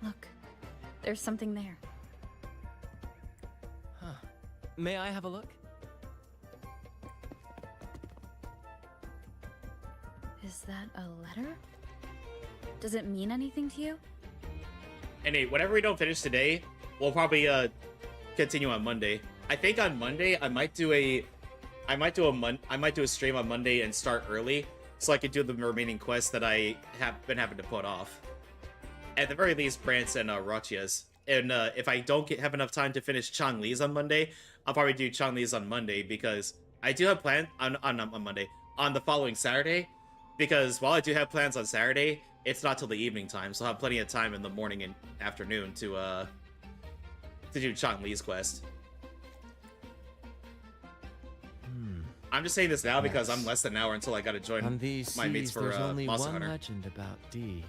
[SPEAKER 8] Look, there's something there.
[SPEAKER 15] Huh. May I have a look?
[SPEAKER 8] Is that a letter? Does it mean anything to you?
[SPEAKER 2] And hey, whatever we don't finish today, we'll probably continue on Monday. I think on Monday I might do a stream on Monday and start early so I can do the remaining quests that I have been having to put off. At the very least, Brant's and Rochia's. And if I don't have enough time to finish Chang'Li's on Monday, I'll probably do Chang'Li's on Monday because I do have plans on Monday, on the following Saturday, because while I do have plans on Saturday, it's not till the evening time, so I'll have plenty of time in the morning and afternoon to do Chang'Li's quest. I'm just saying this now because I'm less than an hour until I gotta join
[SPEAKER 15] On these
[SPEAKER 2] my mates
[SPEAKER 15] seas,
[SPEAKER 2] for
[SPEAKER 15] there's only
[SPEAKER 2] Monster
[SPEAKER 15] one
[SPEAKER 2] Hunter.
[SPEAKER 15] legend about D.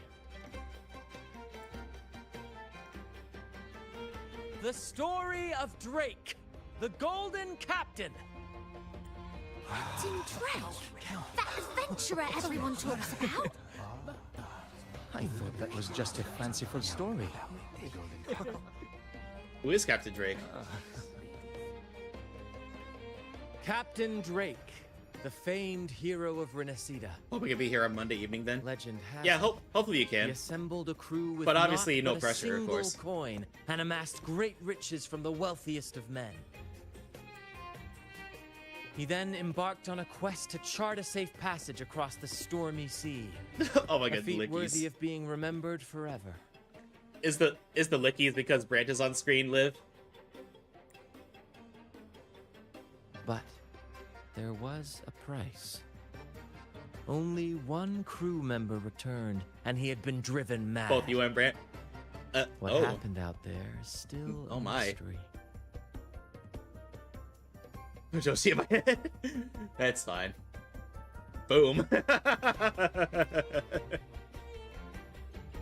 [SPEAKER 15] The story of Drake, the Golden Captain.
[SPEAKER 1] Captain Drake? That adventurer everyone talks about?
[SPEAKER 15] I thought that was just a fanciful story.
[SPEAKER 2] Who is Captain Drake?
[SPEAKER 15] Captain Drake, the famed hero of Renacida.
[SPEAKER 2] Hope we can be here on Monday evening then.
[SPEAKER 15] Legend has
[SPEAKER 2] Yeah, hopefully you can.
[SPEAKER 15] He assembled a crew with
[SPEAKER 2] But obviously
[SPEAKER 15] naught
[SPEAKER 2] no
[SPEAKER 15] but
[SPEAKER 2] pressure,
[SPEAKER 15] a
[SPEAKER 2] of
[SPEAKER 15] single
[SPEAKER 2] course.
[SPEAKER 15] coin and amassed great riches from the wealthiest of men. He then embarked on a quest to chart a safe passage across the stormy sea.
[SPEAKER 2] Oh my
[SPEAKER 15] A
[SPEAKER 2] god,
[SPEAKER 15] feat
[SPEAKER 2] Lickies.
[SPEAKER 15] worthy of being remembered forever.
[SPEAKER 2] Is the Lickies because Brant is on screen, Liv?
[SPEAKER 15] But there was a price. Only one crew member returned, and he had been driven mad.
[SPEAKER 2] Both you and Brant?
[SPEAKER 15] What
[SPEAKER 2] oh.
[SPEAKER 15] happened out there is still
[SPEAKER 2] Oh
[SPEAKER 15] a
[SPEAKER 2] my.
[SPEAKER 15] mystery.
[SPEAKER 2] Josie in my head. That's fine. Boom.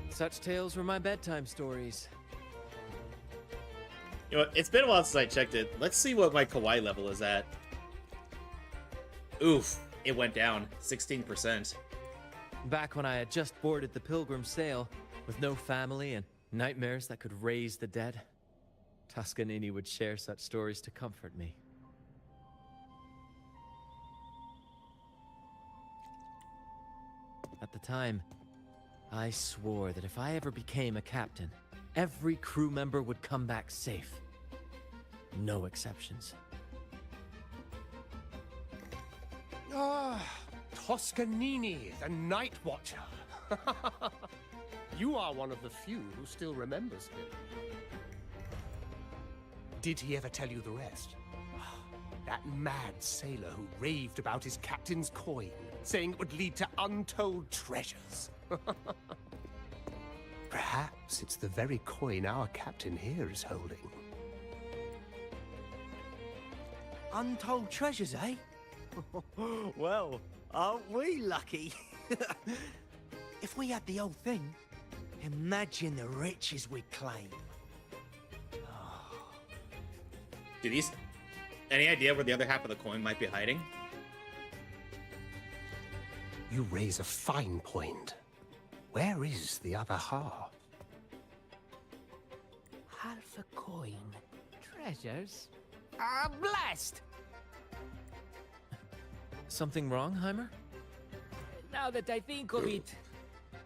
[SPEAKER 15] Such tales were my bedtime stories.
[SPEAKER 2] You know, it's been a while since I checked it. Let's see what my Kurai level is at. Oof, it went down 16%.
[SPEAKER 15] Back when I had just boarded the Pilgrim sail, with no family and nightmares that could raise the dead, Toscanini would share such stories to comfort me. At the time, I swore that if I ever became a captain, every crew member would come back safe. No exceptions.
[SPEAKER 5] Ah, Toscanini, the Night Watcher. You are one of the few who still remembers him. Did he ever tell you the rest? That mad sailor who raved about his captain's coin, saying it would lead to untold treasures. Perhaps it's the very coin our captain here is holding.
[SPEAKER 16] Untold treasures, eh? Well, aren't we lucky? If we had the whole thing, imagine the riches we'd claim.
[SPEAKER 2] Do these... Any idea where the other half of the coin might be hiding?
[SPEAKER 5] You raise a fine point. Where is the other half?
[SPEAKER 17] Half a coin. Treasures? Blast!
[SPEAKER 15] Something wrong, Heimer?
[SPEAKER 17] Now that I think of it,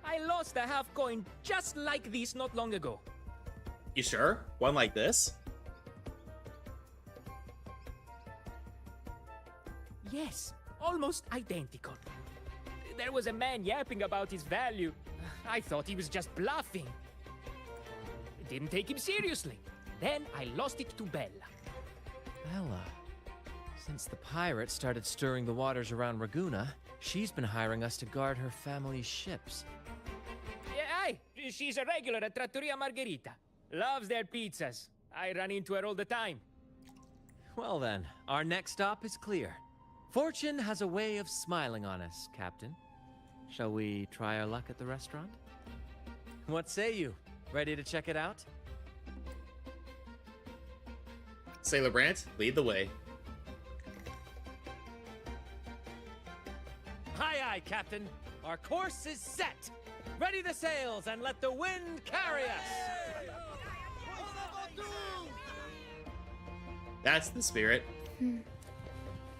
[SPEAKER 17] I lost a half coin just like this not long ago.
[SPEAKER 2] You sure? One like this?
[SPEAKER 17] Yes, almost identical. There was a man yapping about his value. I thought he was just bluffing. Didn't take him seriously. Then I lost it to Bella.
[SPEAKER 15] Bella. Since the pirates started stirring the waters around Raguna, she's been hiring us to guard her family's ships.
[SPEAKER 17] Yeah, aye, she's a regular at Trattoria Margherita. Loves their pizzas. I run into her all the time.
[SPEAKER 15] Well then, our next stop is clear. Fortune has a way of smiling on us, Captain. Shall we try our luck at the restaurant? What say you? Ready to check it out?
[SPEAKER 2] Sailor Brant, lead the way.
[SPEAKER 15] Aye, aye, Captain. Our course is set. Ready the sails and let the wind carry us.
[SPEAKER 2] That's the spirit.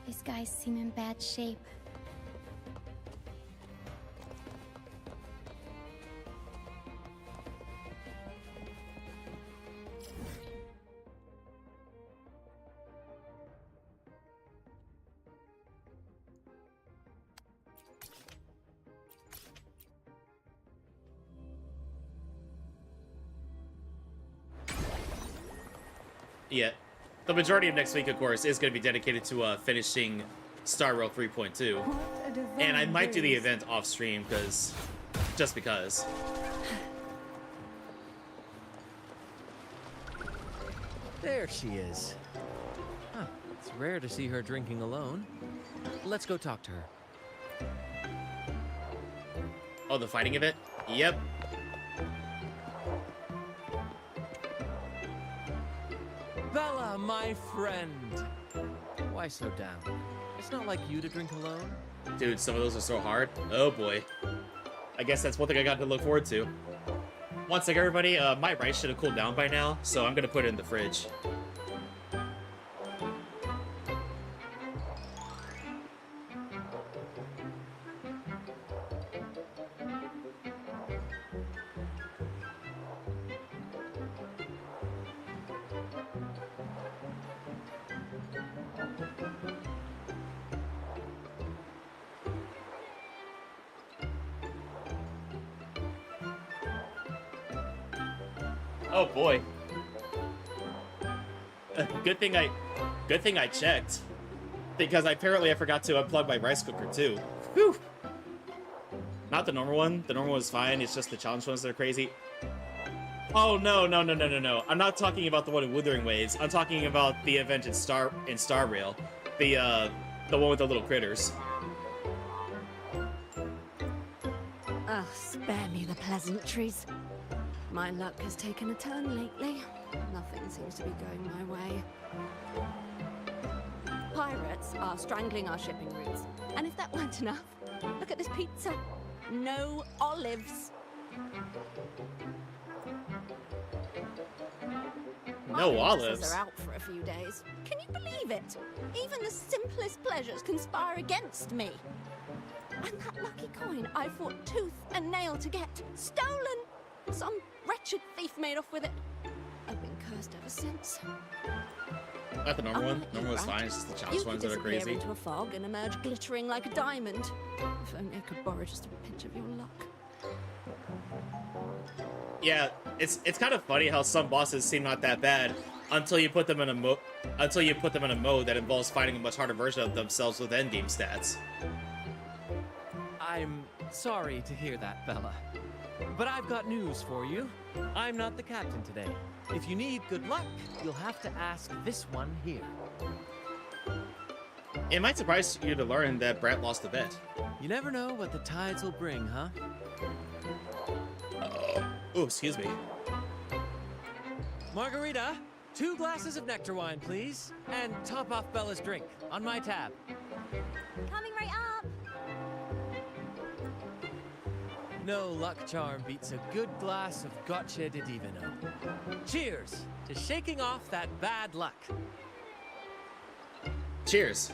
[SPEAKER 1] These guys seem in bad shape.
[SPEAKER 2] Yeah. The majority of next week, of course, is going to be dedicated to finishing Star Rail 3.2. And I might do the event off stream, just because.
[SPEAKER 15] There she is. Huh. It's rare to see her drinking alone. Let's go talk to her.
[SPEAKER 2] Oh, the fighting event? Yep.
[SPEAKER 15] Bella, my friend. Why so down? It's not like you to drink alone.
[SPEAKER 2] Dude, some of those are so hard. Oh boy. I guess that's one thing I got to look forward to. One sec, everybody. My rice should have cooled down by now, so I'm gonna put it in the fridge. Oh boy. Good thing I checked. Because apparently I forgot to unplug my rice cooker too. Whew. Not the normal one. The normal one is fine. It's just the challenge ones that are crazy. Oh no. I'm not talking about the one in Wuthering Waves. I'm talking about the event in Star Rail. The one with the little critters.
[SPEAKER 19] Oh, spare me the pleasantries. My luck has taken a turn lately. Nothing seems to be going my way. Pirates are strangling our shipping routes. And if that weren't enough, look at this pizza. No olives.
[SPEAKER 2] No olives?
[SPEAKER 19] Are out for a few days. Can you believe it? Even the simplest pleasures conspire against me. And that lucky coin I fought tooth and nail to get, stolen! Some wretched thief made off with it. I've been cursed ever since.
[SPEAKER 2] Not the normal one. Normal is fine. It's just the challenge ones that are crazy.
[SPEAKER 19] You could disappear into a fog and emerge glittering like a diamond. If only I could borrow just a pinch of your luck.
[SPEAKER 2] Yeah, it's kind of funny how some bosses seem not that bad until you put them in a mode that involves fighting a much harder version of themselves with endgame stats.
[SPEAKER 15] I'm sorry to hear that, Bella. But I've got news for you. I'm not the captain today. If you need good luck, you'll have to ask this one here.
[SPEAKER 2] It might surprise you to learn that Brett lost a bet.
[SPEAKER 15] You never know what the tides will bring, huh?
[SPEAKER 2] Oh, excuse me.
[SPEAKER 15] Margarita, 2 glasses of nectar wine, please. And top off Bella's drink on my tab.
[SPEAKER 1] Coming right up.
[SPEAKER 15] No luck charm beats a good glass of Gotcha di Divino. Cheers to shaking off that bad luck.
[SPEAKER 2] Cheers.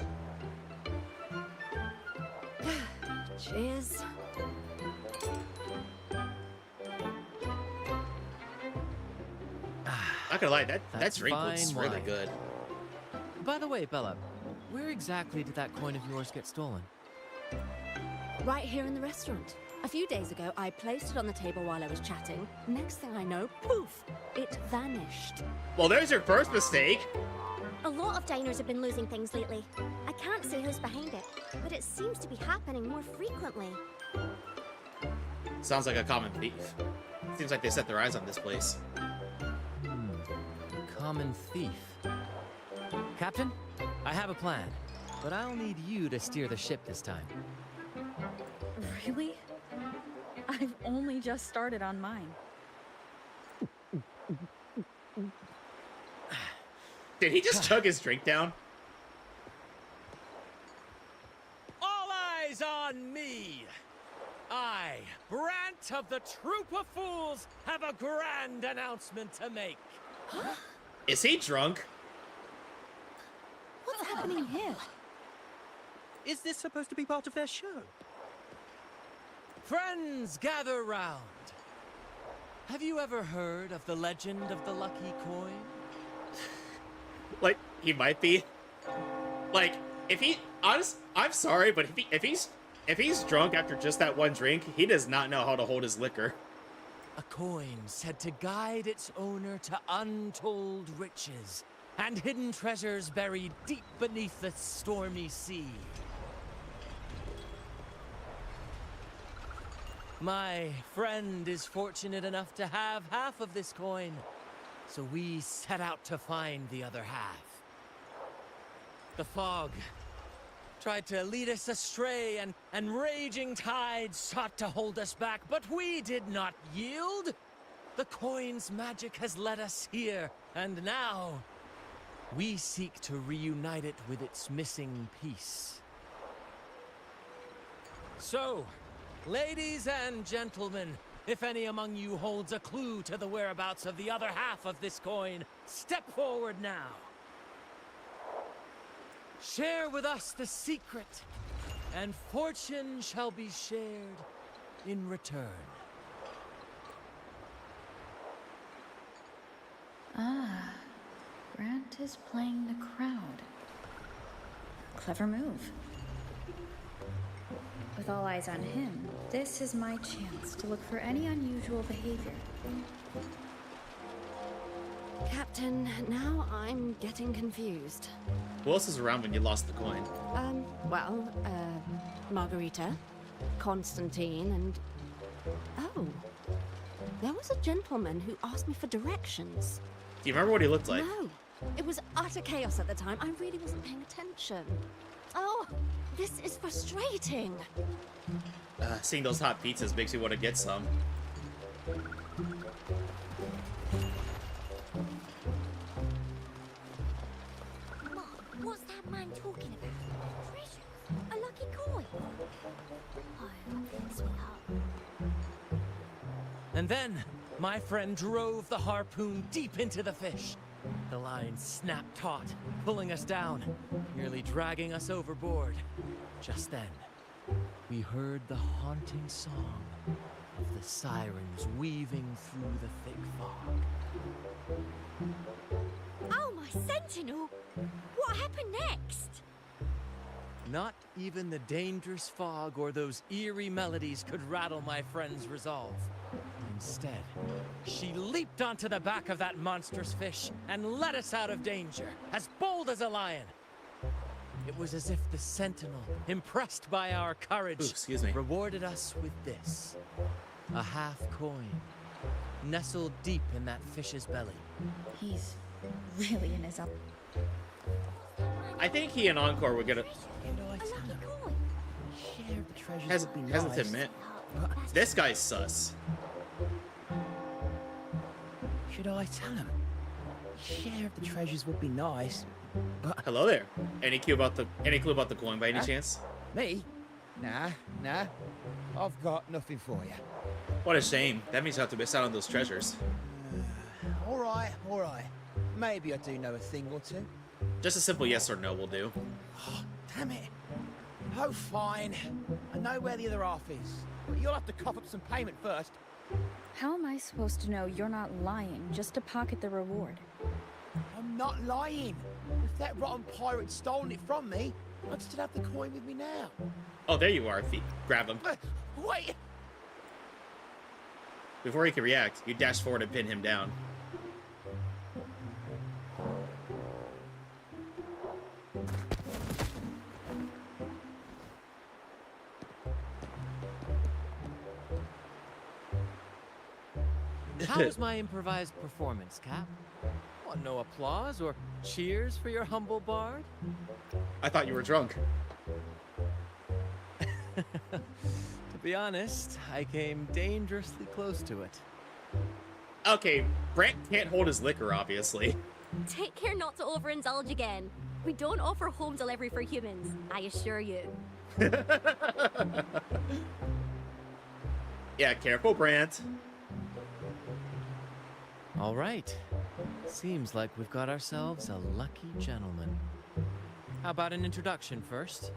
[SPEAKER 19] Cheers.
[SPEAKER 2] Not gonna lie, that drink looks really
[SPEAKER 15] wine.
[SPEAKER 2] good.
[SPEAKER 15] By the way, Bella, where exactly did that coin of yours get stolen?
[SPEAKER 19] Right here in the restaurant. A few days ago, I placed it on the table while I was chatting. Next thing I know, poof, it vanished.
[SPEAKER 2] Well, there's your first mistake.
[SPEAKER 1] A lot of diners have been losing things lately. I can't say who's behind it, but it seems to be happening more frequently.
[SPEAKER 2] Sounds like a common thief. Seems like they set their eyes on this place.
[SPEAKER 15] Common thief. Captain, I have a plan, but I'll need you to steer the ship this time.
[SPEAKER 8] Really? I've only just started on mine.
[SPEAKER 2] Did he just chug his drink down?
[SPEAKER 15] All eyes on me! I, Brant of the Troop of Fools, have a grand announcement to make.
[SPEAKER 2] Is he drunk?
[SPEAKER 19] What's happening here?
[SPEAKER 16] Is this supposed to be part of their show?
[SPEAKER 15] Friends, gather round. Have you ever heard of the legend of the lucky coin?
[SPEAKER 2] Like, he might be. Like, if he... I'm sorry, but if he's drunk after just that one drink, he does not know how to hold his liquor.
[SPEAKER 15] A coin said to guide its owner to untold riches. and hidden treasures buried deep beneath the stormy sea. My friend is fortunate enough to have half of this coin, so we set out to find the other half. The fog tried to lead us astray, and raging tides sought to hold us back, but we did not yield. The coin's magic has led us here, and now we seek to reunite it with its missing piece. So, ladies and gentlemen, if any among you holds a clue to the whereabouts of the other half of this coin, step forward now. Share with us the secret, and fortune shall be shared in return.
[SPEAKER 3] Ah, Grant is playing the crowd. Clever move. With all eyes on him, this is my chance to look for any unusual behavior.
[SPEAKER 19] Captain, now I'm getting confused.
[SPEAKER 2] Who else is around when you lost the coin?
[SPEAKER 19] Margarita, Constantine, and... Oh, there was a gentleman who asked me for directions.
[SPEAKER 2] Do you remember what he looked like?
[SPEAKER 19] No, it was utter chaos at the time. I really wasn't paying attention. Oh, this is frustrating.
[SPEAKER 2] Seeing those hot pizzas makes me want to get some.
[SPEAKER 1] Mom, what's that man talking about? Treasure? A lucky coin? Oh, sweetheart.
[SPEAKER 15] And then, my friend drove the harpoon deep into the fish. The line snapped taut, pulling us down, nearly dragging us overboard. Just then, we heard the haunting song of the sirens weaving through the thick fog.
[SPEAKER 1] Oh, my sentinel! What happened next?
[SPEAKER 15] Not even the dangerous fog or those eerie melodies could rattle my friend's resolve. Instead, she leaped onto the back of that monstrous fish and led us out of danger, as bold as a lion. It was as if the sentinel, impressed by our courage, rewarded us with this. A half coin, nestled deep in that fish's belly.
[SPEAKER 3] He's really in his up.
[SPEAKER 2] I think he and Encore would get a... Hesitant to admit. This guy's sus.
[SPEAKER 10] Should I tell him? Share of the treasures would be nice, but...
[SPEAKER 2] Hello there. Any clue about the coin by any chance?
[SPEAKER 20] Me? Nah. I've got nothing for you.
[SPEAKER 2] What a shame. That means you have to miss out on those treasures.
[SPEAKER 20] All right. Maybe I do know a thing or two.
[SPEAKER 2] Just a simple yes or no will do.
[SPEAKER 20] Oh, damn it. Oh, fine. I know where the other half is, but you'll have to cough up some payment first.
[SPEAKER 8] How am I supposed to know you're not lying just to pocket the reward?
[SPEAKER 20] I'm not lying. If that rotten pirate'd stolen it from me, I'd still have the coin with me now.
[SPEAKER 2] Oh, there you are, Thief. Grab him.
[SPEAKER 20] Wait!
[SPEAKER 2] Before he can react, you dash forward and pin him down.
[SPEAKER 15] How was my improvised performance, Cap? Want no applause or cheers for your humble bard?
[SPEAKER 2] I thought you were drunk.
[SPEAKER 15] To be honest, I came dangerously close to it.
[SPEAKER 2] Okay, Brant can't hold his liquor, obviously.
[SPEAKER 21] Take care not to overindulge again. We don't offer home delivery for humans, I assure you.
[SPEAKER 2] Yeah, careful, Brant.
[SPEAKER 15] All right. Seems like we've got ourselves a lucky gentleman. How about an introduction first?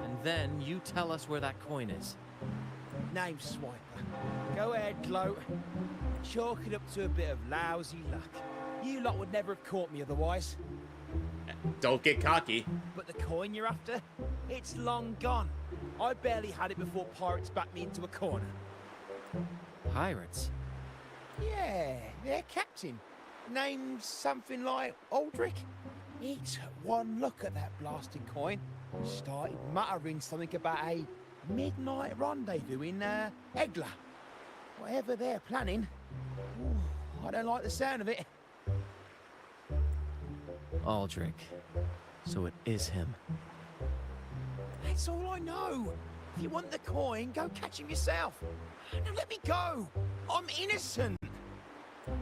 [SPEAKER 15] And then you tell us where that coin is.
[SPEAKER 20] Name Swiper. Go ahead, gloat. Chalk it up to a bit of lousy luck. You lot would never have caught me otherwise.
[SPEAKER 2] Don't get cocky.
[SPEAKER 20] But the coin you're after? It's long gone. I barely had it before pirates backed me into a corner.
[SPEAKER 15] Pirates?
[SPEAKER 20] Yeah, Captain. named something like Aldrich. He took one look at that blasted coin, started muttering something about a midnight rendezvous in Egla. Whatever they're planning, I don't like the sound of it.
[SPEAKER 15] Aldrich. So it is him.
[SPEAKER 20] That's all I know. If you want the coin, go catch him yourself. Now let me go. I'm innocent.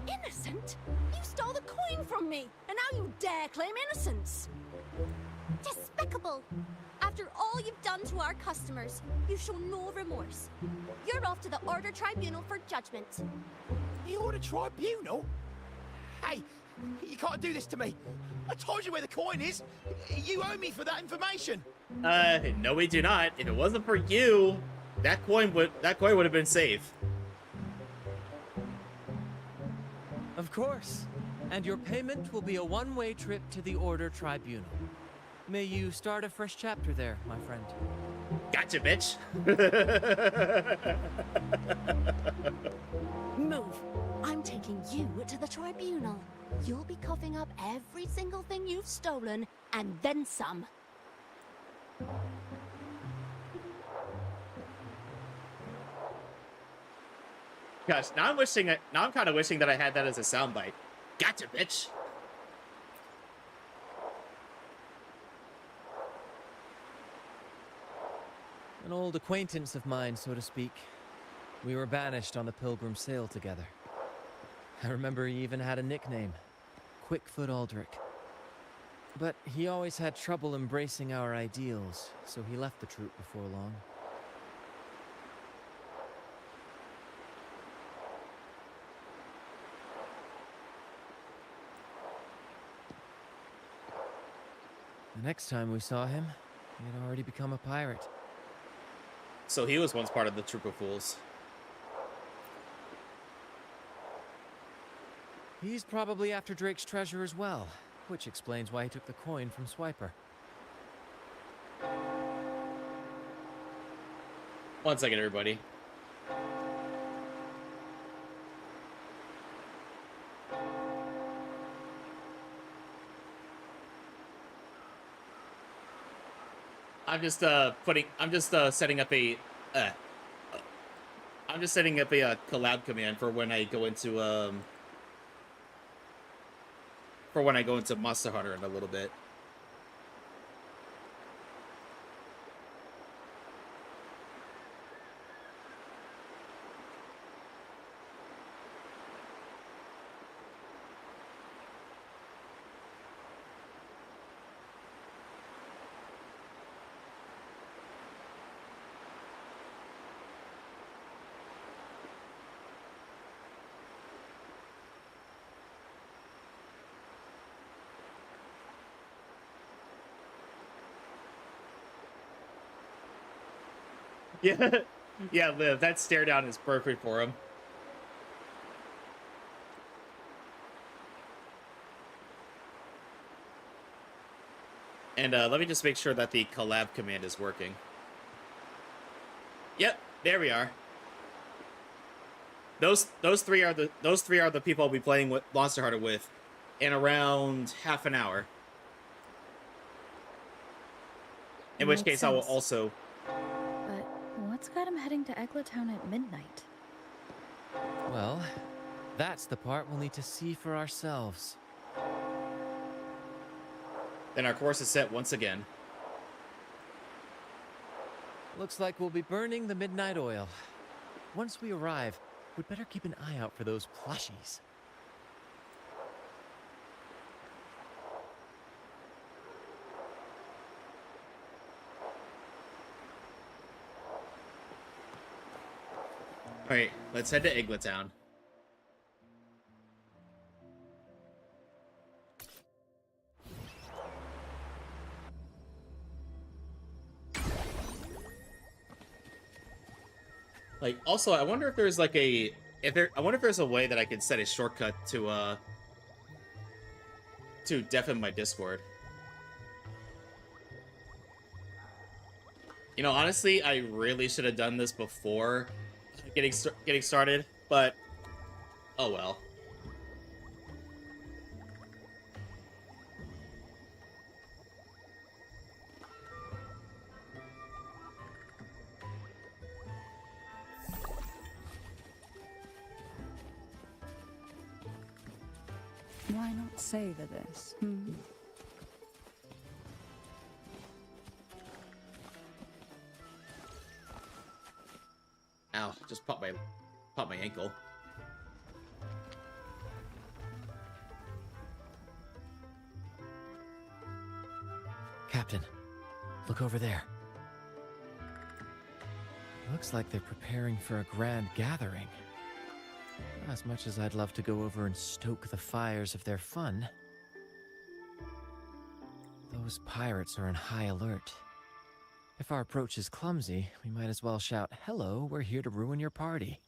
[SPEAKER 19] Innocent? You stole the coin from me, and now you dare claim innocence.
[SPEAKER 21] Despicable! After all you've done to our customers, you show no remorse. You're off to the Order Tribunal for judgment.
[SPEAKER 20] The Order Tribunal? Hey, you can't do this to me. I told you where the coin is. You owe me for that information.
[SPEAKER 2] No, we do not. If it wasn't for you, that coin would have been safe.
[SPEAKER 15] Of course. And your payment will be a one-way trip to the Order Tribunal. May you start a fresh chapter there, my friend.
[SPEAKER 2] Gotcha, bitch.
[SPEAKER 19] Move. I'm taking you to the tribunal. You'll be coughing up every single thing you've stolen, and then some.
[SPEAKER 2] Gosh, now I'm kind of wishing that I had that as a soundbite. Gotcha, bitch.
[SPEAKER 15] An old acquaintance of mine, so to speak. We were banished on the Pilgrim Sail together. I remember he even had a nickname, Quickfoot Aldrich. But he always had trouble embracing our ideals, so he left the troop before long. The next time we saw him, he had already become a pirate.
[SPEAKER 2] So he was once part of the Troop of Fools.
[SPEAKER 15] He's probably after Drake's treasure as well, which explains why he took the coin from Swiper.
[SPEAKER 2] One second, everybody. I'm just setting up a collab command for when I go into Monster Hunter in a little bit. Yeah, yeah, Liv, that stare down is perfect for him. And let me just make sure that the collab command is working. Yep, there we are. Those three are the people I'll be playing with Monster Hunter with in around half an hour. In which case I will also.
[SPEAKER 8] But what's got him heading to Eglatown at midnight?
[SPEAKER 15] Well, that's the part we'll need to see for ourselves.
[SPEAKER 2] Then our course is set once again.
[SPEAKER 15] Looks like we'll be burning the midnight oil. Once we arrive, we'd better keep an eye out for those plushies.
[SPEAKER 2] Alright, let's head to Eglatown. Like, also, I wonder if there's like I wonder if there's a way that I could set a shortcut to deafen my Discord. You know, honestly, I really should have done this before getting started, but oh well.
[SPEAKER 4] Why not savor this?
[SPEAKER 2] Ow, just popped my ankle.
[SPEAKER 15] Captain, look over there. Looks like they're preparing for a grand gathering. As much as I'd love to go over and stoke the fires of their fun, those pirates are in high alert. If our approach is clumsy, we might as well shout, "Hello, we're here to ruin your party."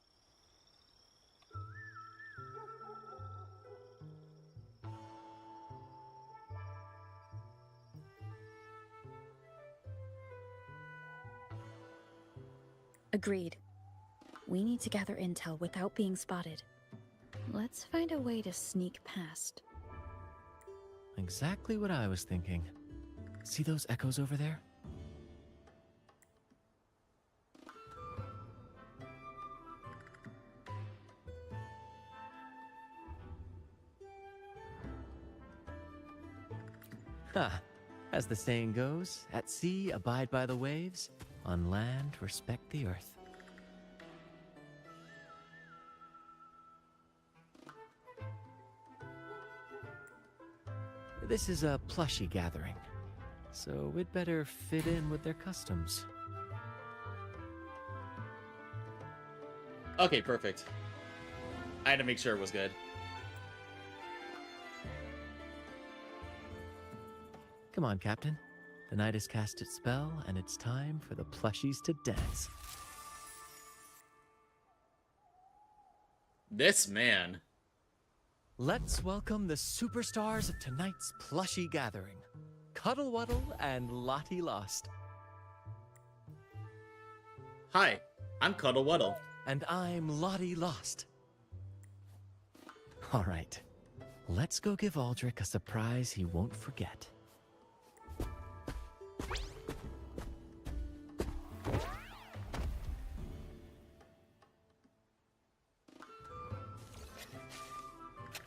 [SPEAKER 8] Agreed. We need to gather intel without being spotted. Let's find a way to sneak past.
[SPEAKER 15] Exactly what I was thinking. See those echoes over there? Ha! As the saying goes, at sea, abide by the waves. On land, respect the earth. This is a plushie gathering, so we'd better fit in with their customs.
[SPEAKER 2] Okay, perfect. I had to make sure it was good.
[SPEAKER 15] Come on, Captain. The night has cast its spell, and it's time for the plushies to dance.
[SPEAKER 2] This man.
[SPEAKER 15] Let's welcome the superstars of tonight's plushie gathering. Cuddle Wuddle and Lottie Lost.
[SPEAKER 2] Hi, I'm Cuddle Wuddle.
[SPEAKER 15] And I'm Lottie Lost. All right, let's go give Aldrich a surprise he won't forget.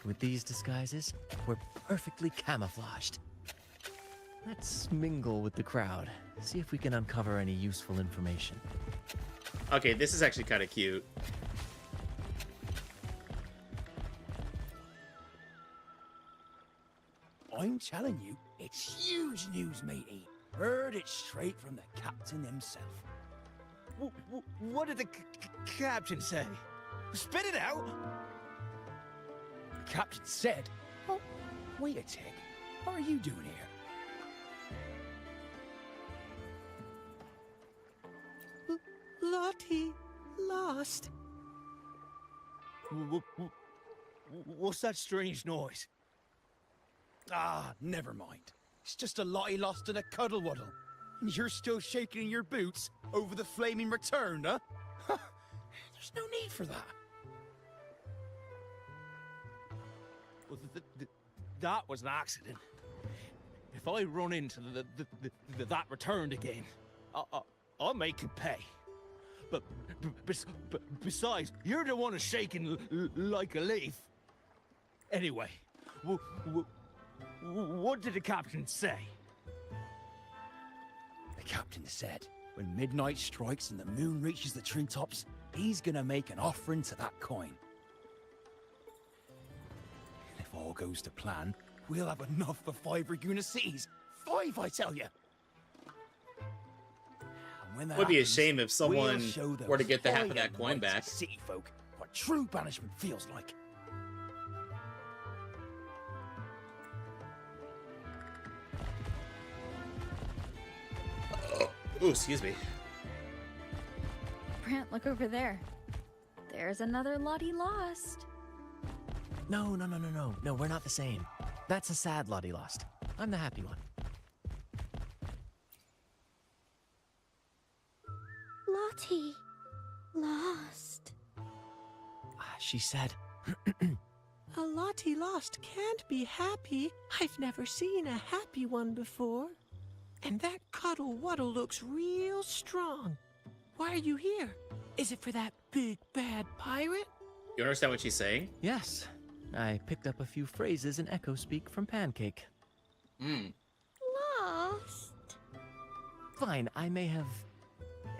[SPEAKER 15] With these disguises, we're perfectly camouflaged. Let's mingle with the crowd, see if we can uncover any useful information.
[SPEAKER 2] Okay, this is actually kind of cute.
[SPEAKER 20] I'm telling you, it's huge news, matey. Heard it straight from the captain himself.
[SPEAKER 18] What did the captain say? Spit it out!
[SPEAKER 20] The captain said, "Oh, wait a tick. What are you doing here?"
[SPEAKER 18] Lottie Lost. What's that strange noise?
[SPEAKER 20] Ah, never mind. It's just a Lottie Lost and a Cuddle Wuddle. And you're still shaking in your boots over the flaming return, huh? There's no need for that.
[SPEAKER 18] Well, that was an accident. If I run into that returned again, I'll make it pay. But besides, you're the one who's shaking like a leaf. Anyway, what did the captain say?
[SPEAKER 20] The captain said, when midnight strikes and the moon reaches the treetops, he's gonna make an offering to that coin. And if all goes to plan, we'll have enough for 5 Raguna cities. 5, I tell you.
[SPEAKER 2] Would be a shame if someone were to get the half of that coin back.
[SPEAKER 20] City folk, what true banishment feels like.
[SPEAKER 2] Ooh, excuse me.
[SPEAKER 8] Brant, look over there. There's another Lottie Lost.
[SPEAKER 15] No, we're not the same. That's a sad Lottie Lost. I'm the happy one.
[SPEAKER 21] Lottie Lost.
[SPEAKER 15] She said...
[SPEAKER 6] A Lottie Lost can't be happy. I've never seen a happy one before. And that Cuddle Wuddle looks real strong. Why are you here? Is it for that big bad pirate?
[SPEAKER 2] You understand what she's saying?
[SPEAKER 15] Yes. I picked up a few phrases in Echo Speak from Pancake.
[SPEAKER 19] Lost.
[SPEAKER 15] Fine, I may have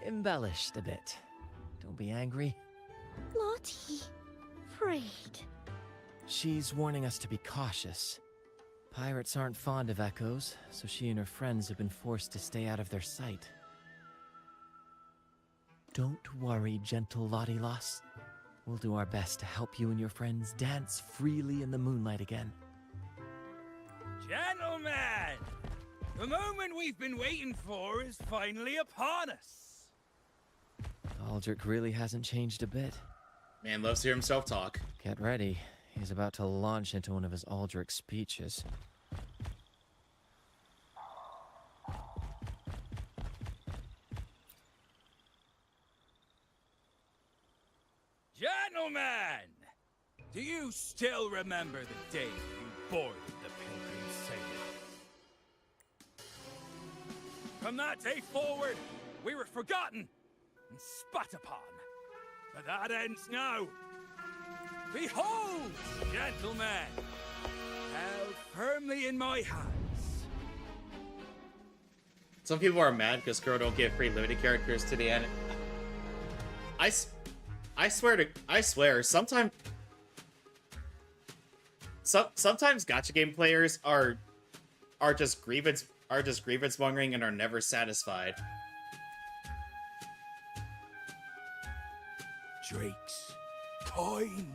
[SPEAKER 15] embellished a bit. Don't be angry.
[SPEAKER 19] Lottie. Afraid.
[SPEAKER 15] She's warning us to be cautious. Pirates aren't fond of echoes, so she and her friends have been forced to stay out of their sight. Don't worry, gentle Lottie Loss. We'll do our best to help you and your friends dance freely in the moonlight again.
[SPEAKER 9] Gentlemen! The moment we've been waiting for is finally upon us.
[SPEAKER 15] Aldrich really hasn't changed a bit.
[SPEAKER 2] Man loves to hear himself talk.
[SPEAKER 15] Get ready. He's about to launch into one of his Aldrich speeches.
[SPEAKER 9] Gentlemen! Do you still remember the day you boarded the Pilgrim Sailing? From that day forward, we were forgotten and spat upon. But that ends now. Behold, gentlemen, held firmly in my hands.
[SPEAKER 2] Some people are mad because Kuro don't give free limited characters to the end. I swear, sometimes gacha game players are just grievance mongering and are never satisfied.
[SPEAKER 9] Drake's coin.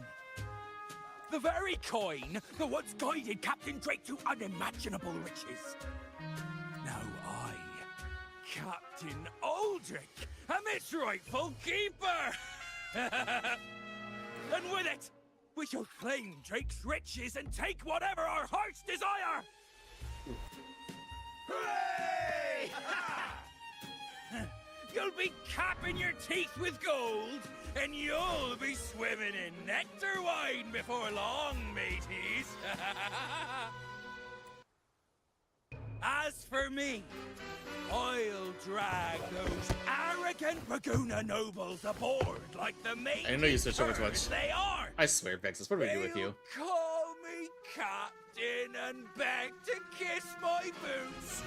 [SPEAKER 9] The very coin that once guided Captain Drake to unimaginable riches. Now I, Captain Aldrich, am its rightful keeper. And with it, we shall claim Drake's riches and take whatever our hearts desire! Hooray! You'll be capping your teeth with gold, and you'll be swimming in nectar wine before long, mateys! As for me, I'll drag those arrogant Laguna nobles aboard like the main
[SPEAKER 2] I didn't know you switched over to much.
[SPEAKER 9] they are.
[SPEAKER 2] I swear, Vexus, what do we do with you?
[SPEAKER 9] They'll call me captain and beg to kiss my boots.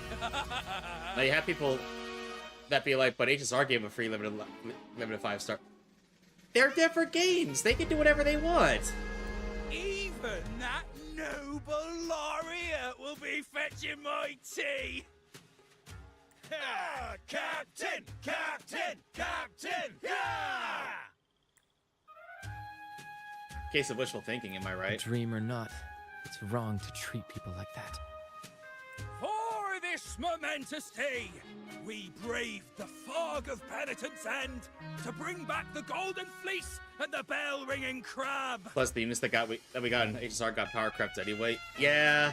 [SPEAKER 2] Now you have people that be like, but HSR gave a free limited 5-star. They're different games. They can do whatever they want.
[SPEAKER 9] Even that noble laureate will be fetching my tea. Captain! Captain! Captain! Yeah!
[SPEAKER 2] Case of wishful thinking, am I right?
[SPEAKER 15] Dream or not, it's wrong to treat people like that.
[SPEAKER 9] For this momentous day, we braved the fog of penitence and to bring back the golden fleece and the bell-ringing crab.
[SPEAKER 2] Plus, the units that we got in HSR got power crept anyway. Yeah.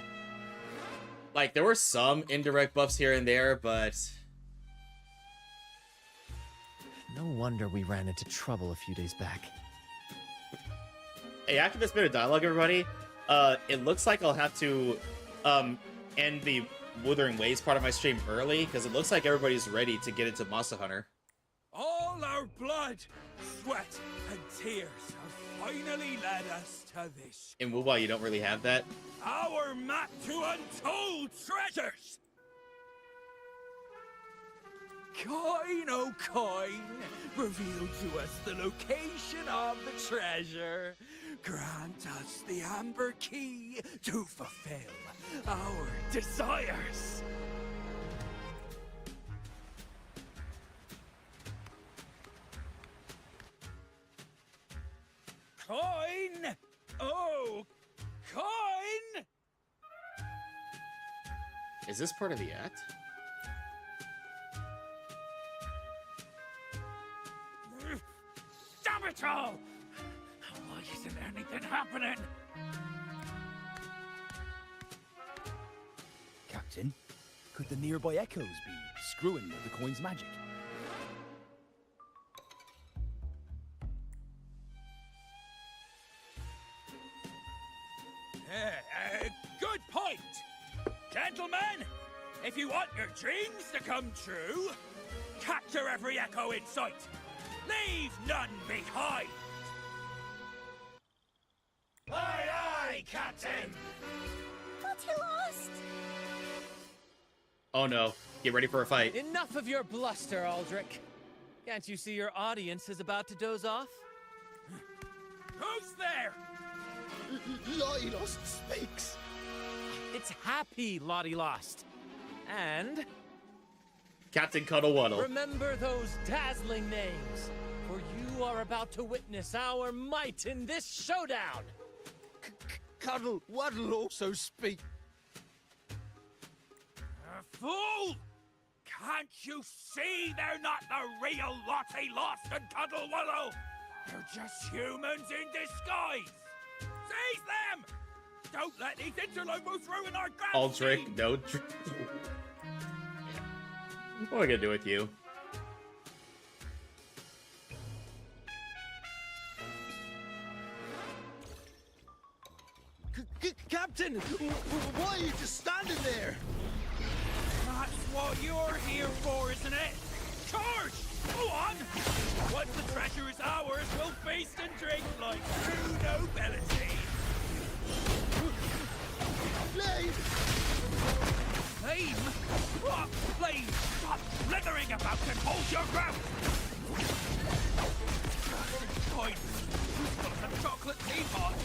[SPEAKER 2] Like, there were some indirect buffs here and there, but...
[SPEAKER 15] No wonder we ran into trouble a few days back.
[SPEAKER 2] Hey, after this bit of dialogue, everybody, it looks like I'll have to end the Wuthering Waves part of my stream early, because it looks like everybody's ready to get into Monster Hunter.
[SPEAKER 9] All our blood, sweat, and tears have finally led us to this.
[SPEAKER 2] In Wuba, you don't really have that.
[SPEAKER 9] Our map to untold treasures! Coin, oh coin, reveal to us the location of the treasure. Grant us the amber key to fulfill our desires. Coin! Oh, coin!
[SPEAKER 2] Is this part of the act?
[SPEAKER 9] Stop it all! Why isn't anything happening?
[SPEAKER 18] Captain, could the nearby echoes be screwing with the coin's magic?
[SPEAKER 9] Good point! Gentlemen, if you want your dreams to come true, capture every echo in sight. Leave none behind! Aye, aye, way, Captain!
[SPEAKER 19] But he lost!
[SPEAKER 2] Oh no. Get ready for a fight.
[SPEAKER 15] Enough of your bluster, Aldrich. Can't you see your audience is about to doze off?
[SPEAKER 9] Who's there?
[SPEAKER 20] Lottie Lost speaks.
[SPEAKER 15] It's happy Lottie Lost. And
[SPEAKER 2] Captain Cuddlewaddle.
[SPEAKER 15] remember those dazzling names, for you are about to witness our might in this showdown.
[SPEAKER 20] Cuddle Waddle also speak.
[SPEAKER 9] Fool! Can't you see they're not the real Lottie Lost and Cuddlewaddle? They're just humans in disguise! Seize them! Don't let these interlopers ruin our grand
[SPEAKER 2] Aldrich,
[SPEAKER 9] scheme!
[SPEAKER 2] no. What am I gonna do with you?
[SPEAKER 20] Captain, why are you just standing there?
[SPEAKER 9] That's what you're here for, isn't it? Charge! Go on! Once the treasure is ours, we'll feast and drink like true nobility.
[SPEAKER 20] Flame!
[SPEAKER 9] Flame? What flame? Stop slithering about and hold your ground! Coin! Who's got the chocolate teapot?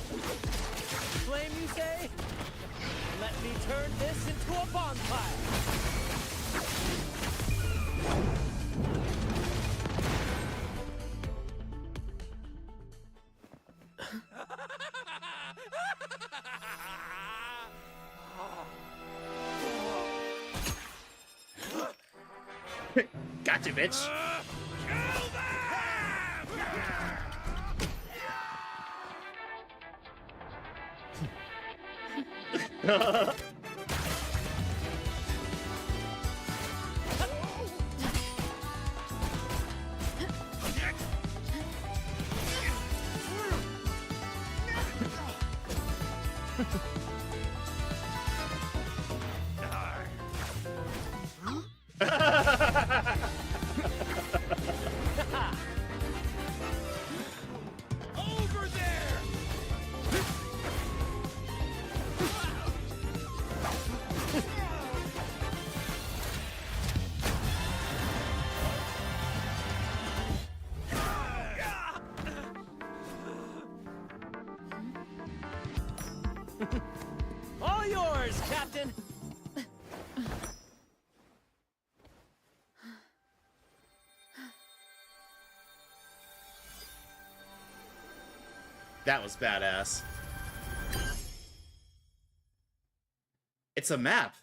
[SPEAKER 15] Flame, you say? Let me turn this into a bonfire.
[SPEAKER 2] Gotcha, bitch.
[SPEAKER 9] Kill them! Over there!
[SPEAKER 15] All yours, Captain!
[SPEAKER 2] That was badass. It's a map.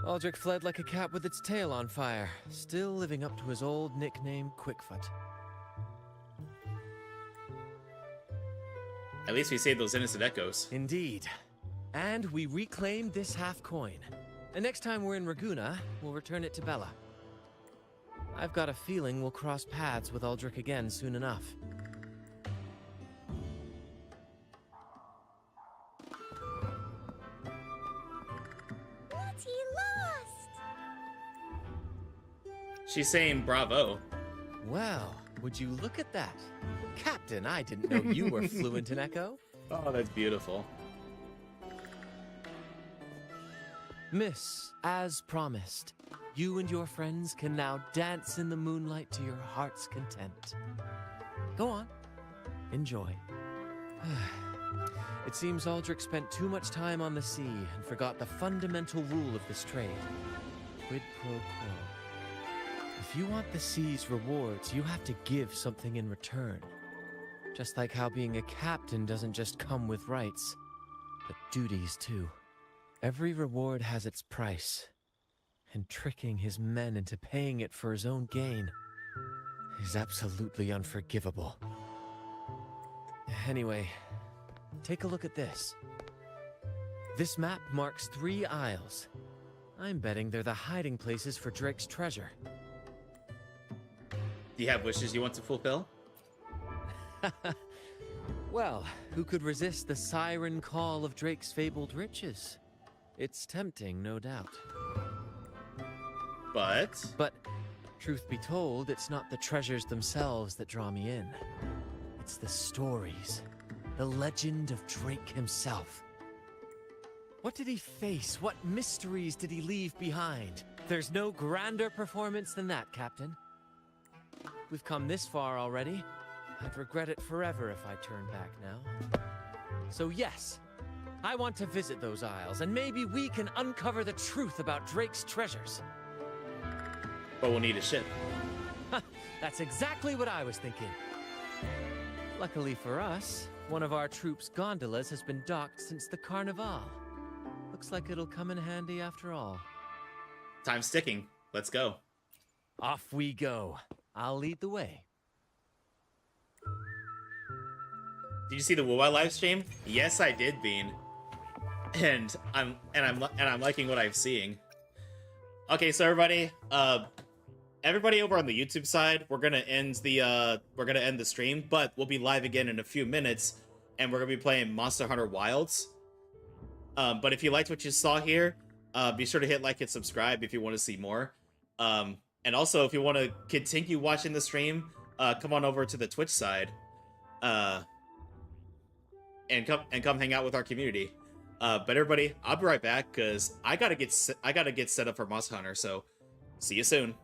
[SPEAKER 15] Aldrich fled like a cat with its tail on fire, still living up to his old nickname, Quickfoot.
[SPEAKER 2] At least we saved those innocent echoes.
[SPEAKER 15] Indeed. And we reclaimed this half coin. And next time we're in Raguna, we'll return it to Bella. I've got a feeling we'll cross paths with Aldrich again soon enough.
[SPEAKER 1] Lottie lost!
[SPEAKER 2] She's saying bravo.
[SPEAKER 15] Well, would you look at that? Captain, I didn't know you were fluent in Echo.
[SPEAKER 2] Oh, that's beautiful.
[SPEAKER 15] Miss, as promised, you and your friends can now dance in the moonlight to your heart's content. Go on. Enjoy. It seems Aldrich spent too much time on the sea and forgot the fundamental rule of this trade. Quid pro quo. If you want the sea's rewards, you have to give something in return. Just like how being a captain doesn't just come with rights, but duties too. Every reward has its price, and tricking his men into paying it for his own gain is absolutely unforgivable. Anyway, take a look at this. This map marks 3 isles. I'm betting they're the hiding places for Drake's treasure.
[SPEAKER 2] Do you have wishes you want to fulfill?
[SPEAKER 15] Well, who could resist the siren call of Drake's fabled riches? It's tempting, no doubt.
[SPEAKER 2] But
[SPEAKER 15] Truth be told, it's not the treasures themselves that draw me in. It's the stories, the legend of Drake himself. What did he face? What mysteries did he leave behind? There's no grander performance than that, Captain. We've come this far already. I'd regret it forever if I turn back now. So yes, I want to visit those isles, and maybe we can uncover the truth about Drake's treasures.
[SPEAKER 2] But we'll need a ship.
[SPEAKER 15] That's exactly what I was thinking. Luckily for us, one of our troops' gondolas has been docked since the Carnival. Looks like it'll come in handy after all.
[SPEAKER 2] Time's ticking. Let's go.
[SPEAKER 15] Off we go. I'll lead the way.
[SPEAKER 2] Did you see the Wuai live stream? Yes, I did, Bean. And I'm liking what I'm seeing. Okay, so everybody over on the YouTube side, we're gonna end the stream, but we'll be live again in a few minutes, and we're gonna be playing Monster Hunter Wilds. But if you liked what you saw here, be sure to hit like and subscribe if you want to see more. And also, if you want to continue watching the stream, come on over to the Twitch side, and come hang out with our community. But everybody, I'll be right back because I gotta get set up for Monster Hunter. So, see you soon.